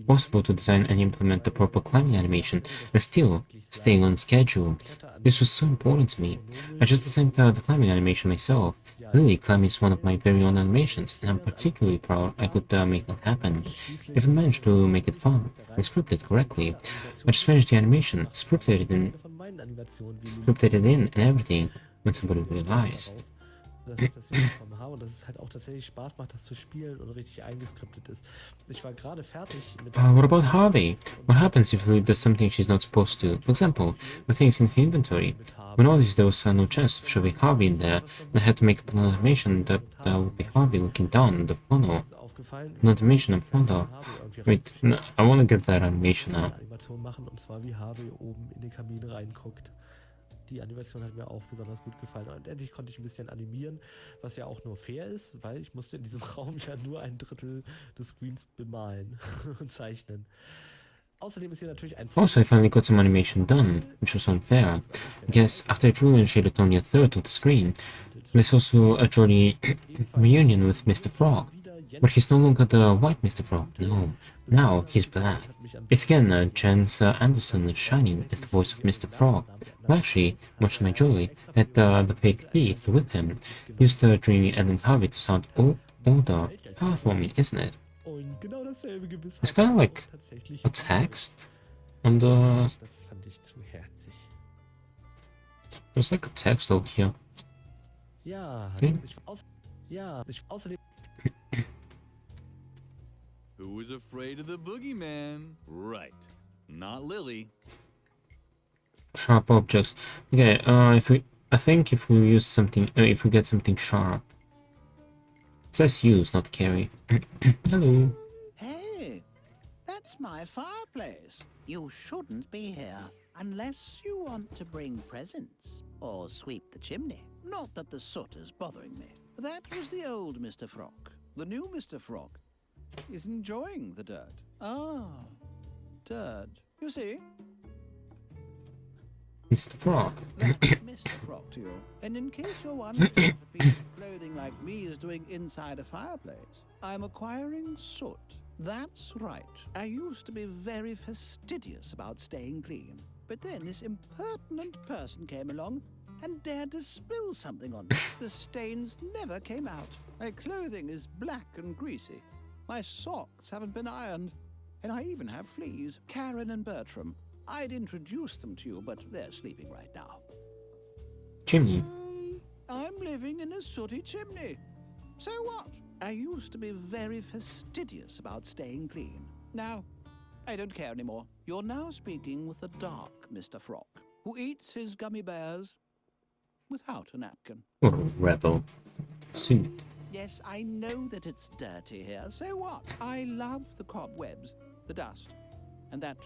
possible to design and implement the proper climbing animation, and still staying on schedule. This was so important to me. I just designed the climbing animation myself. Really, climbing is one of my very own animations, and I'm particularly proud I could make that happen. If I managed to make it fun and script it correctly, I just finished the animation, scripted it in and everything, when somebody realized. dass ich das hinbekommen habe und dass es halt auch tatsächlich Spaß macht, das zu spielen und richtig eingeskriptet ist. Ich war gerade fertig mit... What about Harvey? What happens if Lily does something she's not supposed to? For example, with things in her inventory. When noticed there was no chance of showing Harvey in there, and I had to make an animation that would be Harvey looking down at the funnel. An animation I'm fond of. Wait, no, I want to get that animation now. Animation machen, und zwar wie Harvey oben in den Kamin reinguckt. Die Animation hat mir auch besonders gut gefallen. Und endlich konnte ich ein bisschen animieren, was ja auch nur fair ist, weil ich musste in diesem Raum ja nur ein Drittel des Screens bemalen und zeichnen. Außerdem ist hier natürlich ein... Also, I finally got some animation done, which was unfair. I guess after I drew and shaded only a third of the screen, there's also a jolly reunion with Mr. Frog. But he's no longer the white Mr. Frog, no. Now he's black. It's again Jens Anderson shining as the voice of Mr. Frog, who actually, much to my joy, had the fake teeth with him. Used dreamy Edna Harvey to sound older. Heartwarming, isn't it? It's kind of like a text on the... There's like a text over here. Außerdem... Who was afraid of the boogeyman? Right. Not Lily. Sharp objects. Okay, I think if we use something, if we get something sharp. It says use, not carry. Hello. Hey, that's my fireplace. You shouldn't be here unless you want to bring presents or sweep the chimney. Not that the soot is bothering me. That was the old Mr. Frog. The new Mr. Frog is enjoying the dirt. Ah, dirt. You see? Mr. Frog. That's Mr. Frog to you. And in case you're wondering what a piece of clothing like me is doing inside a fireplace, I'm acquiring soot. That's right. I used to be very fastidious about staying clean. But then this impertinent person came along and dared to spill something on me. The stains never came out. My clothing is black and greasy. My socks haven't been ironed. And I even have fleas. Karen and Bertram. I'd introduce them to you, but they're sleeping right now. Chimney. I'm living in a sooty chimney. So what? I used to be very fastidious about staying clean. Now, I don't care anymore. You're now speaking with the dark Mr. Frog, who eats his gummy bears without a napkin. What a rebel. Suit. Yes, I know that it's dirty here. So what? I love the cobwebs, the dust, and that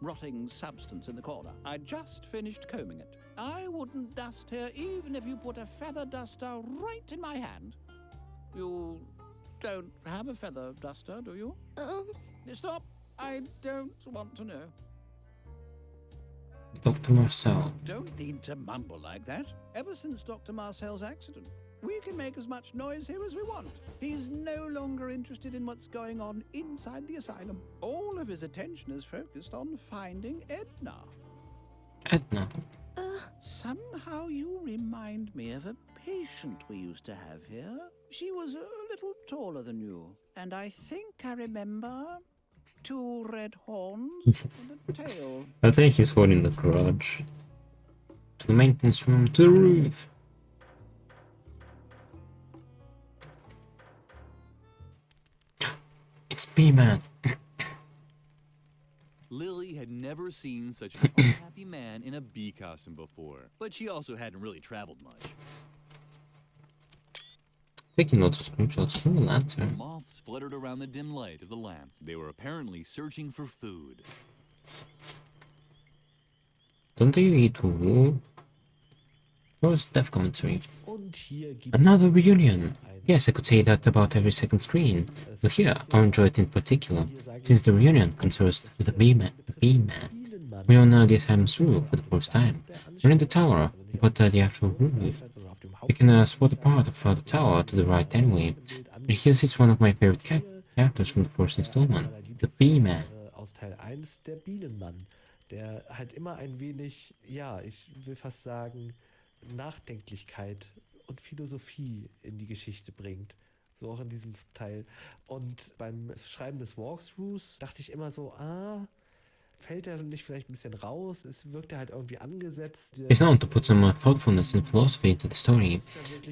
rotting substance in the corner. I just finished combing it. I wouldn't dust here even if you put a feather duster right in my hand. You don't have a feather duster, do you? Stop. I don't want to know. Dr. Marcel. Don't need to mumble like that. Ever since Dr. Marcel's accident, we can make as much noise here as we want. He's no longer interested in what's going on inside the asylum. All of his attention is focused on finding Edna. Edna. Somehow you remind me of a patient we used to have here. She was a little taller than you, and I think I remember 2 red horns and a tail. I think he's holding the garage. To the maintenance room, to the roof. It's B-Man. Lily had never seen such an unhappy man in a bee costume before, but she also hadn't really traveled much. Taking lots of screenshots from the lantern. Moths fluttered around the dim light of the lamp. They were apparently searching for food. Don't they eat wool? First death commentary. Und hier gibt Another reunion! Yes, I could say that about every second screen, but here I enjoy it in particular, since the reunion concerns with the B-Man. We all know this time through for the first time. We're in the tower, but the actual roof. We can spot a part of the tower to the right anyway. And here sits one of my favorite characters from the first installment, the B-Man. Aus Teil 1, der Bienenmann, der halt immer ein wenig, ja, ich will fast sagen, Nachdenklichkeit und Philosophie in die Geschichte bringt. So auch in diesem Teil. Und beim Schreiben des Walkthroughs dachte ich immer so, fällt er nicht vielleicht ein bisschen raus? Es wirkt halt irgendwie angesetzt. It's known to put some thoughtfulness and philosophy into the story,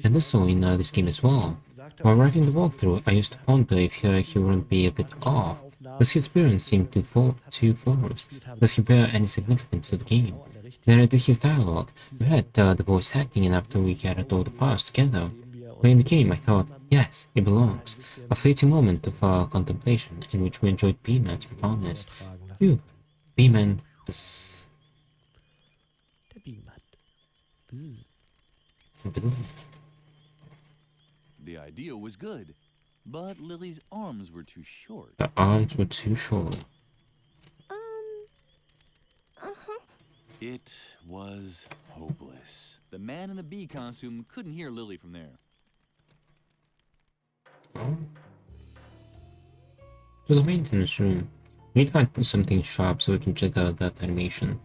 and this so in this game as well. While writing the walkthrough, I used to ponder if he wouldn't be a bit off. Does his appearance seem too forced? Does he bear any significance to the game? Then I did his dialogue. We had the voice acting, and after we gathered all the parts together, playing the game, I thought, yes, it belongs. A fleeting moment of contemplation in which we enjoyed B-Man's profoundness. Phew. B-Man. Der Bienenmann. The idea was good, but Lily's arms were too short. The arms were too short. It was hopeless. The man in the bee costume couldn't hear Lily from there. To the maintenance room. We need to find something sharp so we can check out that animation.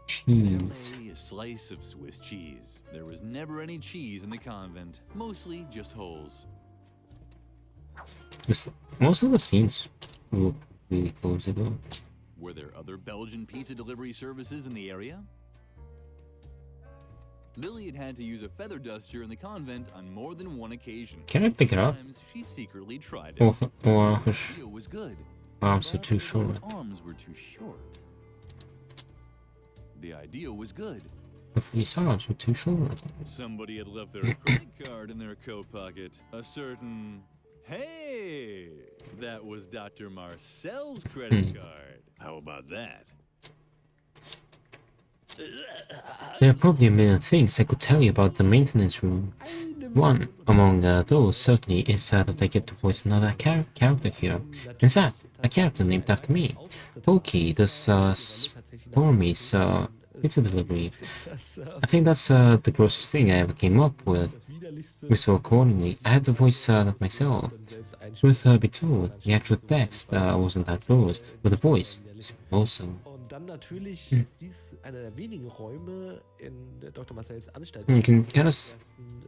Cheese. A slice of Swiss cheese. There was never any cheese in the convent. Mostly just holes. Most of the scenes look really cozy though. Were there other Belgian pizza delivery services in the area? Lily had had to use a feather duster in the convent on more than one occasion. Can I pick it up? Sometimes she secretly tried it. Or The idea was good. arms are too short. His arms were too short. The idea was good. But these arms were too short. Somebody had left their credit card in their coat pocket. A certain... Hey! That was Dr. Marcel's credit card. How about that? There are probably a million things I could tell you about the maintenance room. One among those certainly is that I get to voice another character here. In fact, a character named after me. Pokey, this Stormy's pizza delivery. I think that's the grossest thing I ever came up with. So accordingly, I had to voice that myself. Truth be told, the actual text wasn't that gross, but the voice is awesome. Und dann natürlich ist dies einer der wenigen Räume in Dr. Marcells Anstalt, You can kind of,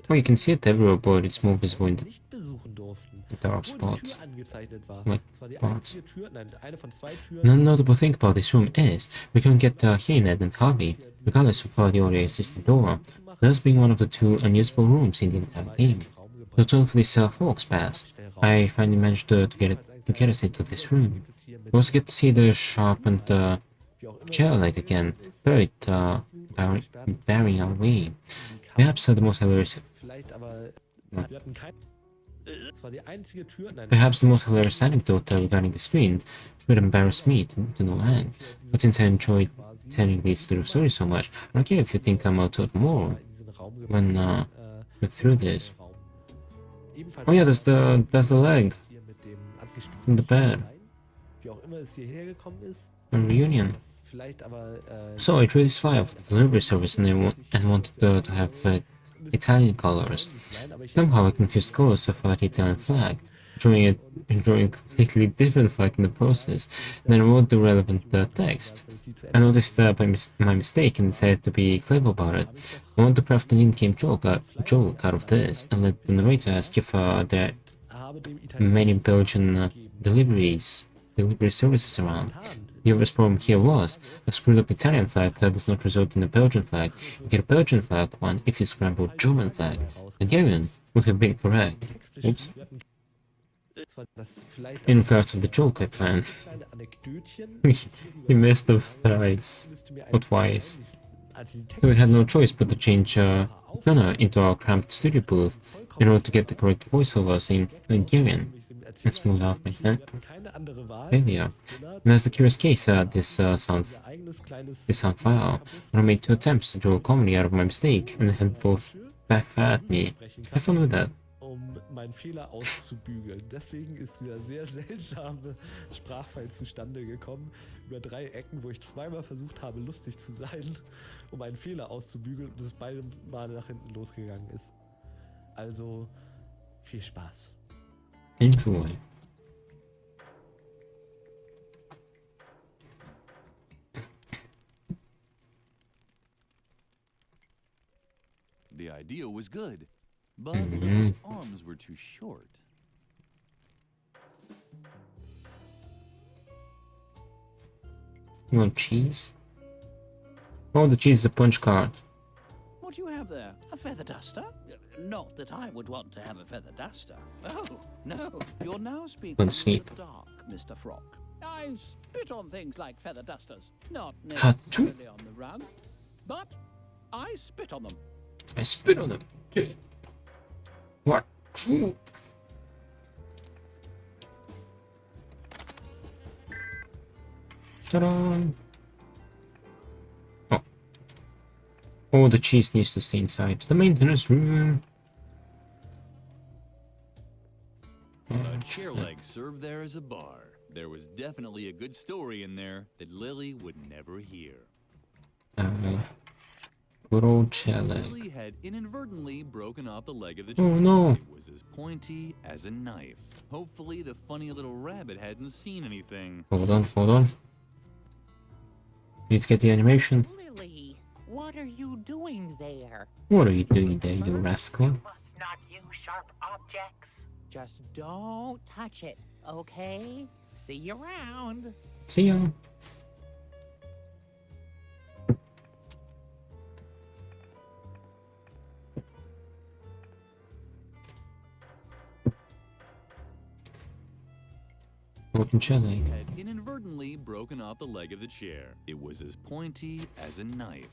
well, you can see it everywhere, but it's more visible in the nicht besuchen durften. dark Obwohl die spots. Tür angezeichnet war. Like Das war die parts. einzige Tür, nein, eine von 2 Türen. Another notable thing about this room is we can get here in Edna Harvey, regardless of the already existing door, thus being one of the 2 unusable rooms in the entire game. So total for this Fox Pass, I finally managed to get us into this room. We also get to see the sharpened chair leg again, buried bearing our way. Perhaps the most hilarious. Vielleicht aber wir hatten kein Das war die einzige Tür. Nein, Perhaps the most hilarious anecdote regarding the screen would embarrass me to no end. But since I enjoyed telling these little stories so much, I don't care if you think I'm out of more when we're through this. Oh yeah, that's the leg hier mit dem angespitzten in the bed. Bein. Wie auch immer es hierher gekommen ist. A reunion. Das vielleicht aber So I drew this file for the delivery service and wanted to have Italian colors. Somehow I confused colors for the Italian flag, drawing a completely different flag in the process. Then I wrote the relevant text. I noticed my mistake and decided to be clever about it. I want to craft an in-game joke out of this and let the narrator ask if there are many Belgian delivery services around. The obvious problem here was a screwed up Italian flag does not result in a Belgian flag. You get a Belgian flag one if you scramble German flag. Hungarian would have been correct. Oops. In regards of the joke I planned, we messed up thrice or twice. So we had no choice but to change Gunnar into our cramped studio booth in order to get the correct voiceover saying Hungarian and smooth out my failure. And as the curious case, this sound file, when I made 2 attempts to draw a comedy out of my mistake, and they had both backfired at me. Have fun with that. Meinen Fehler auszubügeln. Deswegen ist dieser sehr seltsame Sprachfall zustande gekommen, über 3 Ecken, wo ich zweimal versucht habe, lustig zu sein, um einen Fehler auszubügeln und es beide Mal nach hinten losgegangen ist. Also, viel Spaß. Enjoy. The idea was good, but Lily's arms were too short. You want cheese? Oh, the cheese is a punch card. What do you have there? A feather duster? Not that I would want to have a feather duster. Oh, no. You're now speaking Don't sleep. in the dark, Mr. Frog. I spit on things like feather dusters. Not Achoo. necessarily on the rug, but I spit on them. I spit on them. What? Ta-da! Oh. Oh, the cheese needs to stay inside the maintenance room. A chair leg served there as a bar. There was definitely a good story in there that Lily would never hear. Good old chair leg. Lily had inadvertently broken off the leg of the Oh, chair. no. It was as pointy as a knife. Hopefully the funny little rabbit hadn't seen anything. Hold on. Need to get the animation. Lily, what are you doing there? What are you doing there, you rascal? Must not use sharp objects. Just don't touch it, okay? See you around. See ya. Broken chair leg. Had inadvertently broken off the leg of the chair. It was as pointy as a knife.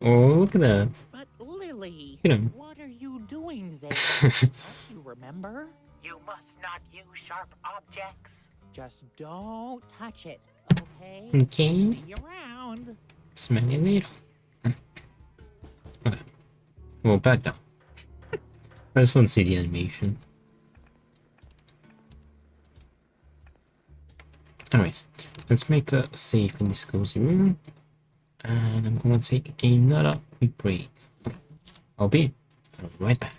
Oh, look at that. But Lily, Hit him. what are you doing there? Don't you remember? You must not use sharp objects. Just don't touch it, okay? Okay. See you around. Smell you later. Okay. Well, back down. I just want to see the animation. Anyways, let's make a save in this cozy room. And I'm going to take another quick break. Okay. I'll be right back.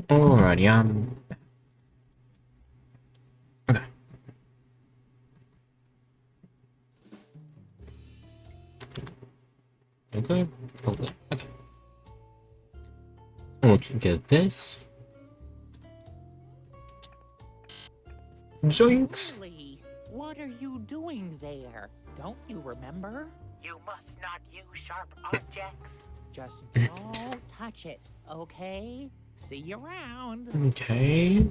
Alrighty, okay. Okay, hold it. Okay. We can get this. Joinks! Lily, what are you doing there? Don't you remember? You must not use sharp objects. Just don't touch it, okay? See you around. Okay.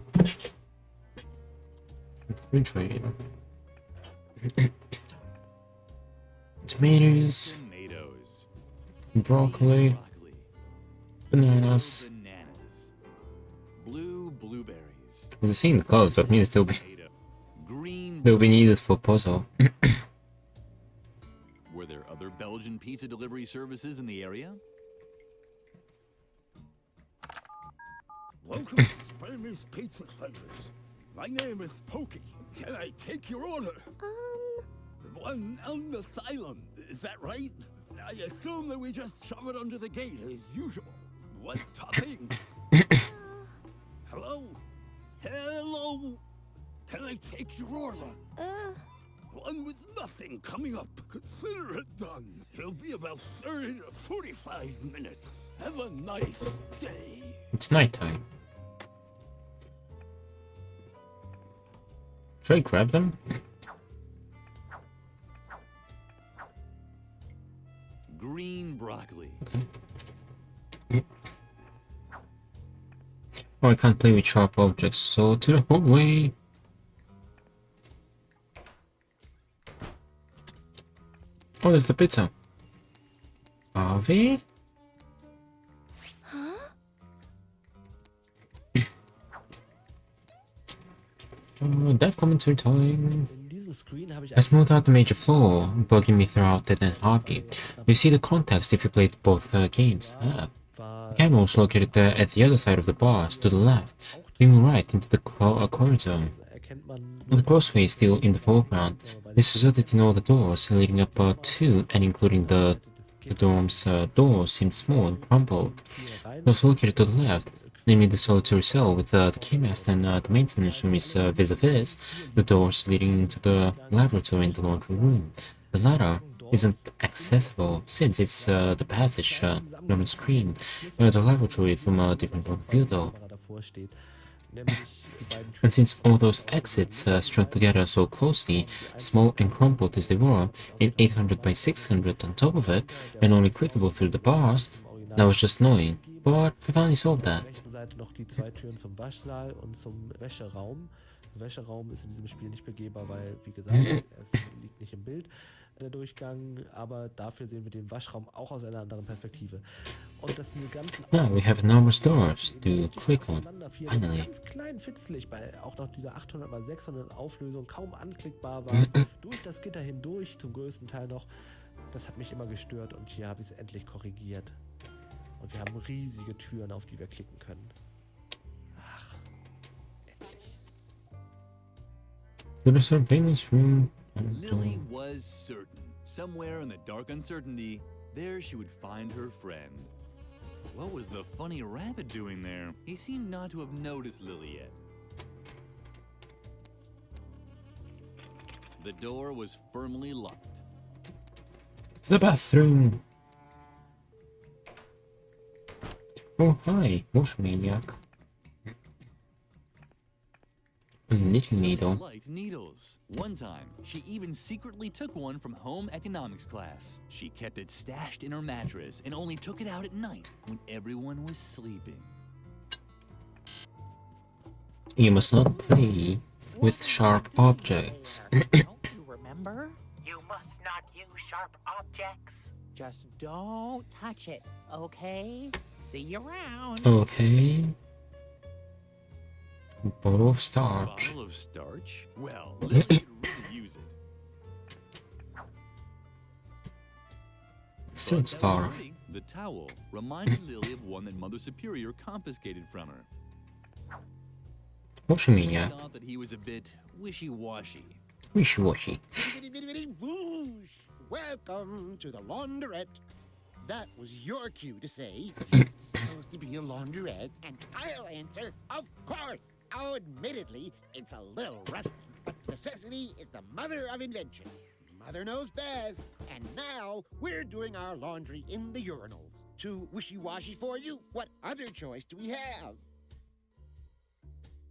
Refrigerator. Tomatoes. Tomatoes. Broccoli. Bananas. Blue blueberries. We're seeing the colors, that means they'll be Green. needed for puzzle. Were there other Belgian pizza delivery services in the area? Welcome to Spanish Pizza Slices. My name is Pokey. Can I take your order? The one on the asylum, is that right? I assume that we just shove it under the gate as usual. What toppings? Hello? Hello? Can I take your order? One with nothing coming up. Consider it done. It'll be about 30 to 45 minutes. Have a nice day. It's nighttime. Should I grab them? Green broccoli. Okay. Oh, I can't play with sharp objects, so to the hallway. Oh, there's the pizza. Harvey? Dev commentary time. I smoothed out the major flaw, bugging me throughout Edna Harvey. You see the context if you played both games. The camera was located at the other side of the bars, to the left, leading right into the corridor. The crossway is still in the foreground. This resulted in all the doors leading up to and including the dorm's doors seemed small and crumpled. Those located to the left, namely the solitary cell with the keymaster and the maintenance room, is vis-a-vis the doors leading into the laboratory and the laundry room. The latter isn't accessible since it's the passage on the screen. The laboratory from a different point of view though. And since all those exits strung together so closely, small and crumpled as they were, in 800 by 600 on top of it, and only clickable through the bars, that was just annoying. But I finally solved that. Noch die zwei Türen zum Waschsaal und zum Wäscheraum. Der Wäscheraum ist in diesem Spiel nicht begehbar, weil, wie gesagt, es liegt nicht im Bild, der Durchgang, aber dafür sehen wir den Waschraum auch aus einer anderen Perspektive. Und dass diese ganzen Now we have enormous doors to click on, finally. Ganz klein fitzelig, bei auch noch dieser 800 x 600 Auflösung kaum anklickbar war, durch das Gitter hindurch, zum größten Teil noch. Das hat mich immer gestört und hier habe ich es endlich korrigiert. Und wir haben riesige Türen, auf die wir klicken können. Ach, endlich. Lily was certain. Somewhere in the dark uncertainty, there she would find her friend. What was the funny rabbit doing there? He seemed not to have noticed Lily yet. The door was firmly locked. The bathroom. Oh, hi, Wash Maniac. A knitting needle. Liked needles. One time, she even secretly took one from home economics class. She kept it stashed in her mattress and only took it out at night when everyone was sleeping. You must not play with sharp objects. Don't you remember? You must not use sharp objects. Just don't touch it, okay? See you around. Okay. Bottle of starch. Bottle of starch? Well, Lily could really use it. Silk scarf. The towel reminded Lily of one that Mother Superior confiscated from her. Wash Maniac. She thought that he was a bit wishy-washy. Wishy-washy. Welcome to the laundrette. that was your cue to say, this is supposed to be a laundrette, and I'll answer, of course. Oh, admittedly, it's a little rusty, but necessity is the mother of invention. Mother knows best. And now we're doing our laundry in the urinals. Too wishy-washy for you? What other choice do we have?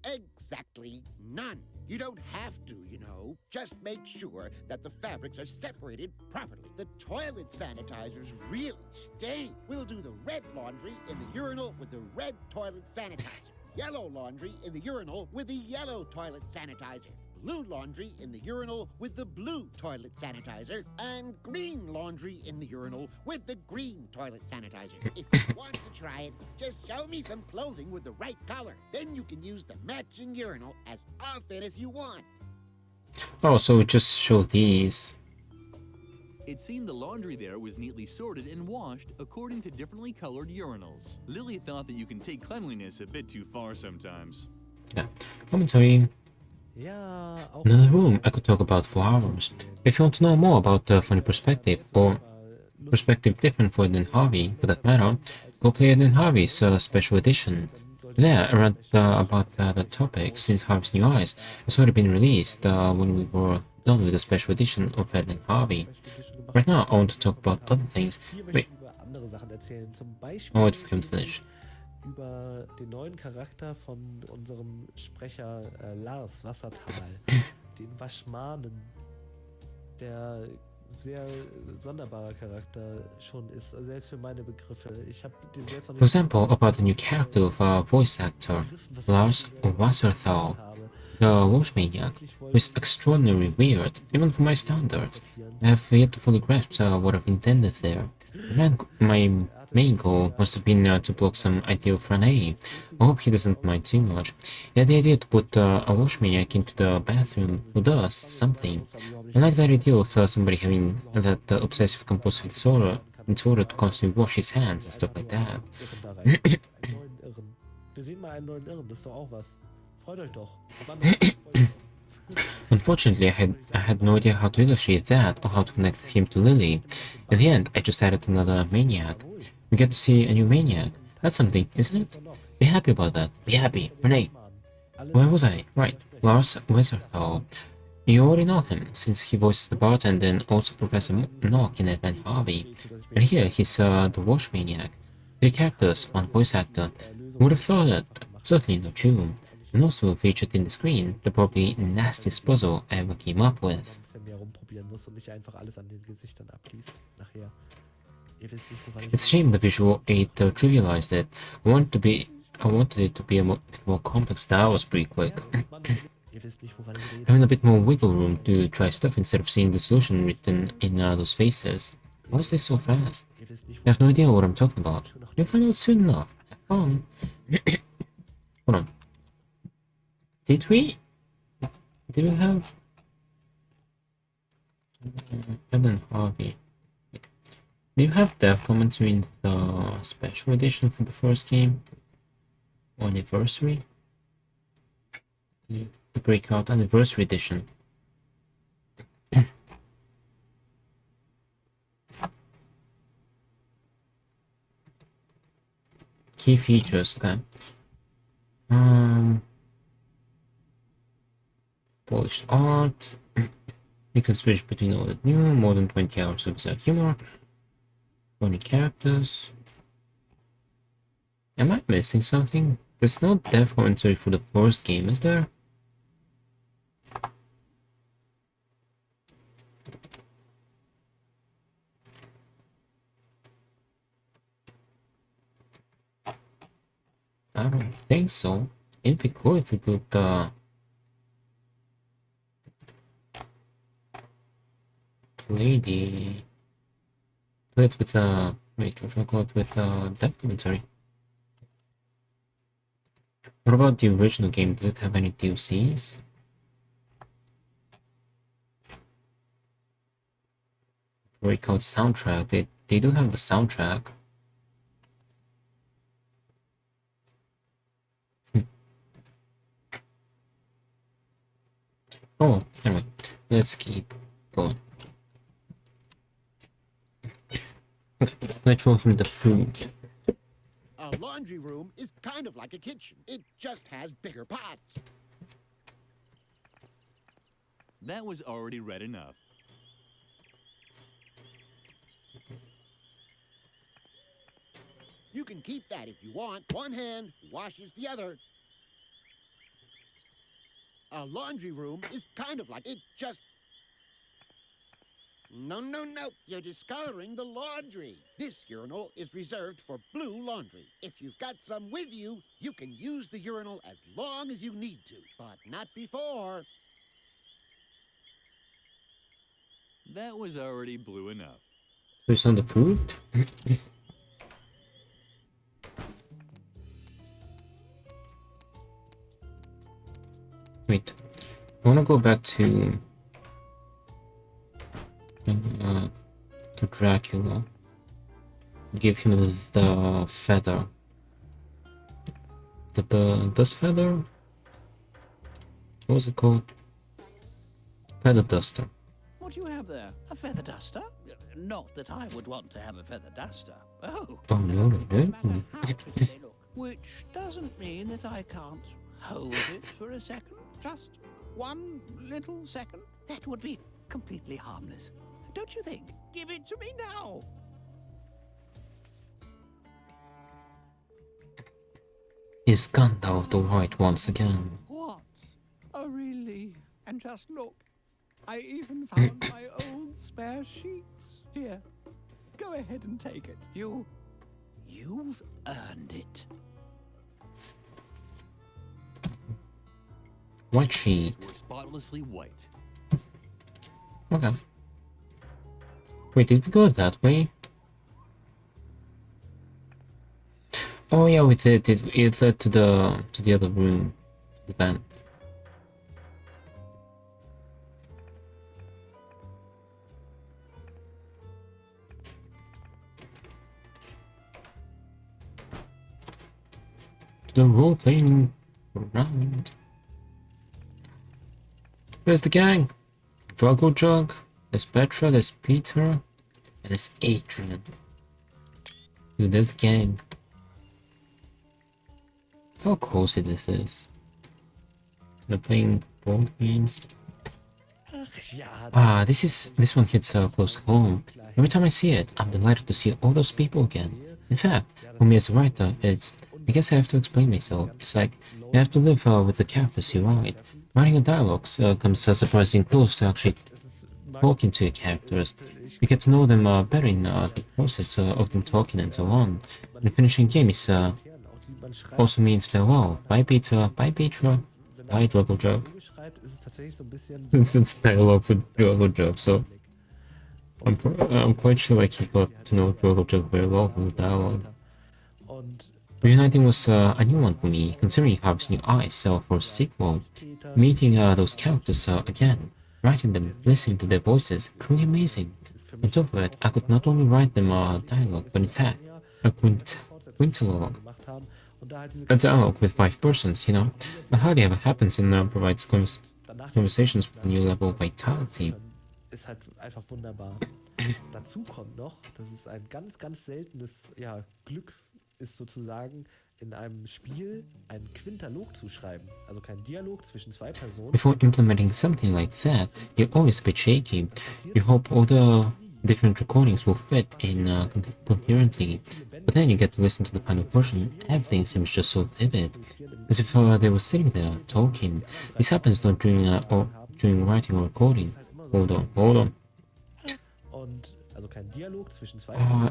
Exactly none. You don't have to, you know. Just make sure that the fabrics are separated properly. The toilet sanitizers really stink. We'll do the red laundry in the urinal with the red toilet sanitizer. Yellow laundry in the urinal with the yellow toilet sanitizer. Blue laundry in the urinal with the blue toilet sanitizer, and green laundry in the urinal with the green toilet sanitizer. If you want to try it, just show me some clothing with the right color. Then you can use the matching urinal as often as you want. Oh, so we just show these. It seemed the laundry there was neatly sorted and washed according to differently colored urinals. Lily thought that you can take cleanliness a bit too far sometimes. Yeah. Commentary. Ja, auch Another room I could talk about for hours. If you want to know more about the funny perspective, or perspective different for Edna Harvey, for that matter, go play Edna Harvey's special edition. There, I read about the topic since Harvey's New Eyes. It's already been released when we were done with the special edition of Edna Harvey. Right now, I want to talk about other things. Wait. I'll wait for him to finish. Über den neuen Charakter von unserem Sprecher Lars Wassertal, den Waschmanen, der sehr sonderbarer Charakter schon ist, selbst für meine Begriffe. Ich habe den selbst noch For example, about the new character of voice actor Lars Wasserthal, the Washmaniac, who is extraordinarily weird, even for my standards. I have yet to fully grasp what I've intended there. My main goal must have been to block some idea for an A. I hope he doesn't mind too much. He had the idea to put a washmaniac into the bathroom who does something. I like the idea of somebody having that obsessive compulsive disorder to constantly wash his hands and stuff like that. Wir sehen mal einen neuen Irren, das ist doch auch was. Freut euch doch. Unfortunately, I had no idea how to illustrate that or how to connect him to Lily. In the end, I just added another maniac. We get to see a new maniac. That's something, isn't it? Be happy about that. Be happy. Renee. Where was I? Right. Lars Weatherthal. You already know him, since he voices the bartender and also Professor Knock in Edna Harvey. And here, he's the Wash Maniac. 3 characters, 1 voice actor. Who would have thought it? Certainly not you. And also featured in the screen, the probably nastiest puzzle I ever came up with. It's a shame the visual 8 trivialized it. I wanted it to be a bit more complex. That was pretty quick. Having a bit more wiggle room to try stuff instead of seeing the solution written in those faces. Why is this so fast? I have no idea what I'm talking about. You'll find out soon enough. Have fun. Hold on. Did we have Edna Harvey? Do you have dev commentary in the special edition for the first game? Or anniversary? The Breakout Anniversary Edition. Key features, okay. Polished art. You can switch between old and new, more than 20 hours of bizarre humor. 20 characters. Am I missing something? There's no dev commentary for the first game, is there? I don't think so. It'd be cool if we could play it with wait, what should I call it with dev commentary? What about the original game? Does it have any DLCs? Breakout soundtrack. They do have the soundtrack. Oh, anyway, let's keep going. Okay. Let's show him the food. A laundry room is kind of like a kitchen. It just has bigger pots. That was already read enough. You can keep that if you want. One hand washes the other. A laundry room is kind of like it just... No, no, no. You're discoloring the laundry. This urinal is reserved for blue laundry. If you've got some with you, you can use the urinal as long as you need to, but not before. That was already blue enough. So it's on the food? Wait. I wanna go back to Dracula. Give him the feather. The dust feather? What was it called? Feather duster. What do you have there? A feather duster? Not that I would want to have a feather duster. Oh. Oh no, no, no. Which doesn't mean that I can't hold it for a second. Just one little second. That would be completely harmless. Don't you think? Give it to me now. He's gunned out the white once again. What a relief. And just look. I even found my old spare sheets. Here. Go ahead and take it. You've earned it. White sheet. Were spotlessly white. Okay. Wait, did we go that way? Oh yeah, we did. It led to the other room, the vent. To the role-playing round. There's the gang. Druggle Jug. There's Petra. There's Peter. And there's Adrian. Dude, there's the gang. How cozy this is. They're playing board games. Ah, this one hits close to home. Every time I see it, I'm delighted to see all those people again. In fact, for me as a writer, I guess I have to explain myself. It's like, you have to live with the characters you write. Writing a dialogue comes surprisingly close to actually talking to your characters. You get to know them better in the process of them talking and so on. And finishing game is also means farewell. Bye Peter, bye Petra, bye Druggle Jug. It's dialogue for Druggle Jug, so I'm quite sure like he got to know Druggle Jug very well from the dialogue. Reuniting was a new one for me, considering Harvey's new eyes, so for a sequel, meeting those characters again, writing them, listening to their voices, truly amazing. On top of it, I could not only write them dialogue, but in fact, a quintologue. A dialogue with 5 persons, you know? That hardly ever happens and provides conversations with a new level of vitality. Ist halt einfach wunderbar. Dazu kommt noch, dass es ein ganz, ganz seltenes Glück ist, sozusagen in einem Spiel einen Quintalog zu schreiben. Also kein Dialog zwischen 2 Personen. Before implementing something like that, you're always a bit shaky. You hope all the different recordings will fit in coherently. But then you get to listen to the final version, everything seems just so vivid. As if they were sitting there, talking. This happens not during writing or recording. Hold on.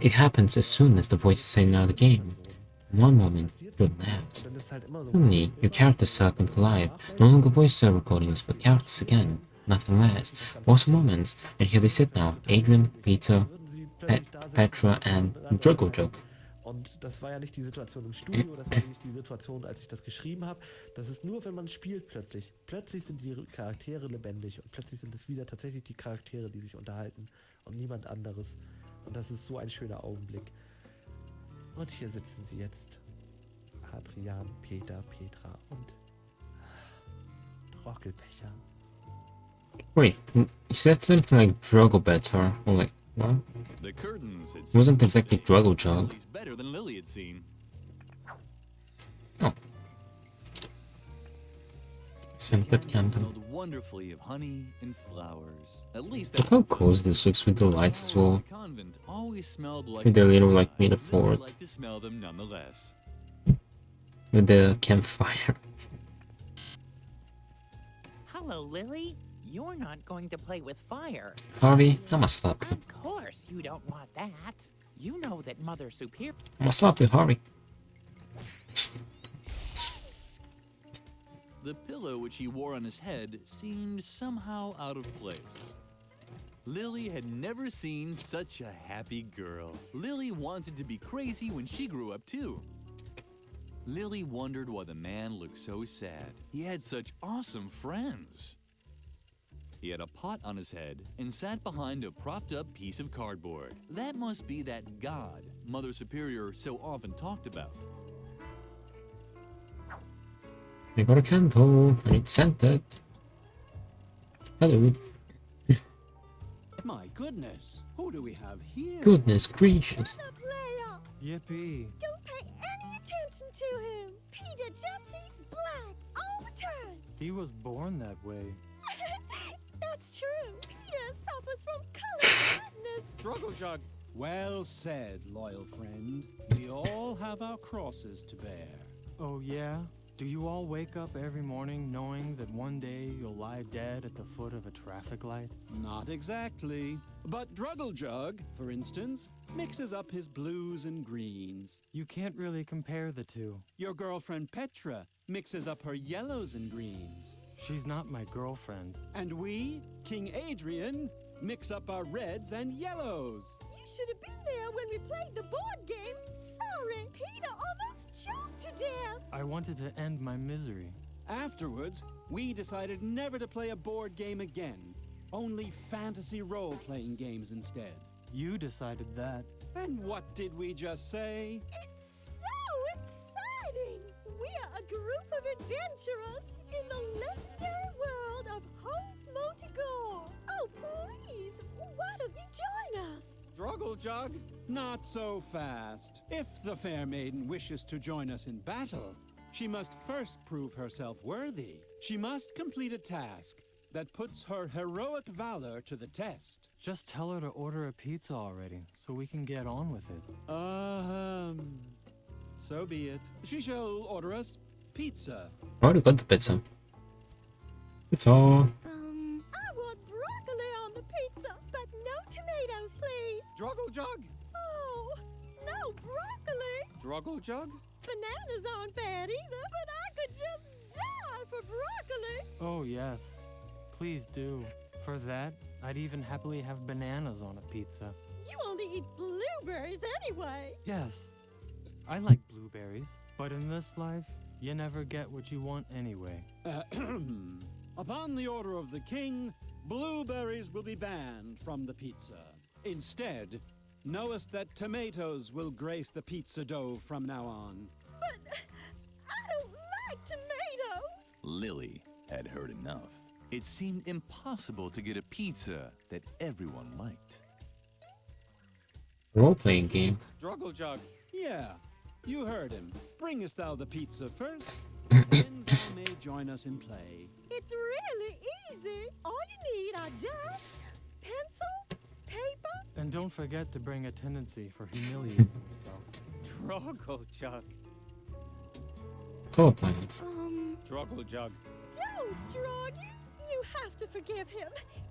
It happens as soon as the voices are in the game. One moment, the next. Suddenly, your characters come to life. No longer voice recordings, but characters again. Nothing less. Also moments, and here they sit now. Adrian, Peter, Petra, and Druggle Jug. Und das war ja nicht die Situation im Studio, das war nicht die Situation, als ich das geschrieben habe. Das ist nur, wenn man spielt plötzlich. Plötzlich sind die Charaktere lebendig und plötzlich sind es wieder tatsächlich die Charaktere, die sich unterhalten und niemand anderes. Und das ist so ein schöner Augenblick. Und hier sitzen sie jetzt. Adrian, Peter, Petra und Trockelbecher. Wait, you said something like Druggle Better, or like Well, The curtains had wasn't seemed exactly to Druggle at Jug. least better than Lily had seen. Oh. Scented candle. Smelled wonderfully of honey and flowers. At least Look how cozy this looks with the lights as well. the convent always smelled like With the little like Lily metaphor. liked to smell them nonetheless. With the campfire. Hello, Lily. You're not going to play with fire. Harvey, I'ma slap you. Of course you don't want that. You know that Mother Superior... I'ma slap you, Harvey. The pillow which he wore on his head seemed somehow out of place. Lily had never seen such a happy girl. Lily wanted to be crazy when she grew up too. Lily wondered why the man looked so sad. He had such awesome friends. He had a pot on his head and sat behind a propped-up piece of cardboard. That must be that God Mother Superior so often talked about. I got a candle, and it's scented. Hello. My goodness, who do we have here? Goodness gracious. Yippee. Don't pay any attention to him. Peter just sees black all the time. He was born that way. That's true. Peter suffers from color blindness. Struggle Jug. Well said, loyal friend. We all have our crosses to bear. Oh yeah? Do you all wake up every morning knowing that one day you'll lie dead at the foot of a traffic light? Not exactly. But Druggle Jug, for instance, mixes up his blues and greens. You can't really compare the two. Your girlfriend Petra mixes up her yellows and greens. She's not my girlfriend. And we, King Adrian, mix up our reds and yellows. You should have been there when we played the board game. Sorry, Peter almost choked to death. I wanted to end my misery. Afterwards, we decided never to play a board game again. Only fantasy role-playing games instead. You decided that. And what did we just say? It's so exciting! We're a group of adventurers in the legendary world of Hope Motigor. Oh, please, why don't you join us? Struggle Jug? Not so fast. If the fair maiden wishes to join us in battle, she must first prove herself worthy. She must complete a task that puts her heroic valor to the test. Just tell her to order a pizza already, so we can get on with it. So be it. She shall order us pizza. I already got the pizza. Pizza. I want broccoli on the pizza, but no tomatoes, please. Struggle Jug? Oh, no broccoli. Struggle Jug? Bananas aren't bad either, but I could just die for broccoli. Oh, yes. Please do. For that, I'd even happily have bananas on a pizza. You only eat blueberries anyway. Yes, I like blueberries, but in this life, you never get what you want anyway. Upon the order of the king, blueberries will be banned from the pizza. Instead, knowest that tomatoes will grace the pizza dough from now on. But I don't like tomatoes. Lily had heard enough. It seemed impossible to get a pizza that everyone liked. Role-playing game. Struggle Jug? Yeah, you heard him. Bringest thou the pizza first, then thou may join us in play. It's really easy. All you need are dice, pencils, paper. And don't forget to bring a tendency for humiliating yourself. Struggle Jug. Color planet. Struggle Jug. Don't, Droggy. You have to forgive him.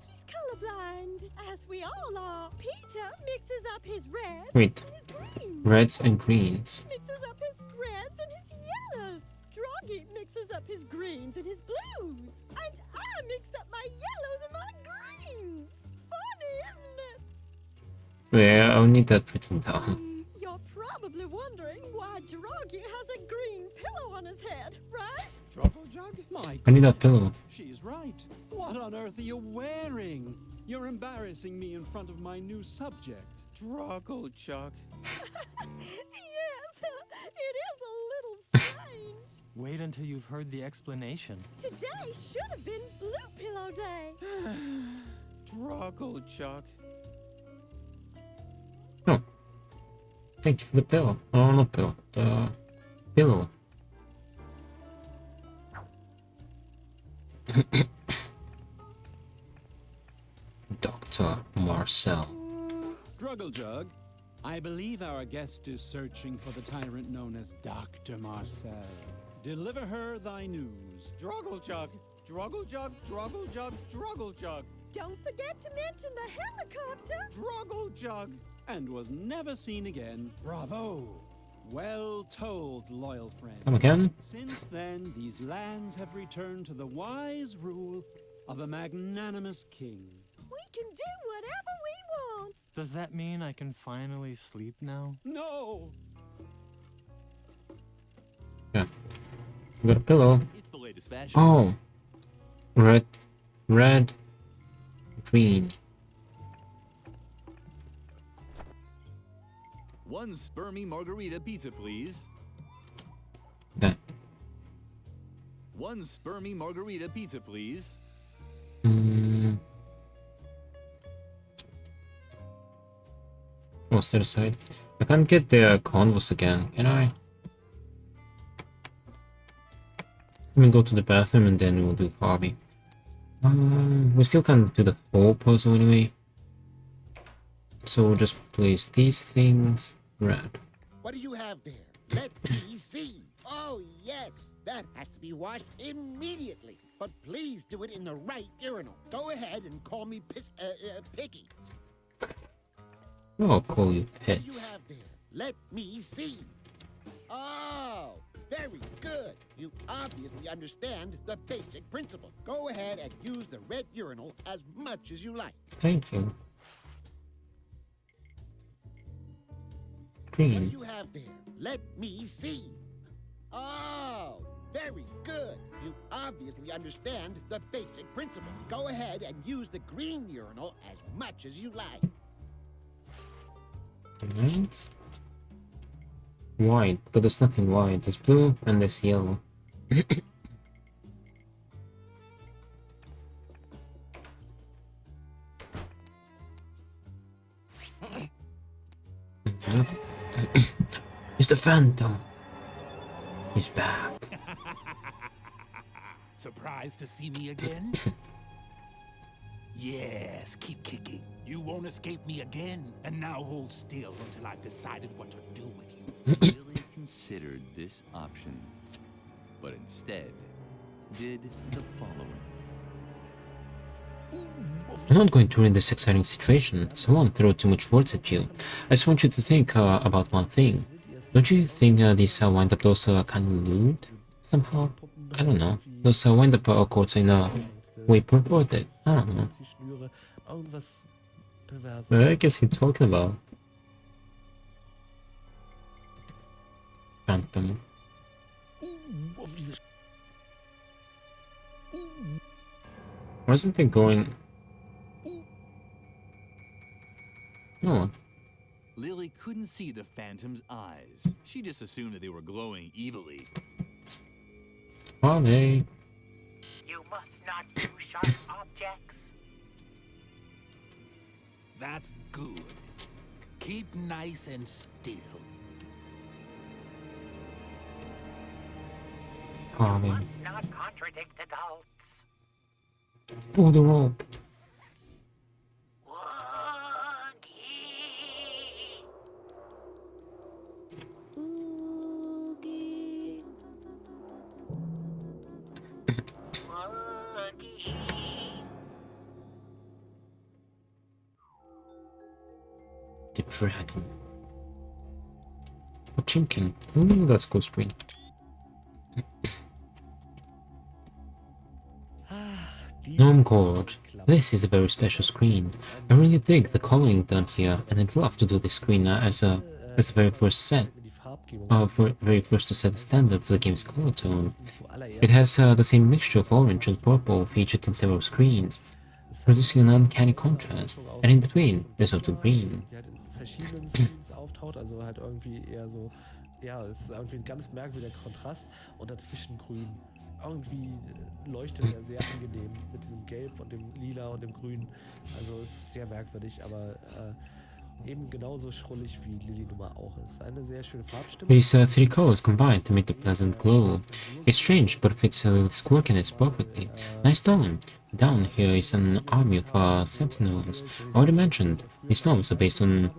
He's colorblind, as we all are. Peter mixes up his reds Wait. and his greens. Reds and greens. Mixes up his reds and his yellows. Droggy mixes up his greens and his blues. And I mixed up my yellows and my greens. Funny, isn't it? Yeah, I'll need that written down. You're probably wondering why Droggy has a green pillow on his head, right? Struggle Jug? My I need that pillow. She's right. What on earth are you wearing? You're embarrassing me in front of my new subject. Struggle Jug. Yes, it is a little strange. Wait until you've heard the explanation. Today should have been Blue Pillow Day. Struggle Jug. Thank you for the pillow. Oh, not pillow. The pillow. Dr. Marcel. Druggle-jug, I believe our guest is searching for the tyrant known as Dr. Marcel. Deliver her thy news. Druggle-jug, druggle-jug, druggle-jug, druggle-jug. Don't forget to mention the helicopter. Druggle-jug. And was never seen again. Bravo! Well told, loyal friend. Come again? Since then, these lands have returned to the wise rule of a magnanimous king. We can do whatever we want. Does that mean I can finally sleep now? No! Yeah. We got a pillow. It's the latest fashion. Oh. Red. Green. One spermy margarita pizza, please. Okay. One spermy margarita pizza, please. Oh, set aside. I can't get the converse again, can I? Let me go to the bathroom and then we'll do Harvey. We still can't do the whole puzzle anyway. So we'll just place these things red. What do you have there? Let me see. Oh, yes. That has to be washed immediately. But please do it in the right urinal. Go ahead and call me Picky. I'll call you What do you Pets. have there? Let me see. Oh, very good. You obviously understand the basic principle. Go ahead and use the red urinal as much as you like. Thank you. What do Green. you have there? Let me see. Oh, very good. You obviously understand the basic principle. Go ahead and use the green urinal as much as you like. Right. White, but there's nothing white. There's blue and there's yellow. It's the Phantom. He's back. Surprised to see me again? Yes, keep kicking. You won't escape me again. And now hold still until I've decided what to do with you. Billy considered this option, but instead did the following. I'm not going to ruin this exciting situation, so I won't throw too much words at you. I just want you to think about one thing. Don't you think these wind-up doors are kind of lewd? Somehow? I don't know. Those wind-up chords are in a way perverted. I don't know. Schnüre, irgendwas Perverses. What the heck is he talking about? Phantom. Wasn't it going... No. Lily couldn't see the Phantom's eyes. She just assumed that they were glowing evilly. Harvey. You must not use sharp objects. That's good. Keep nice and still. Harvey. Not contradict adults. Pull the rope. The dragon. A chimkin. That's a cool screen. Gnome Gorge. This is a very special screen. I really dig the coloring done here, and I'd love to do this screen as the very first set. Very first to set the standard for the game's color tone. It has the same mixture of orange and purple featured in several screens, producing an uncanny contrast. And in between, there's also green. Die halt in verschiedenen Scenes auftaucht, also halt irgendwie eher so, ja, es ist irgendwie ein ganz merkwürdiger Kontrast und dazwischen grün. Irgendwie leuchtet er sehr angenehm mit diesem Gelb und dem Lila und dem Grün. Also ist sehr merkwürdig, aber eben genauso schrullig wie Lilly nun mal auch ist. Eine sehr schöne Farbstimmung. These three colors combine to make a pleasant glow. It's strange, but fits Lily's quirkiness perfectly. Nice tone. Down here is an army of sentinels. Already mentioned, these gnomes are based on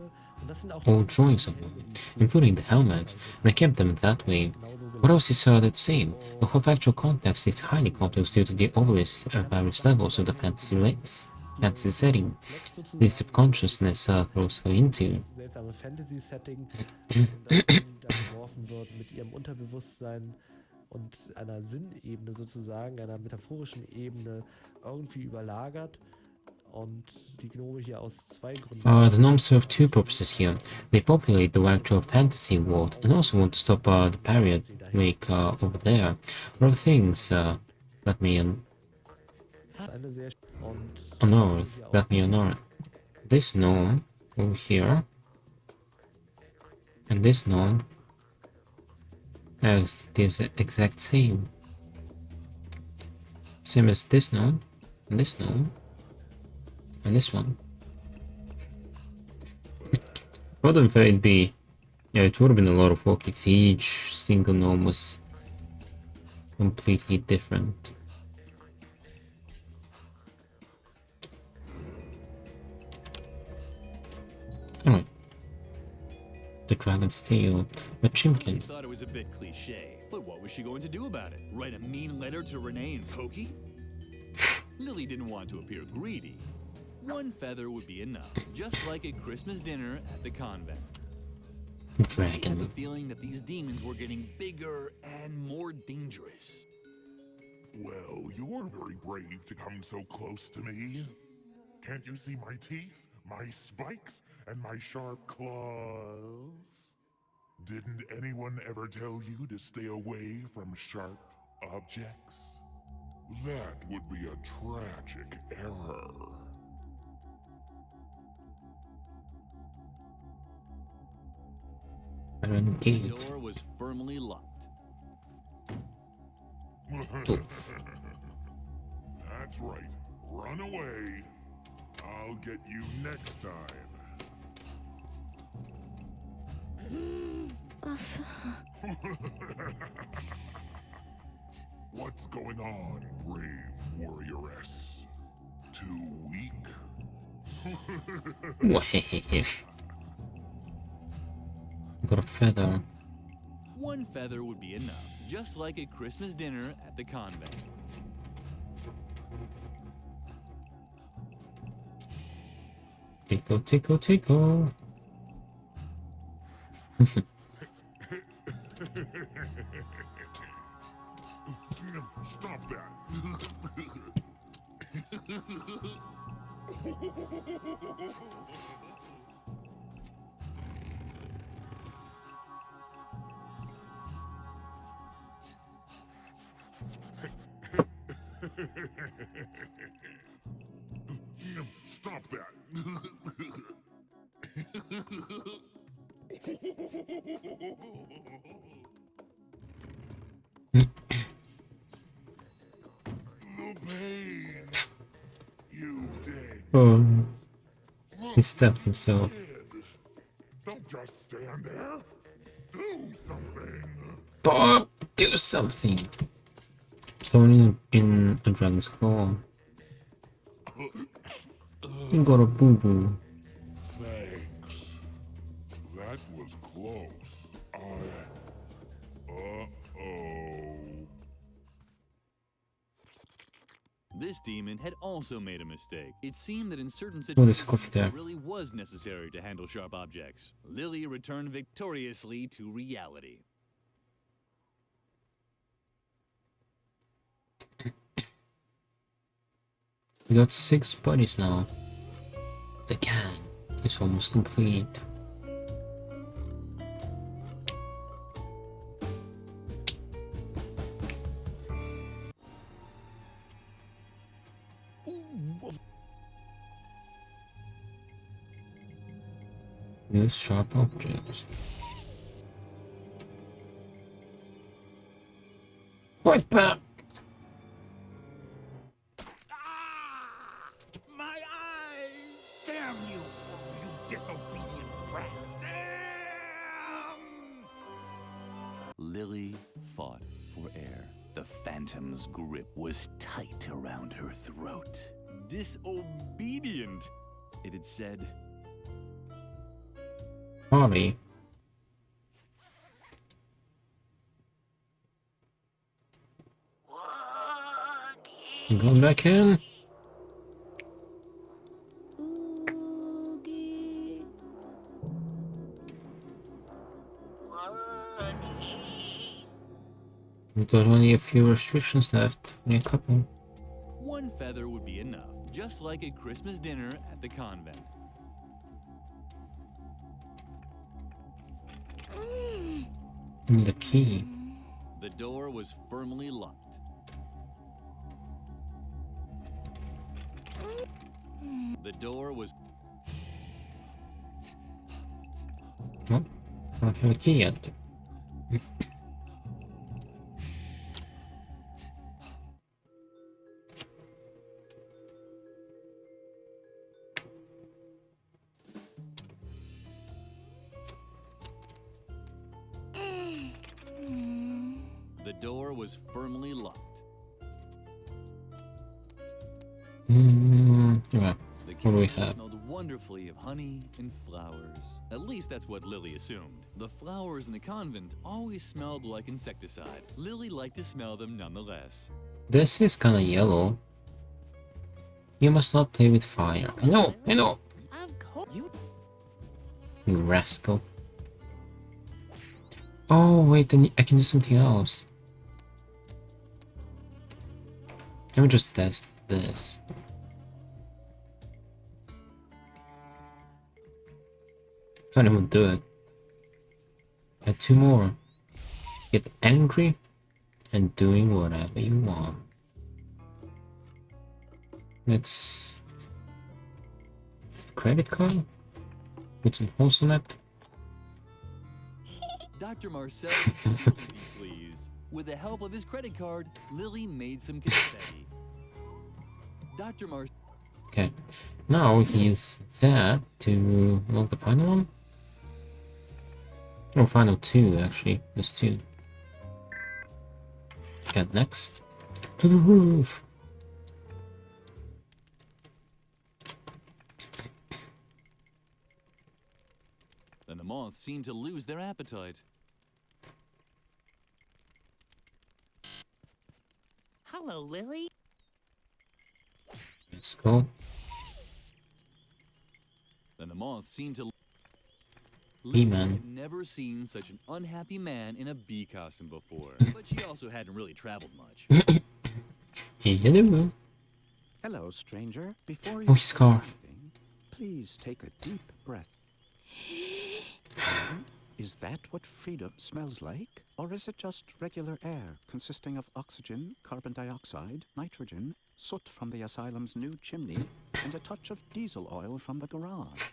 old drawings of them, including the helmets, and I kept them that way. What else is there to say? The whole factual context is highly complex due to the obvious various levels of the fantasy setting the subconsciousness throws her into. Seltsame Fantasy-Setting, in das sie da geworfen wird mit ihrem Unterbewusstsein und einer Sinnebene sozusagen, einer metaphorischen Ebene irgendwie überlagert. Und die Gnome hier aus zwei Gründen. The gnomes serve two purposes here. They populate the actual fantasy world and also want to stop the period lake over there. Other things that may unearth. This gnome over here and this gnome is the exact same. Same as this gnome and this gnome. And this one. What if it'd be... Yeah, it would have been a lot of work if each single gnome was completely different. Anyway. The dragon's tail. A chimkin. I thought it was a bit cliche, but what was she going to do about it? Write a mean letter to Renee and Pokey? Lily didn't want to appear greedy. One feather would be enough, just like a Christmas dinner at the convent. Dragon. I have a feeling that these demons were getting bigger and more dangerous. Well, you're very brave to come so close to me. Can't you see my teeth, my spikes, and my sharp claws? Didn't anyone ever tell you to stay away from sharp objects? That would be a tragic error. The door was firmly locked. That's right. Run away. I'll get you next time. What's going on, brave warrioress? Too weak? Got a feather. One feather would be enough, just like a Christmas dinner at the convent. Tickle, tickle, tickle. Stop that. Stop that. The pain. You did. Oh, he stabbed himself. Don't just stand there. Do something. Bob, do something. Thrown in a dragon's claw. You got a boo-boo. Thanks. That was close. Uh-oh. This demon had also made a mistake. It seemed that in certain Oh, there's a situations coffee there. it really was necessary to handle sharp objects. Lily returned victoriously to reality. We got 6 buddies now. The gang is almost complete. Use sharp objects. Fight back! My eye! Damn you, you disobedient Lily fought for air. The Phantom's grip was tight around her throat. Disobedient, it had said. Harvey. Go back in. We've got only a few restrictions left. Only a couple. One feather would be enough, just like a Christmas dinner at the convent. Need a key. The door was firmly locked. The door was... Well, I don't have a key yet. The door was firmly locked. Yeah. The What do we kitchen have? smelled wonderfully of honey and flowers. At least that's what Lily assumed. The flowers in the convent always smelled like insecticide. Lily liked to smell them nonetheless. This is kinda yellow. You must not play with fire. I know, I know. You rascal. Oh, wait, then I can do something else. Let me just test this. Can't even do it. Add 2 more. Get angry and doing whatever you want. Let's... credit card? Put some holes on it. Dr. Marcel was to be pleased. With the help of his credit card, Lily made some confetti. Dr. Marcel... Okay, now we can use that to unlock the final one. Oh, final 2 actually. There's 2. Okay, next. To the roof! Then the moths seemed to lose their appetite. Hello, Lily. Let's go. Then the moths seemed to... Bee Lily man. had never seen such an unhappy man in a bee costume before, but she also hadn't really traveled much. Hello. Hello, stranger. Before you Oh, his car. leaving, please take a deep breath. Is that what freedom smells like? Or is it just regular air consisting of oxygen, carbon dioxide, nitrogen, soot from the asylum's new chimney, and a touch of diesel oil from the garage?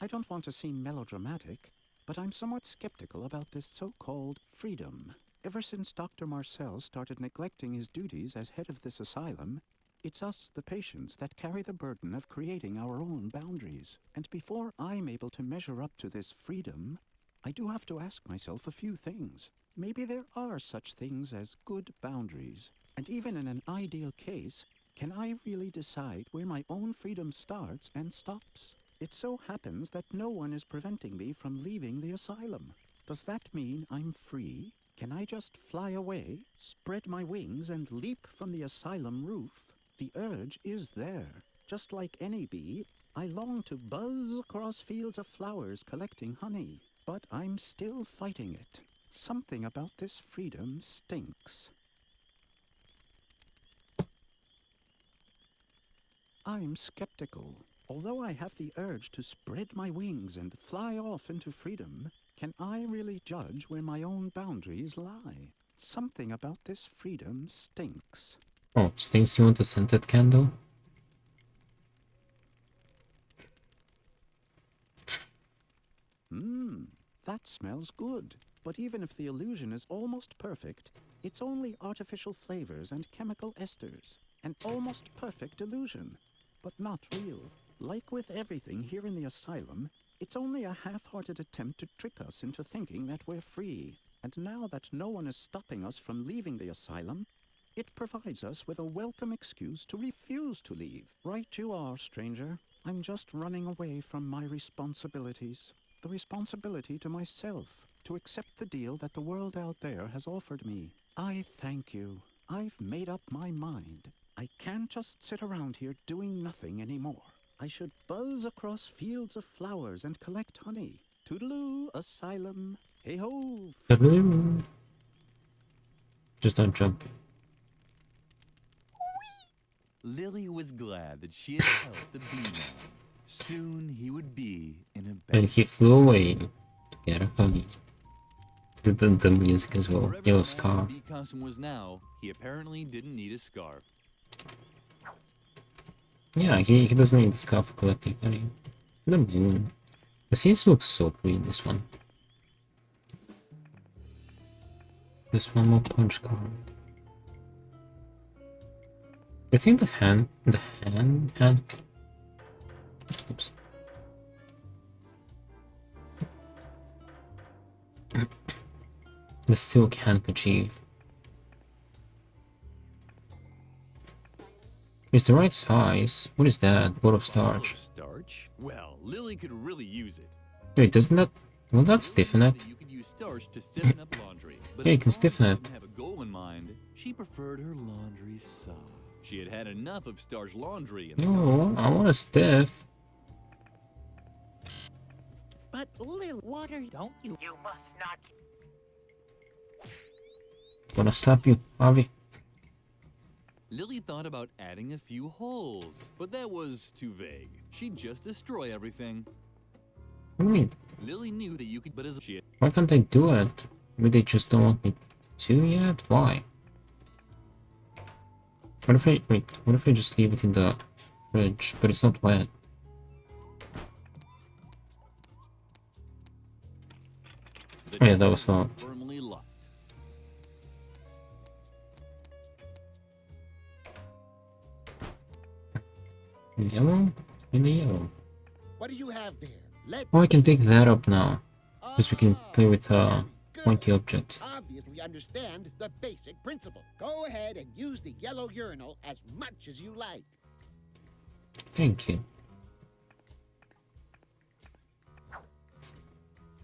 I don't want to seem melodramatic, but I'm somewhat skeptical about this so-called freedom. Ever since Dr. Marcel started neglecting his duties as head of this asylum, it's us, the patients, that carry the burden of creating our own boundaries. And before I'm able to measure up to this freedom, I do have to ask myself a few things. Maybe there are such things as good boundaries. And even in an ideal case, can I really decide where my own freedom starts and stops? It so happens that no one is preventing me from leaving the asylum. Does that mean I'm free? Can I just fly away, spread my wings, and leap from the asylum roof? The urge is there. Just like any bee, I long to buzz across fields of flowers collecting honey. But I'm still fighting it. Something about this freedom stinks. I'm skeptical. Although I have the urge to spread my wings and fly off into freedom, can I really judge where my own boundaries lie? Something about this freedom stinks. Oh, stinks, you want a scented candle? That smells good. But even if the illusion is almost perfect, it's only artificial flavors and chemical esters. An almost perfect illusion, but not real. Like with everything here in the asylum, It's only a half-hearted attempt to trick us into thinking that we're free. And now that no one is stopping us from leaving the asylum, it provides us with a welcome excuse to refuse to leave. Right you are, stranger. I'm just running away from my responsibilities. The responsibility to myself, to accept the deal that the world out there has offered me. I thank you. I've made up my mind. I can't just sit around here doing nothing anymore. I should buzz across fields of flowers and collect honey. Toodaloo, asylum. Hey-ho. Hello. Just don't jump. Lily was glad that she had helped the bee-man. Soon he would be in a And bed. he flew away to get a honey. The music as well. Wherever Yellow the scarf. bee costume was now, he apparently didn't need a scarf. Yeah, he doesn't need the scarf for collecting honey. The moon. The scenes look so pretty in this one. This one more punch card. I think the hand, oops. The silk handkerchief. It's the right size. What is that? Bottle of starch. Starch? Well, Lily could really use it. Wait, doesn't that... Will that stiffen it? You could use starch to stiffen up laundry. But Yeah, you as can long as stiffen she it. didn't have a goal in mind, she preferred her laundry soft. She had had enough of starch laundry. No, I want a stiff. But Lil, water, don't you? You must not. Gonna slap you, Harvey. Lily thought about adding a few holes, but that was too vague. She'd just destroy everything. What do you mean? Lily knew that you could, but as she had Why can't they do it? Maybe they just don't want me to yet? Why? What if what if I just leave it in the fridge, but it's not wet? Oh yeah, that was locked. firmly locked. Yellow? In the yellow. What do you have there? Let Oh, I can pick that up now. Because we can play with pointy objects. obviously understand the basic principle. Go ahead and use the yellow urinal as much as you like. Thank you.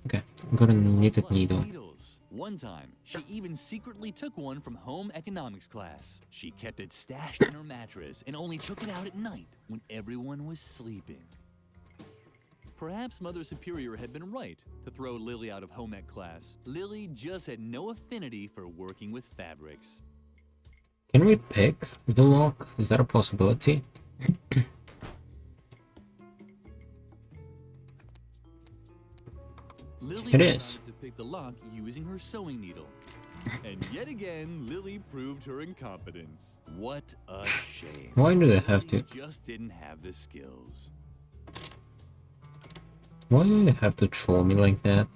Okay, I'm gonna need a needle. Needles. One time, she even secretly took one from home economics class. She kept it stashed in her mattress and only took it out at night when everyone was sleeping. Perhaps Mother Superior had been right to throw Lily out of home ec class. Lily just had no affinity for working with fabrics. Can we pick the lock? Is that a possibility? Lily It decided is. to pick the lock using her sewing needle. And yet again, Lily proved her incompetence. What a shame. Why do they have to? Lily just didn't have the skills. Why do they have to troll me like that?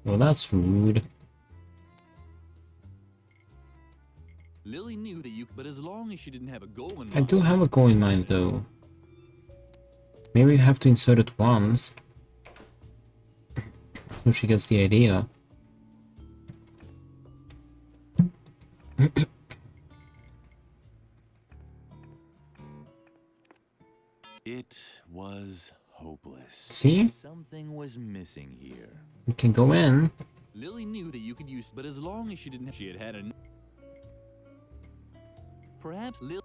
Well, that's rude. Lily knew that you could, but as long as she didn't have a goal in mind. I do have a goal in mind though. Maybe you have to insert it once. So she gets the idea. It was hopeless. See? Something was missing here. You can go in. Lily knew that you could use, but as long as she didn't, she had had a. Perhaps Lily.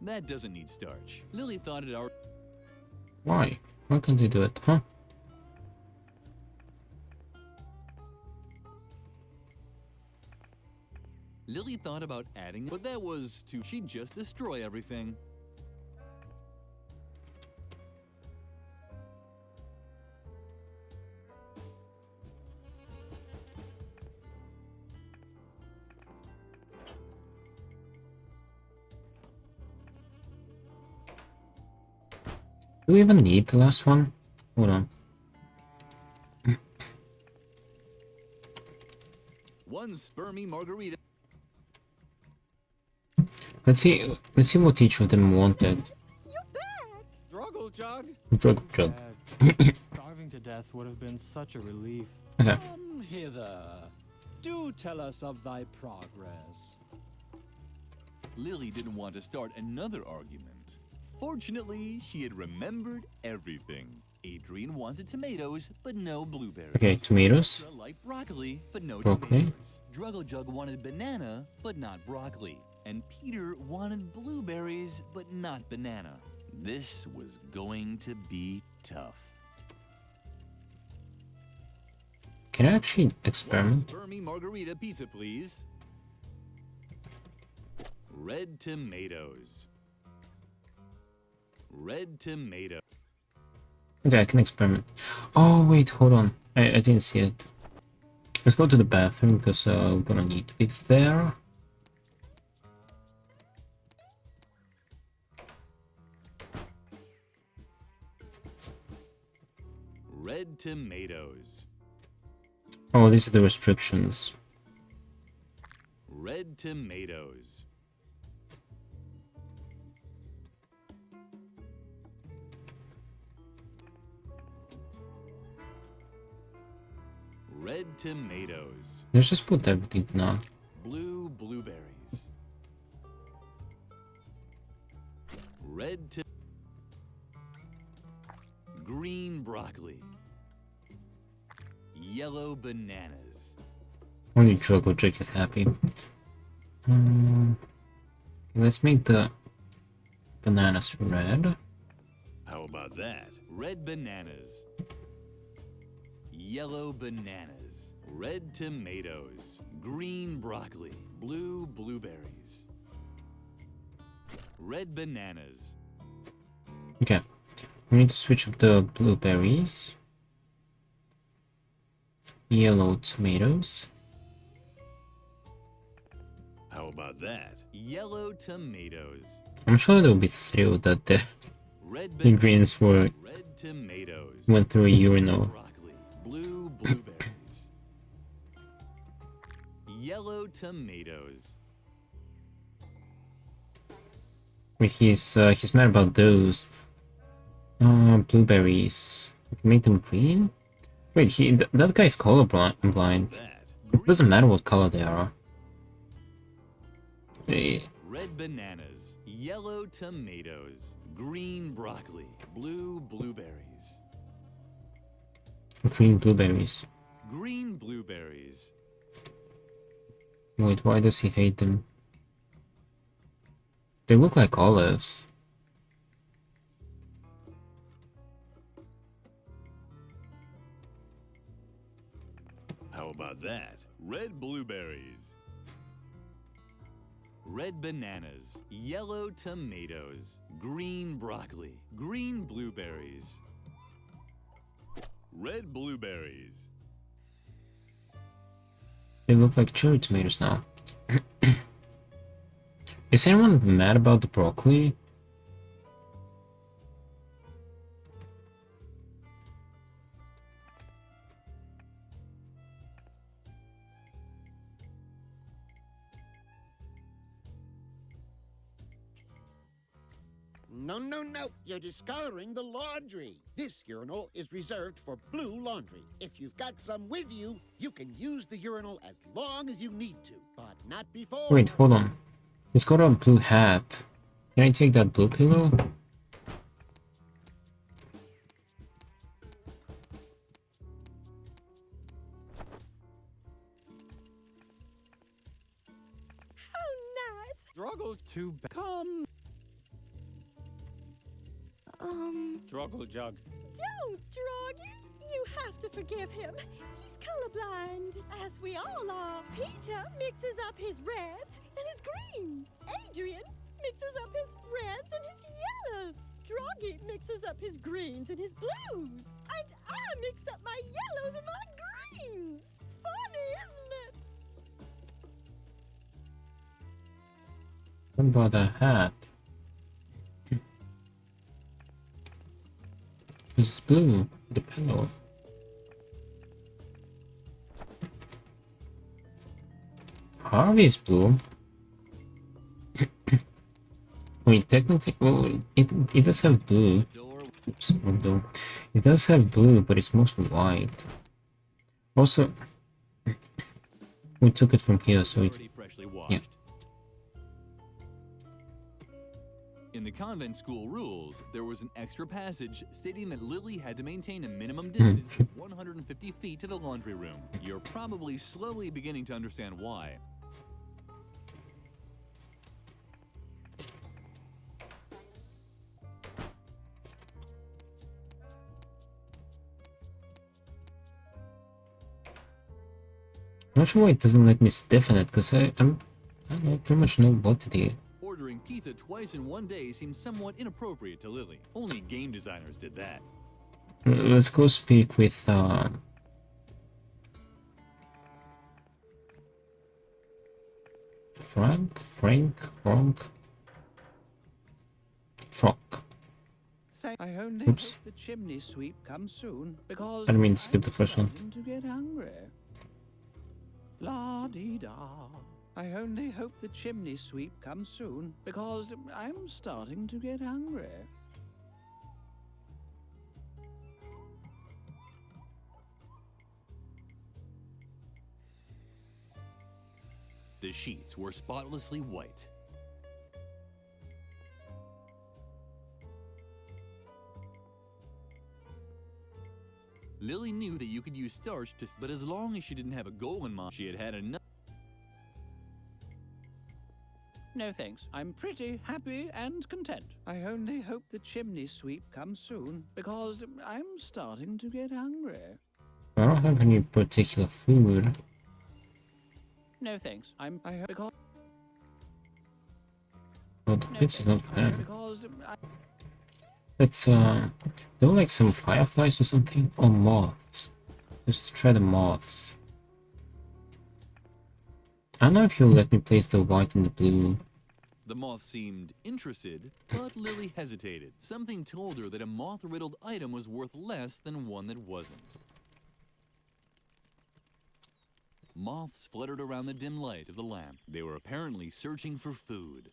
That doesn't need starch. Lily thought it already. Why? Why can't they do it, huh? Lily thought about adding, but that was too. She'd just destroy everything. Do we even need the last one? Hold on. One spermy margarita. Let's see what each of them wanted. You're back! Jug? Jug. Starving to death would have been such a relief. Okay. Come hither. Do tell us of thy progress. Lily didn't want to start another argument. Fortunately, she had remembered everything. Adrian wanted tomatoes, but no blueberries. Okay, tomatoes. Petra liked broccoli, but no Broccoli. tomatoes. Druggle Jug wanted banana, but not broccoli. And Peter wanted blueberries, but not banana. This was going to be tough. Can I actually experiment? Spermy margarita pizza, please. Red tomatoes. Red tomato. Okay, I can experiment. Oh, wait, hold on. I didn't see it. Let's go to the bathroom because we're gonna need to be there. Red tomatoes. Oh, these are the restrictions. Red tomatoes. Red tomatoes. Let's just put everything now. Blue blueberries. Red to green broccoli. Yellow bananas. Only Jug is happy. Let's make the bananas red. How about that? Red bananas. Yellow bananas. Red tomatoes. Green broccoli. Blue blueberries. Red bananas. Okay, we need to switch up the blueberries. Yellow tomatoes. How about that? Yellow tomatoes. I'm sure they'll be thrilled that the Red ingredients were red tomatoes. went through a urinal. Broccoli. Blue blueberries. Yellow tomatoes. Wait, he's mad about those. Blueberries. We can make them green. Wait, that guy's colorblind. Doesn't matter what color they are. Hey. Red bananas. Yellow tomatoes. Green broccoli. Blue blueberries. Green blueberries. Green blueberries. Wait, why does he hate them? They look like olives. How about that? Red blueberries. Red bananas. Yellow tomatoes. Green broccoli. Green blueberries. Red blueberries. They look like cherry tomatoes now. Is anyone mad about the broccoli? No, no, no. You're discoloring the laundry. This urinal is reserved for blue laundry. If you've got some with you, you can use the urinal as long as you need to, but not before. Wait, hold on. He's got a blue hat. Can I take that blue pillow? How nice. Struggle to come. Struggle Jug. Don't, Droggy. You have to forgive him. He's colorblind, as we all are. Peter mixes up his reds and his greens. Adrian mixes up his reds and his yellows. Droggy mixes up his greens and his blues. And I mix up my yellows and my greens. Funny, isn't it? What about the hat? It's blue, the pillow. Harvey's blue. Wait, technically, well, it does have blue. Oops, window. It does have blue, but it's mostly white. Also, we took it from here, so it's... Yeah. In the convent school rules, there was an extra passage stating that Lily had to maintain a minimum distance of 150 feet to the laundry room. You're probably slowly beginning to understand why. I'm not sure why it doesn't let me stiffen it, because I don't know, pretty much know what to do. Ordering pizza twice in one day seems somewhat inappropriate to Lily. Only game designers did that. Let's go speak with Frank? I only Oops. hope the chimney sweep comes soon because I didn't mean to skip the first one. starting to get hungry. La dee da. I only hope the chimney sweep comes soon because I'm starting to get hungry. The sheets were spotlessly white. Lily knew that you could use starch to, but as long as she didn't have a goal in mind, she had had enough. No thanks. I'm pretty happy and content. I only hope the chimney sweep comes soon because I'm starting to get hungry. I don't have any particular food. No thanks. I hope because Well, the pizza's not bad. because Let's do like some fireflies or something? Or moths. Let's try the moths. I don't know if you'll let me place the white and the blue. The moth seemed interested, but Lily hesitated. Something told her that a moth-riddled item was worth less than one that wasn't. Moths fluttered around the dim light of the lamp. They were apparently searching for food.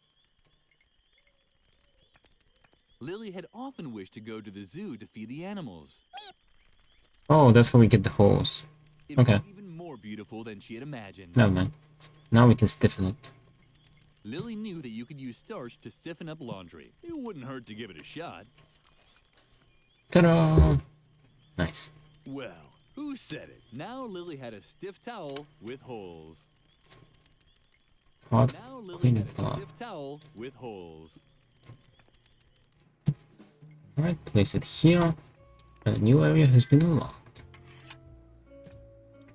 Lily had often wished to go to the zoo to feed the animals. Oh, that's how we get the horse. It Okay. was even more beautiful than she had imagined. Never mind. Now we can stiffen it. Lily knew that you could use starch to stiffen up laundry. It wouldn't hurt to give it a shot. Ta-da! Nice. Well, who said it? Now Lily had a stiff towel with holes. Hot Now Lily cleaning had a cloth. stiff towel with holes. Alright, place it here. And a new area has been unlocked.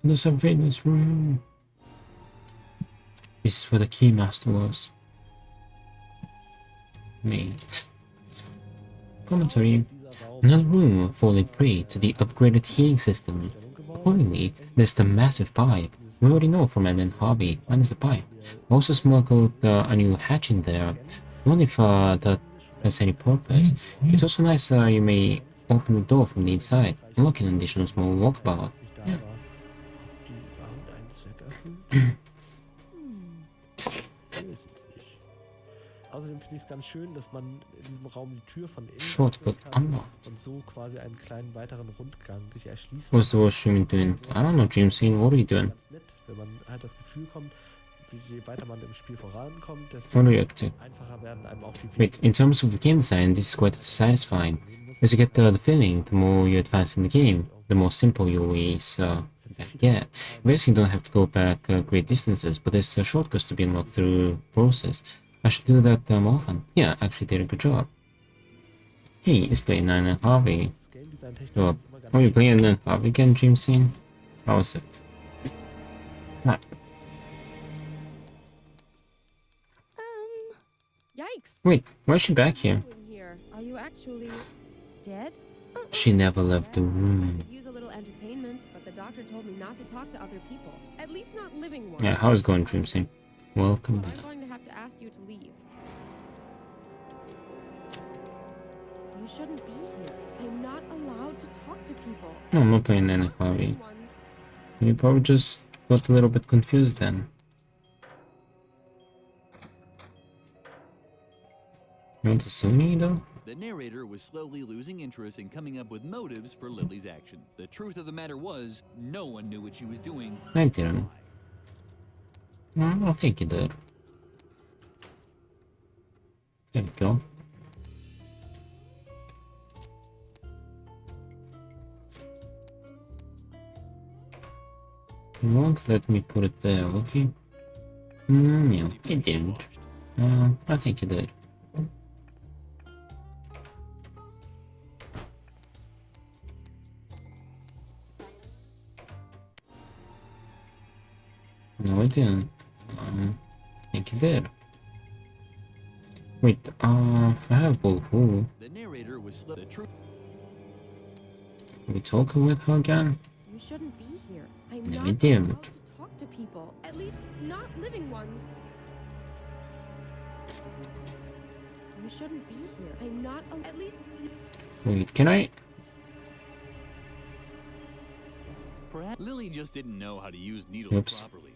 The surveillance room. This is where the keymaster was. Mate. Commentary. Another room falling prey to the upgraded heating system. Accordingly, there's the massive pipe. We already know from Edna Harvey, minus the pipe. Also smuggled a new hatch in there. I wonder if that has any purpose. It's also nice you may open the door from the inside, unlocking an additional small walkabout. Yeah. Außerdem finde ich es ganz schön, dass man in diesem Raum die Tür von innen Shortcut öffnen kann unlocked. und so quasi einen kleinen weiteren Rundgang sich erschließen. What's the worst streaming doing? I don't know, Dream Scene, what are you doing? Ganz nett, wenn man halt das Gefühl kommt, je weiter man im Spiel vorankommt, desto What are you up to? einfacher werden einem auch die Wait, in terms of game design, this is quite satisfying. As you get the feeling, the more you advance in the game, the more simple you always get. Basically, you don't have to go back great distances, but there's shortcuts to be unlocked through process. I should do that more often. Yeah, actually did a good job. Hey, it's playing Edna Harvey. So, are you playing Edna Harvey again, Dream Scene? How is it? What? Yikes! Wait, why is she back here? Here, are you actually dead? She never left the room. Could use a little entertainment, but the doctor told me not to talk to other people. At least not living ones. Yeah, how's it going, Dream Scene? Welcome back. I'm going to have to ask you to leave. You shouldn't be here. I'm not allowed to talk to people. No, I'm not playing Edna Harvey. You probably just got a little bit confused then. You want to sue me though? The narrator was slowly losing interest in coming up with motives for Lily's action. The truth of the matter was, no one knew what she was doing. I didn't. I think you did. There we go. He won't let me put it there, will he? No, he didn't. I think he did. No, I didn't. I think he did. Wait, I have Bulhu. The narrator was the truth. Are we talking with her again? You shouldn't be here. I'm No, not I didn't. allowed to talk to people. At least not living ones. You shouldn't be here. I'm not at least. Wait, can I? Perhaps Lily just didn't know how to use needles Oops. properly.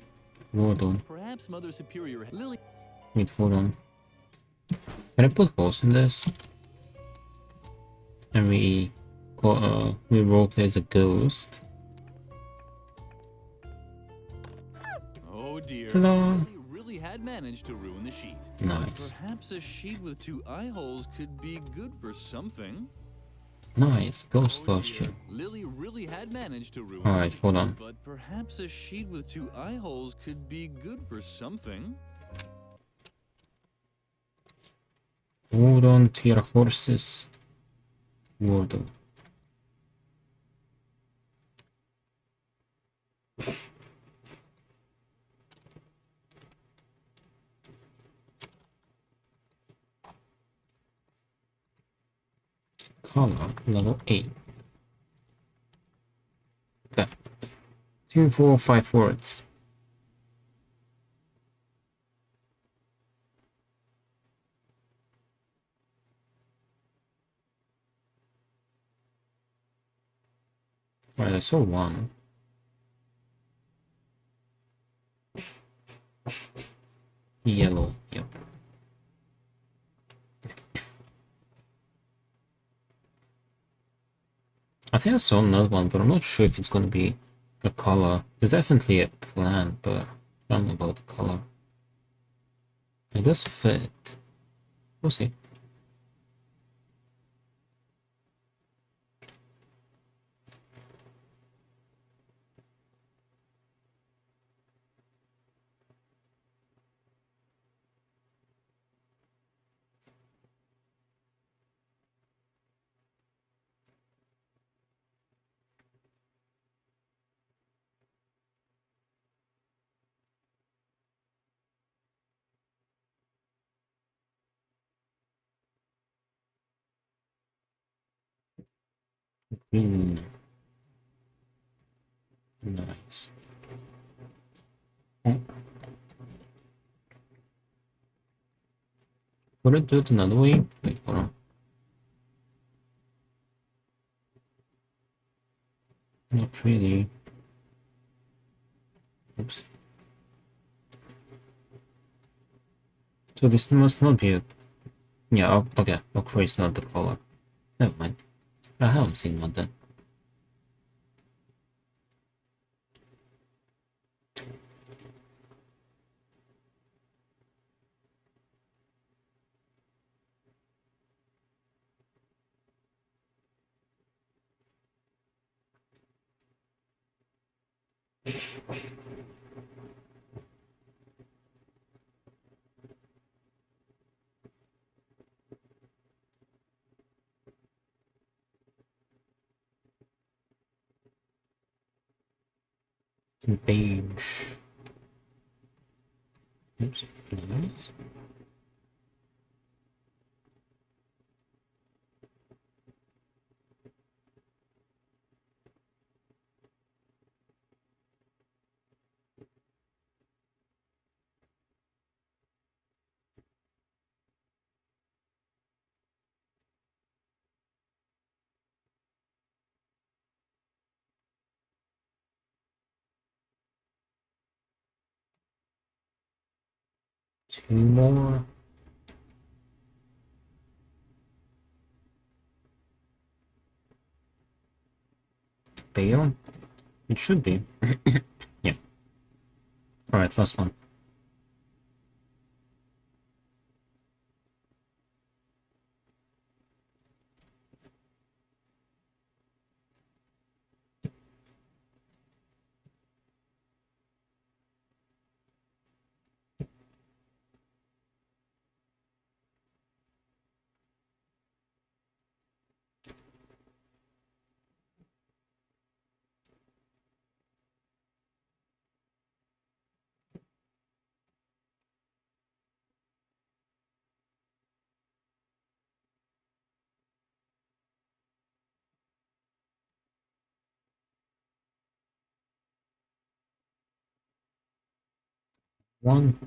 Hold on. Perhaps Mother Superior Lily. Wait, hold on. Can I put holes in this? And we roleplay as a ghost. Oh dear. Ta-da. Lily really had managed to ruin the sheet. Nice. Perhaps a sheet with 2 eye holes could be good for something. Nice, ghost costume. Lily really had managed to ruin. Alright, hold on. But perhaps a sheet with 2 eye holes could be good for something. Hold on to your horses. Wordle. Color level 8. Okay. 2, 4, 5 words. Right, I saw one. Yellow, yep. I think I saw another one, but I'm not sure if it's gonna be a color. There's definitely a plant, but I don't know about the color. It does fit. We'll see. Green. Nice. Oh. Would it do it another way? Wait, hold on. Not really. Oops. So this must not be a... Yeah, okay. Okra is not the color. Never mind. I haven't seen one then. Beige. Oops. Nice. Two more. pale? It should be. Yeah. Alright, last one. One.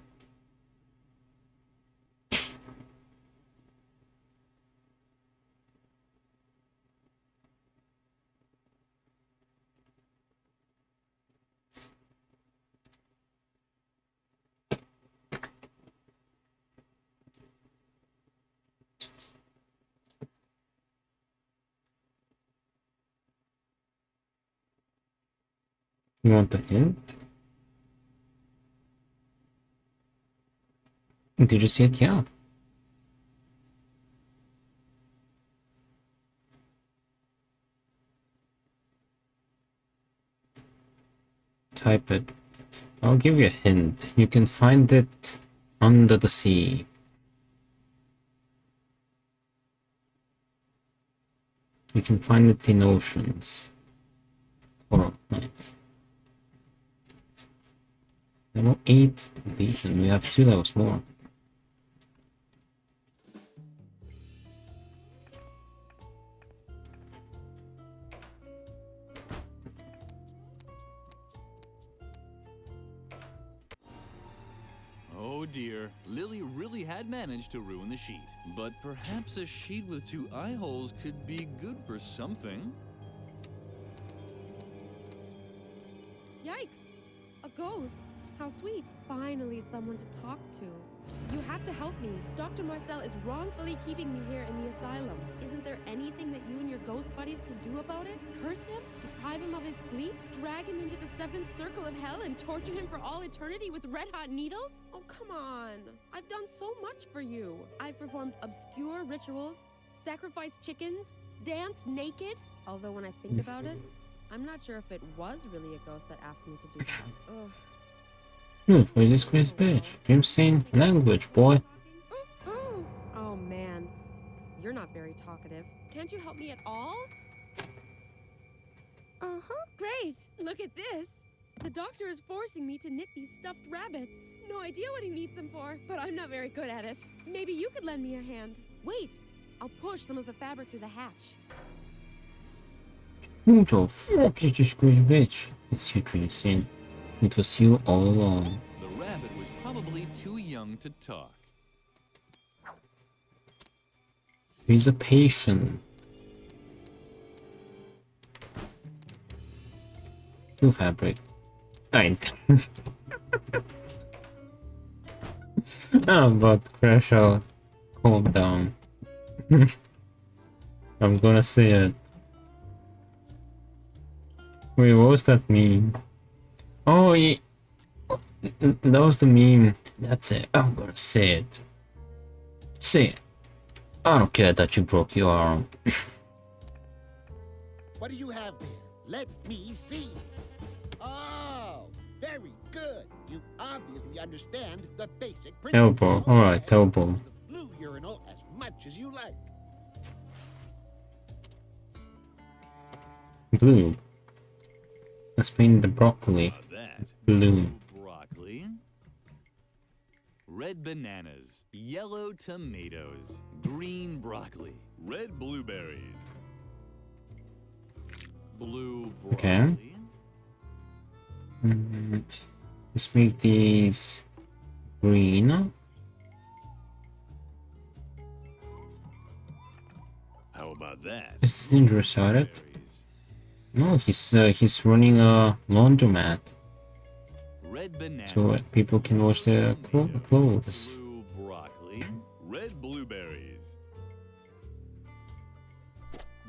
You want a hint? Did you see it? Yeah. Type it. I'll give you a hint. You can find it under the sea. You can find it in oceans. Coral, nice. Level 8 beaten. We have 2 levels more. Oh dear, Lily really had managed to ruin the sheet. But perhaps a sheet with 2 eye holes could be good for something. Yikes! A ghost! How sweet. Finally someone to talk to. You have to help me. Dr. Marcel is wrongfully keeping me here in the asylum. Isn't there anything that you and your ghost buddies can do about it? Curse him? Deprive him of his sleep? Drag him into the 7th circle of hell and torture him for all eternity with red-hot needles? Oh, come on. I've done so much for you. I've performed obscure rituals, sacrificed chickens, danced naked. Although when I think about it, I'm not sure if it was really a ghost that asked me to do that. Ugh. Move for this crazy bitch. Insane language, boy. Oh man, you're not very talkative. Can't you help me at all? Great! Look at this! The doctor is forcing me to knit these stuffed rabbits. No idea what he needs them for, but I'm not very good at it. Maybe you could lend me a hand. Wait! I'll push some of the fabric through the hatch. Who the fuck is this crazy bitch? It's you, Dreamscene. It was you all along. The rabbit was probably too young to talk. He's a patient. Two fabric. Right. But crash out. Calm down. I'm gonna say it. Wait, what was that meme? Oh, yeah. That was the meme. That's it. I'm gonna say it. Say it. I don't care that you broke your arm. What do you have there? Let me see. Oh, very good. You obviously understand the basic principle. Elbow. Alright, elbow. Blue urinal as much as you like. Blue. Let's paint the broccoli. Blue. Broccoli. Red bananas. Yellow tomatoes. Green broccoli. Red blueberries. Blue broccoli. Okay. Let's make these green. How about that? This is dangerous at it. No, he's running a laundromat. Red bananas. So people can wash their clothes. Blue broccoli. Red blueberries.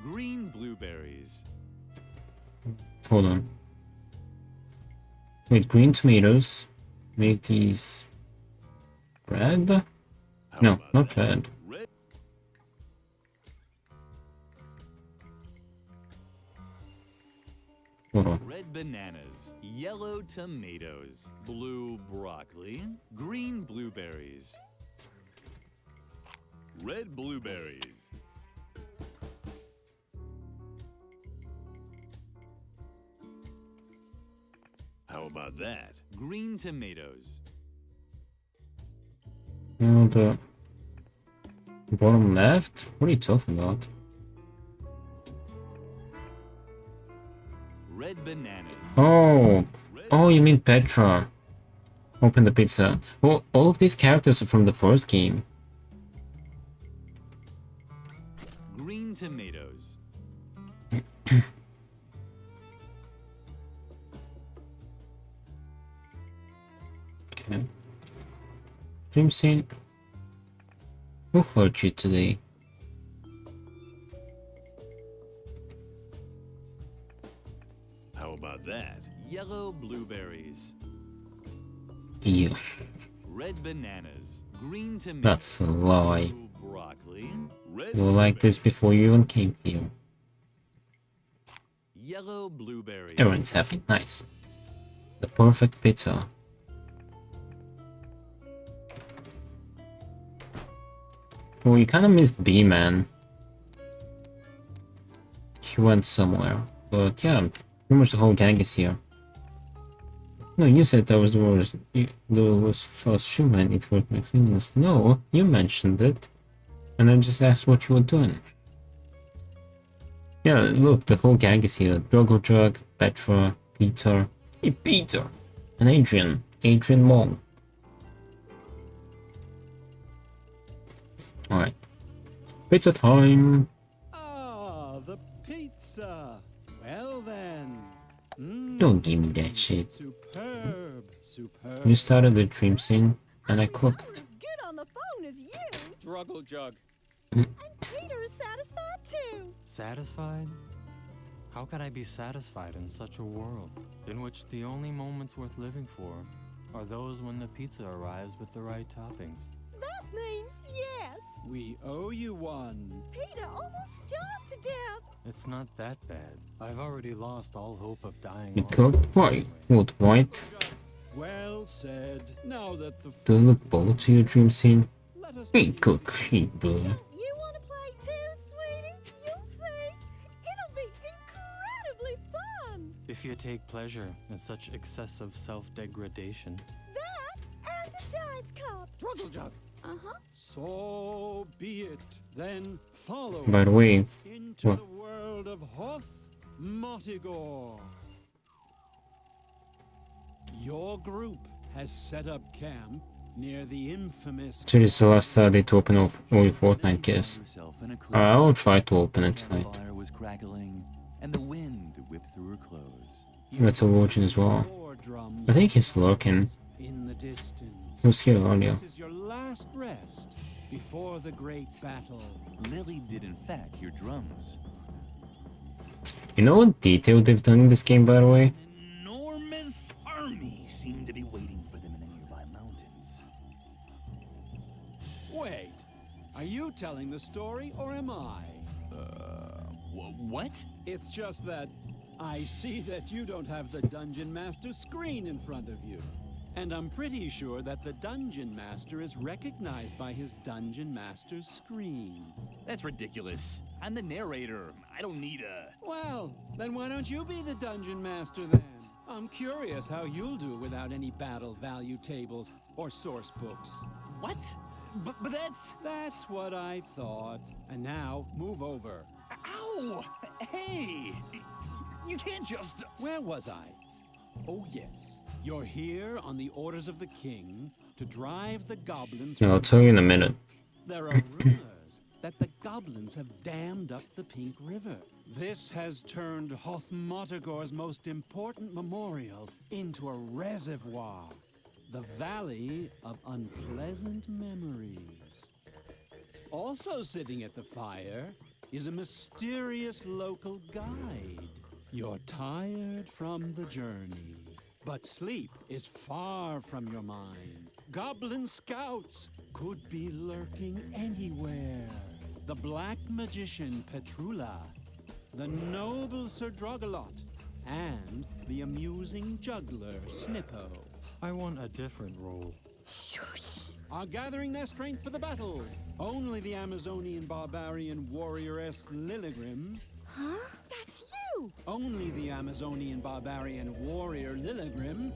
Green blueberries. Hold on. Wait, green tomatoes. Make these red? No, not red. Hold on. Red bananas, yellow tomatoes, blue broccoli, green blueberries. Red blueberries. How about that? Green tomatoes. Now the bottom left? What are you talking about? Red bananas. Oh! Oh, you mean Petra. Open the pizza. Well, all of these characters are from the first game. Green tomatoes. Okay. Dream scene. Who hurt you today? How about that? Yellow blueberries. You. Red bananas. Green tomatoes. That's a lie. Blue broccoli. Red You were like this before you even came here. Yellow blueberries. Everyone's happy. Nice. The perfect pizza. Well, you kind of missed B-Man. He went somewhere. But yeah, pretty much the whole gang is here. No, you said that was the first human. It hurt my feelings. No, you mentioned it. And I just asked what you were doing. Yeah, look, the whole gang is here. Drogo Jug, Petra, Peter. Hey, Peter! And Adrian. Adrian Long. Alright. Pizza time! Ah, the pizza. Well then. Don't give me that shit. Superb, superb. You started the dream scene, and I cooked. Good on the phone as you. Druggle jug. And Peter is satisfied too. Satisfied? How could I be satisfied in such a world, in which the only moments worth living for are those when the pizza arrives with the right toppings? That means yes. We owe you one. Peter almost starved to death. It's not that bad. I've already lost all hope of dying. You cooked? Why? What, white? Well said. Now that the Do I look bold to your dream scene? Hey, cook, shit, bro. You want to play too, sweetie? You'll see. It'll be incredibly fun. If you take pleasure in such excessive self-degradation. That and a dice cup. Druggle jug. Uh-huh. So be it. Then follow By the way, into what? the world of Hoth Motigor. Your group has set up camp near the infamous. Today is the last day to open all your Fortnite gifts. I'll try to open it tonight. Fire was crackling, and the wind whipped through her clothes. That's a virgin as well. I think he's lurking. In the distance. He was here earlier. This is your last rest before the great battle. Lily did in fact hear drums. You know what detail they've done in this game, by the way? Enormous army seemed to be waiting for them in the nearby mountains. Wait, are you telling the story or am I? What? It's just that I see that you don't have the Dungeon Master screen in front of you. And I'm pretty sure that the Dungeon Master is recognized by his Dungeon Master screen. That's ridiculous. I'm the narrator. I don't need a... Well, then why don't you be the Dungeon Master then? I'm curious how you'll do without any battle value tables or source books. What? But that's... That's what I thought. And now, move over. Ow! Hey! You can't just... Where was I? Oh, yes. You're here on the orders of the king to drive the goblins... Yeah, I'll tell you in a minute. There are rumors that the goblins have dammed up the Pink River. This has turned Hoth Motigor's most important memorial into a reservoir. The Valley of Unpleasant Memories. Also sitting at the fire is a mysterious local guide. You're tired from the journey, but sleep is far from your mind. Goblin scouts could be lurking anywhere. The black magician Petrula, the noble Sir Drogalot, and the amusing juggler Snippo. I want a different role. Shush! Are gathering their strength for the battle. Only the Amazonian barbarian warrioress Lilligrim. Huh? That's you! Only the Amazonian barbarian warrior Lilligrim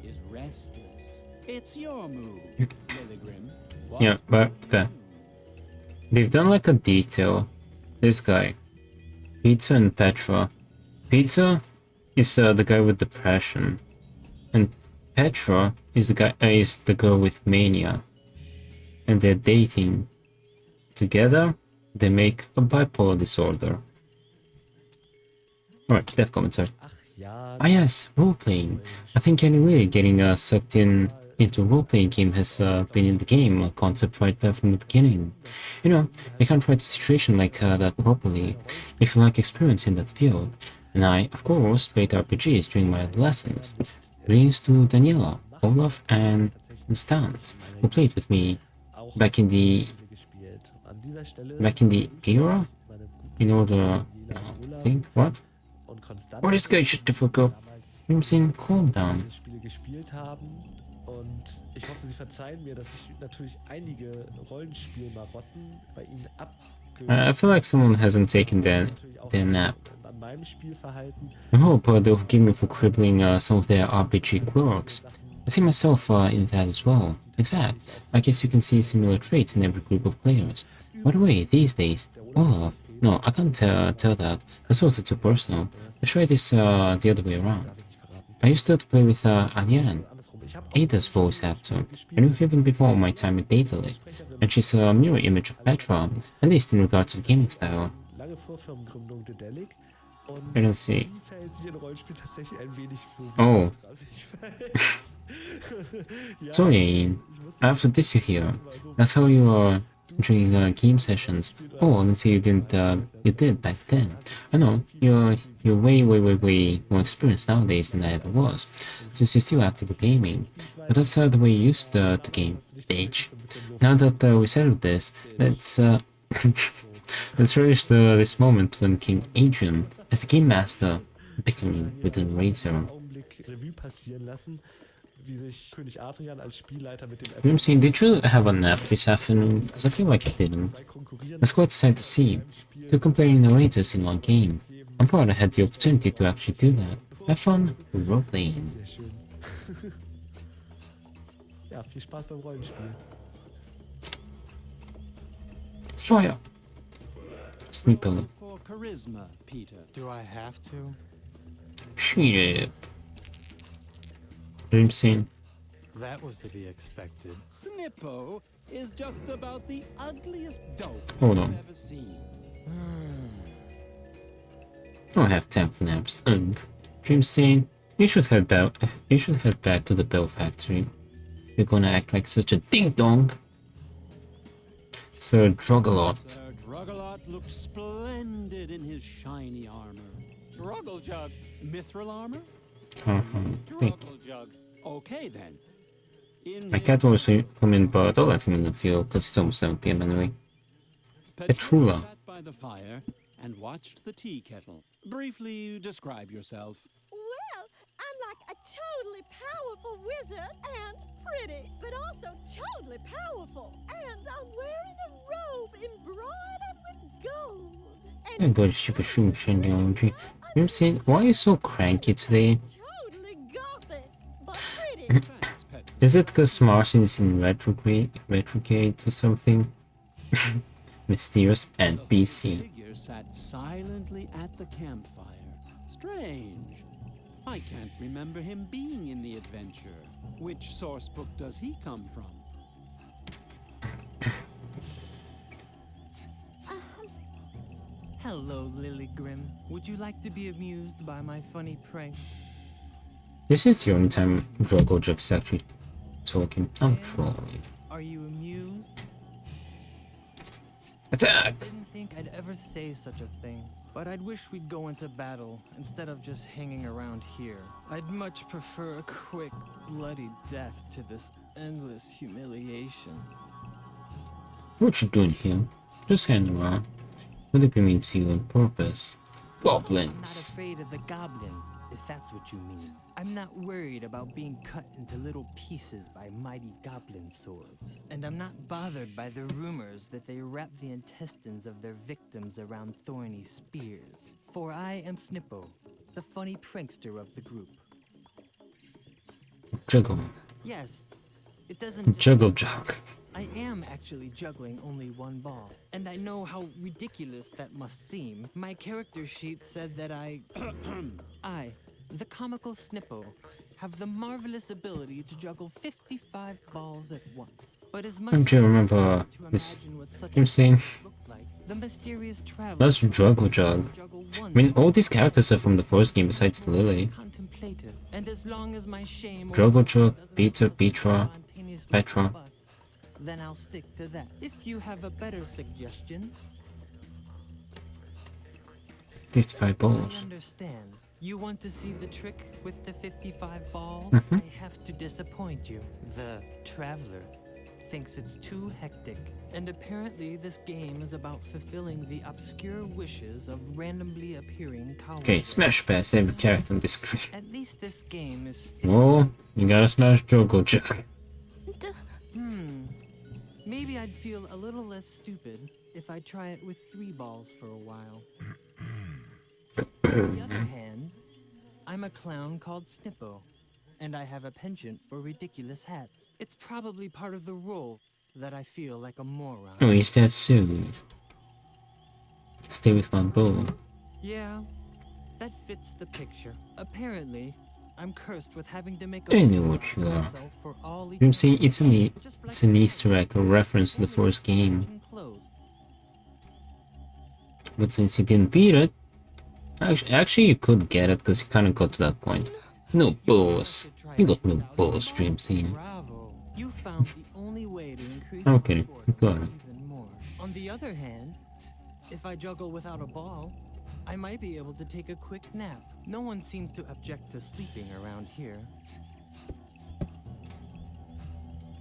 is restless. It's your move, Lilligrim. Yeah, but okay. They've done like a detail. This guy, Peter and Petra. Peter is the guy with depression, and Petra is the girl with mania, and they're dating. Together, they make a bipolar disorder. Alright, dev commentary. Ah yes, role-playing. I think anyway, getting sucked into a role-playing game has been in the game, a concept right there from the beginning. You know, you can't write a situation like that properly if you like experience in that field. And I, of course, played RPGs during my adolescence. Greetings to Daniela, Olaf, and Stans, who played with me back in the era. In order, think what? What is guy shut the fuck up? I'm saying calm down. Spiele gespielt haben und ich hoffe, Sie verzeihen mir, dass ich natürlich einige Rollenspielmarotten bei Ihnen I feel like someone hasn't taken their nap. an meinem Spielverhalten. I hope they'll forgive me for crippling some of their RPG quirks. I see myself in that as well. In fact, I guess you can see similar traits in every group of players. By the way, these days, Olaf, no, I can't tell that. That's also too personal. I'll try this the other way around. I used to play with Alyan, Ada's voice actor. I knew her even before my time at Daedalic, and she's a mirror image of Petra, at least in regards to gaming style. I don't see. Oh. Sorry, Ian. I have to diss you here. That's how you are during game sessions. Oh, let's say you did back then. I know, you're way more experienced nowadays than I ever was, since you're still actively gaming. But that's the way you used to game, bitch. Now that we settled this, let's let's relish this moment when King Adrian, as the game master, beckoning with the razor. Grimsey, did you have a nap this afternoon? Because I feel like you didn't. That's quite sad to see. Two complaining narrators in one game. I'm proud I had the opportunity to actually do that. Have fun role-playing. Ja, viel Spaß beim Rollenspiel. Fire! Sneakily. For charisma, Peter. Do I have to? Shit. Dream scene. That was to be expected. Snippo is just about the ugliest dope Hold I've on. ever seen. I don't have time for naps. Ugh. Dream scene. You should head back to the Bell Factory. You're gonna act like such a ding-dong. Sir Drogalot. Sir Drogalot looked splendid in his shiny armor. Drogaljug, mithril armor? Drogaljug. Okay then. My cat will come in, but I'll let him in the field because it's almost 7 PM anyway. Petrula. Sat by the fire and watched the tea kettle. Briefly describe yourself. Well, I'm like a totally powerful wizard and pretty, but also totally powerful. And I'm wearing a robe embroidered with gold. I got a stupid shroom shandy laundry. I'm saying, why are you so cranky today? Totally gothic, but pretty. Is it because Martian is in retrograde or something? Mysterious and BC. Figure sat silently at the campfire. Strange. I can't remember him being in the adventure. Which source book does he come from? Hello, Lilligrim. Would you like to be amused by my funny pranks? This is the only time Drogoljug's actually talking. I'm trolling. Are you amused? Attack! I didn't think I'd ever say such a thing. But I'd wish we'd go into battle instead of just hanging around here. I'd much prefer a quick, bloody death to this endless humiliation. What you doing here? Just hanging around. What do you mean to you on purpose? Goblins. I'm not afraid of the goblins, if that's what you mean. I'm not worried about being cut into little pieces by mighty goblin swords. And I'm not bothered by the rumors that they wrap the intestines of their victims around thorny spears. For I am Snippo, the funny prankster of the group. Juggle. Yes, it doesn't Juggle jug. I am actually juggling only one ball, and I know how ridiculous that must seem. My character sheet said that I, the comical Snippo, have the marvelous ability to juggle 55 balls at once. But as much Don't you remember this scene? the mysterious traveler. That's Juggle Jug. I mean, all these characters are from the first game besides Lily. Contemplative, and as long as my shame Juggle Jug, Petra. Then I'll stick to that. If you have a better suggestion. 55 I balls. understand. You want to see the trick with the 55 balls? Mhm. I have to disappoint you. The Traveler thinks it's too hectic. And apparently this game is about fulfilling the obscure wishes of randomly appearing cowards. Okay, smash past every character on this screen. At least this game is Oh, you gotta smash Juggle Jug. Maybe I'd feel a little less stupid if I try it with 3 balls for a while. On the other hand, I'm a clown called Snippo, and I have a penchant for ridiculous hats. It's probably part of the role that I feel like a moron. Oh, is that soon? Stay with one ball. Yeah, that fits the picture. Apparently, I'm cursed with having to make I a know what you are. myself for all You see, it's an Easter egg, a reference to the first game. But since you didn't beat it, actually you could get it because you kind of got to that point. No balls. You got no balls, Dream Scene. You found the only way to increase Okay, got it. even more. On the other hand, if I juggle without a ball, I might be able to take a quick nap. No one seems to object to sleeping around here.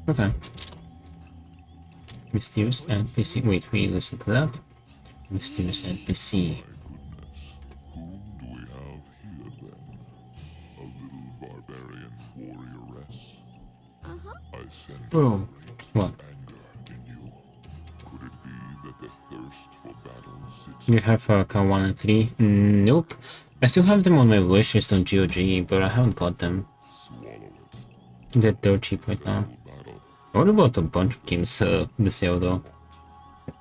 Okay. Mysterious NPC. Wait, we listen to that. Mysterious NPC. Whom do we have here then? A little barbarian warrioress? I sense Bro, what? anger in you. Could it be that the thirst for battle sits You have K1 and 3? Nope. I still have them on my wish list on GOG, but I haven't got them. They're dirt cheap right now. I would have bought a bunch of games in the sale though.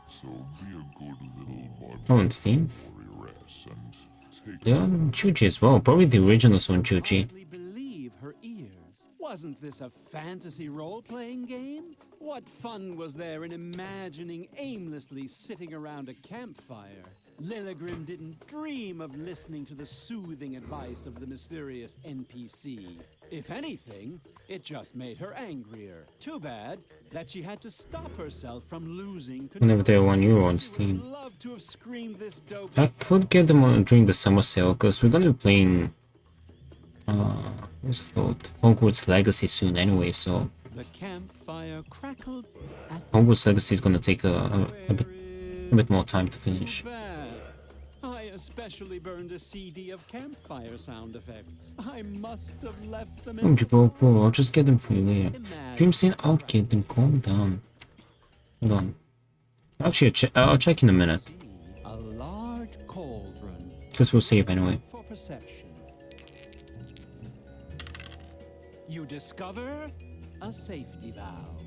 So be a good little Oh, on Steam? warrioress and take They're on GOG as well. Probably the originals on GOG. Believe her ears. Wasn't this a fantasy role-playing game? What fun was there in imagining aimlessly sitting around a campfire? Lilligrim didn't dream of listening to the soothing advice of the mysterious NPC. If anything, it just made her angrier. Too bad that she had to stop herself from losing control. Whenever they're €1 on Steam. Love to have screamed this dope. I could get them on during the summer sale because we're gonna be playing what's it called? Hogwarts Legacy soon anyway, so The campfire crackled. Hogwarts Legacy is gonna take a bit more time to finish. I especially burned a CD of campfire sound effects. I must have left them in. Oh, bro, I'll just get them for you later. Dream Scene, I'll get them. Calm down. Hold on. Actually, I'll check in a minute. A large cauldron. Because we'll save anyway. For perception. You discover a safety valve.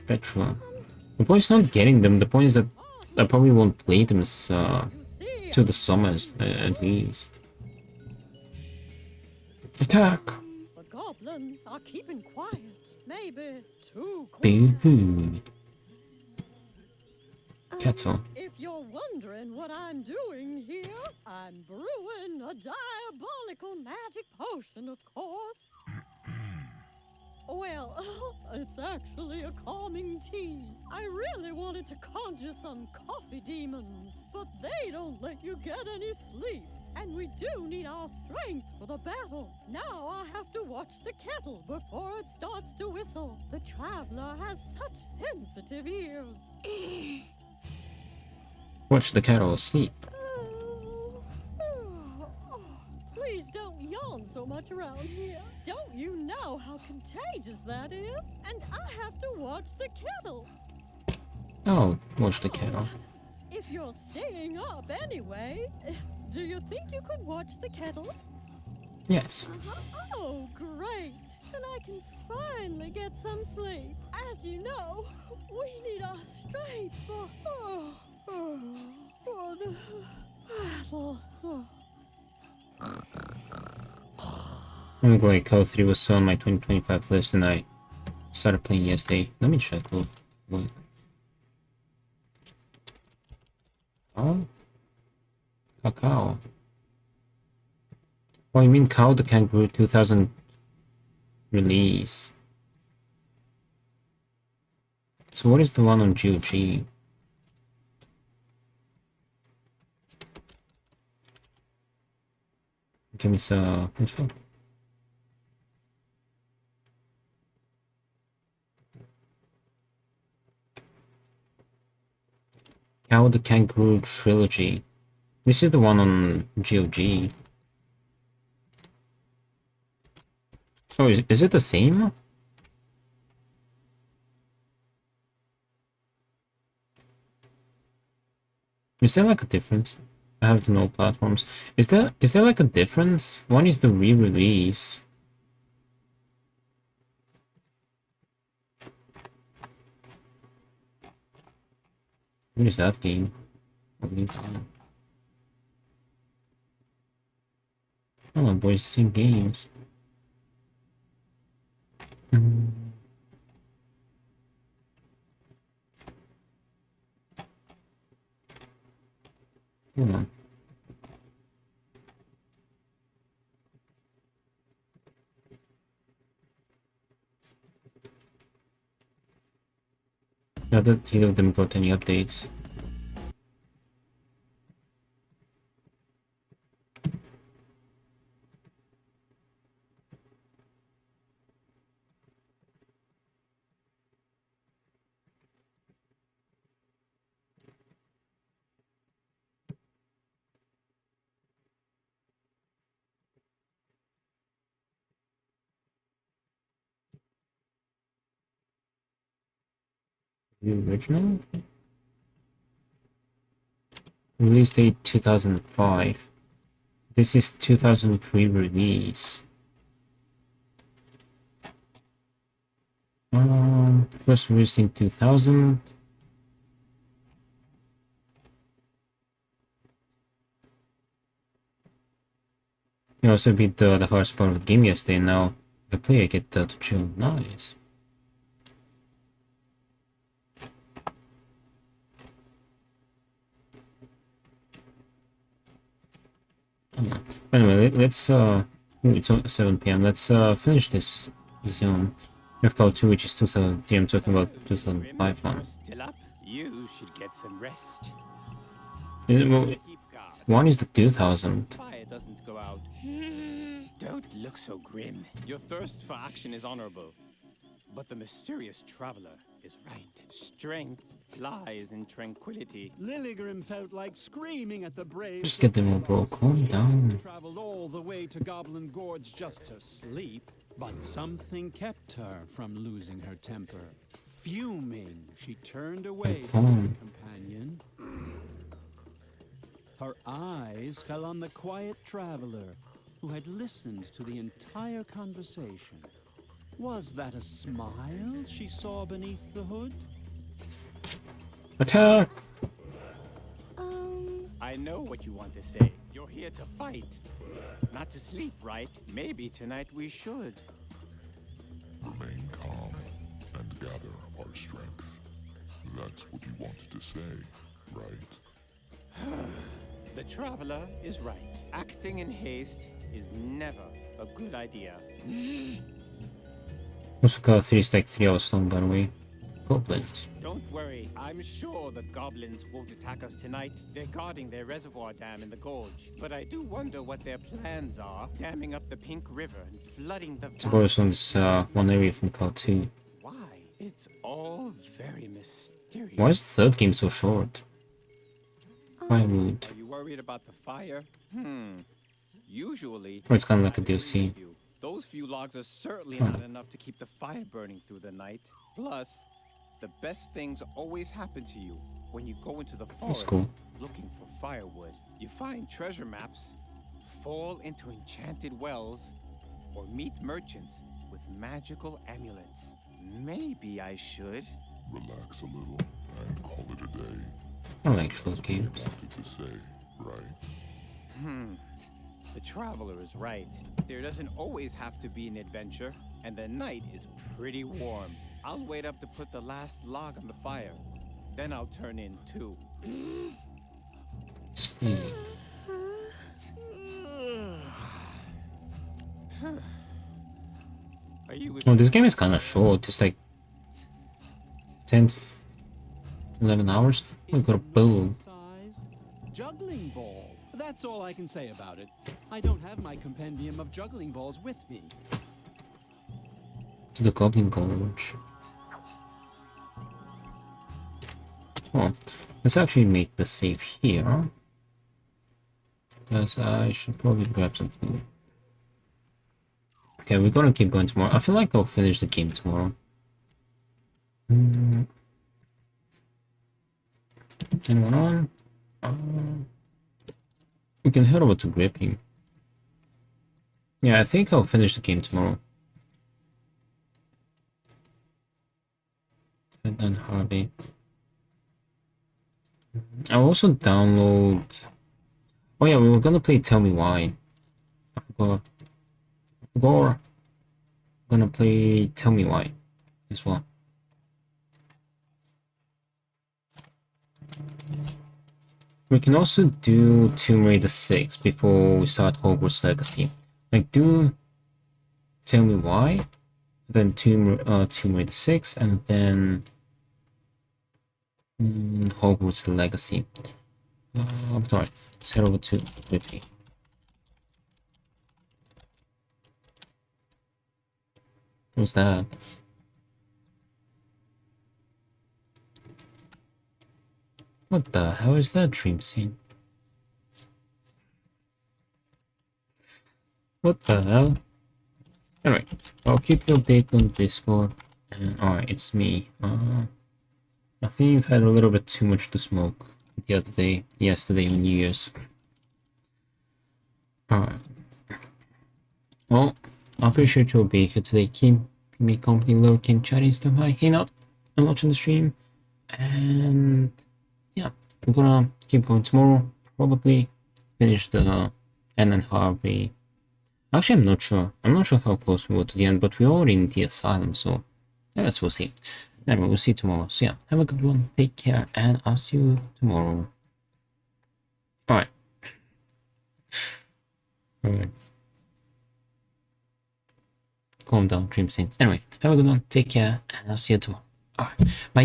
Petra. The point is not getting them. The point is that I probably won't play them till the summers, at least. Attack! The goblins are keeping quiet. Maybe too quiet. Boo-hoo. Kettle. If you're wondering what I'm doing here, I'm brewing a diabolical magic potion, of course. Well, Well, it's actually a calming tea. I really wanted to conjure some coffee demons, but they don't let you get any sleep. And we do need our strength for the battle. Now I have to watch the kettle before it starts to whistle. The traveler has such sensitive ears. Watch the cattle sleep. Please don't yawn so much around here. Don't you know how contagious that is? And I have to watch the kettle. Oh, watch the cattle. If you're staying up anyway, do you think you could watch the kettle? Yes. Oh, great. Then I can finally get some sleep. As you know, we need our strength for the battle. I'm glad Call 3 was so on my 2025 list and I started playing yesterday. Let me check real quick. Oh? Cacao. Oh, you mean Cow the Kangaroo 2000 release? So what is the one on GOG? Give me some info. Cow the Kangaroo Trilogy. This is the one on GOG. Oh, is it the same? Is there like a difference? I have to know platforms. Is there like a difference? One is the re-release. What is that game? Oh, boys, same games. Hold on. Not that either of them got any updates. The original? Release date 2005. This is 2000 pre-release. First released in 2000. You also beat the hardest part of the game yesterday. Now the player get to chill. Nice. Anyway, let's it's 7 p.m. Let's finish this zone. We've got 2, which is 2003. I'm talking about 2005 one. Still up? You should get some rest. Well, one is the 2000. Fire doesn't go out. Don't look so grim. Your thirst for action is honorable. But the mysterious traveler is right. Strength lies in tranquility. Lilligrim felt like screaming at the brave. Just get them all, bro. Calm down. Traveled all the way to Goblin Gorge just to sleep, but something kept her from losing her temper. Fuming, she turned away from her companion. Her eyes fell on the quiet traveler who had listened to the entire conversation. Was that a smile she saw beneath the hood? Attack! I know what you want to say. You're here to fight, not to sleep, right? Maybe tonight we should. Remain calm and gather our strength. That's what you wanted to say, right? The traveler is right. Acting in haste is never a good idea. Also got 3 is like 3 hours long, by the way. Goblins. Don't worry, I'm sure the goblins won't attack us tonight. They're guarding their reservoir dam in the gorge. But I do wonder what their plans are, damming up the Pink River and flooding the It's about on this one area from Cal 2. Why? It's all very mysterious. Why is the third game so short? Firewood. Are you worried about the fire? Usually... Oh, it's kind of like a DLC. Those few logs are certainly Oh. not enough to keep the fire burning through the night. Plus, the best things always happen to you when you go into the forest cool. looking for firewood. You find treasure maps, fall into enchanted wells, or meet merchants with magical amulets. Maybe I should... Relax a little and call it a day. I like short games. Wanted to say, right? The traveler is right. There doesn't always have to be an adventure, and the night is pretty warm. I'll wait up to put the last log on the fire. Then I'll turn in too. Sleep. Are you Oh, this game is kind of short. It's like 10, 11 hours. We got a bow. Juggling ball. That's all I can say about it. I don't have my compendium of juggling balls with me. To the Goblin Gorge. Oh, let's actually make the save here. Because I should probably grab some food. Okay, we're gonna keep going tomorrow. I feel like I'll finish the game tomorrow. Anyone on? We can head over to gripping. Yeah, I think I'll finish the game tomorrow. Edna Harvey. I'll also download... Oh yeah, we were gonna play Tell Me Why. I forgot. I'm gonna play Tell Me Why as well. We can also do Tomb Raider 6 before we start Hogwarts Legacy. Like, do Tell Me Why, then Tomb Raider 6, and then Hogwarts Legacy. Sorry, let's head over to Whitby. What's that? What the hell is that dream scene? What the hell? Anyway, I'll keep you updated on Discord. And alright, it's me. I think you've had a little bit too much to smoke the other day, yesterday on New Year's. Alright. Well, I appreciate you being here today. Keep me company, lurking, chatting stuff, hanging out and watching the stream. And yeah, we're gonna keep going tomorrow. Probably finish the Edna Harvey. Actually, I'm not sure. I'm not sure how close we were to the end, but we're already in the asylum, so I guess we'll see. Anyway, we'll see you tomorrow. So yeah, have a good one. Take care, and I'll see you tomorrow. Alright. Alright. Calm down, dream scene. Anyway, have a good one. Take care, and I'll see you tomorrow. Alright. Bye.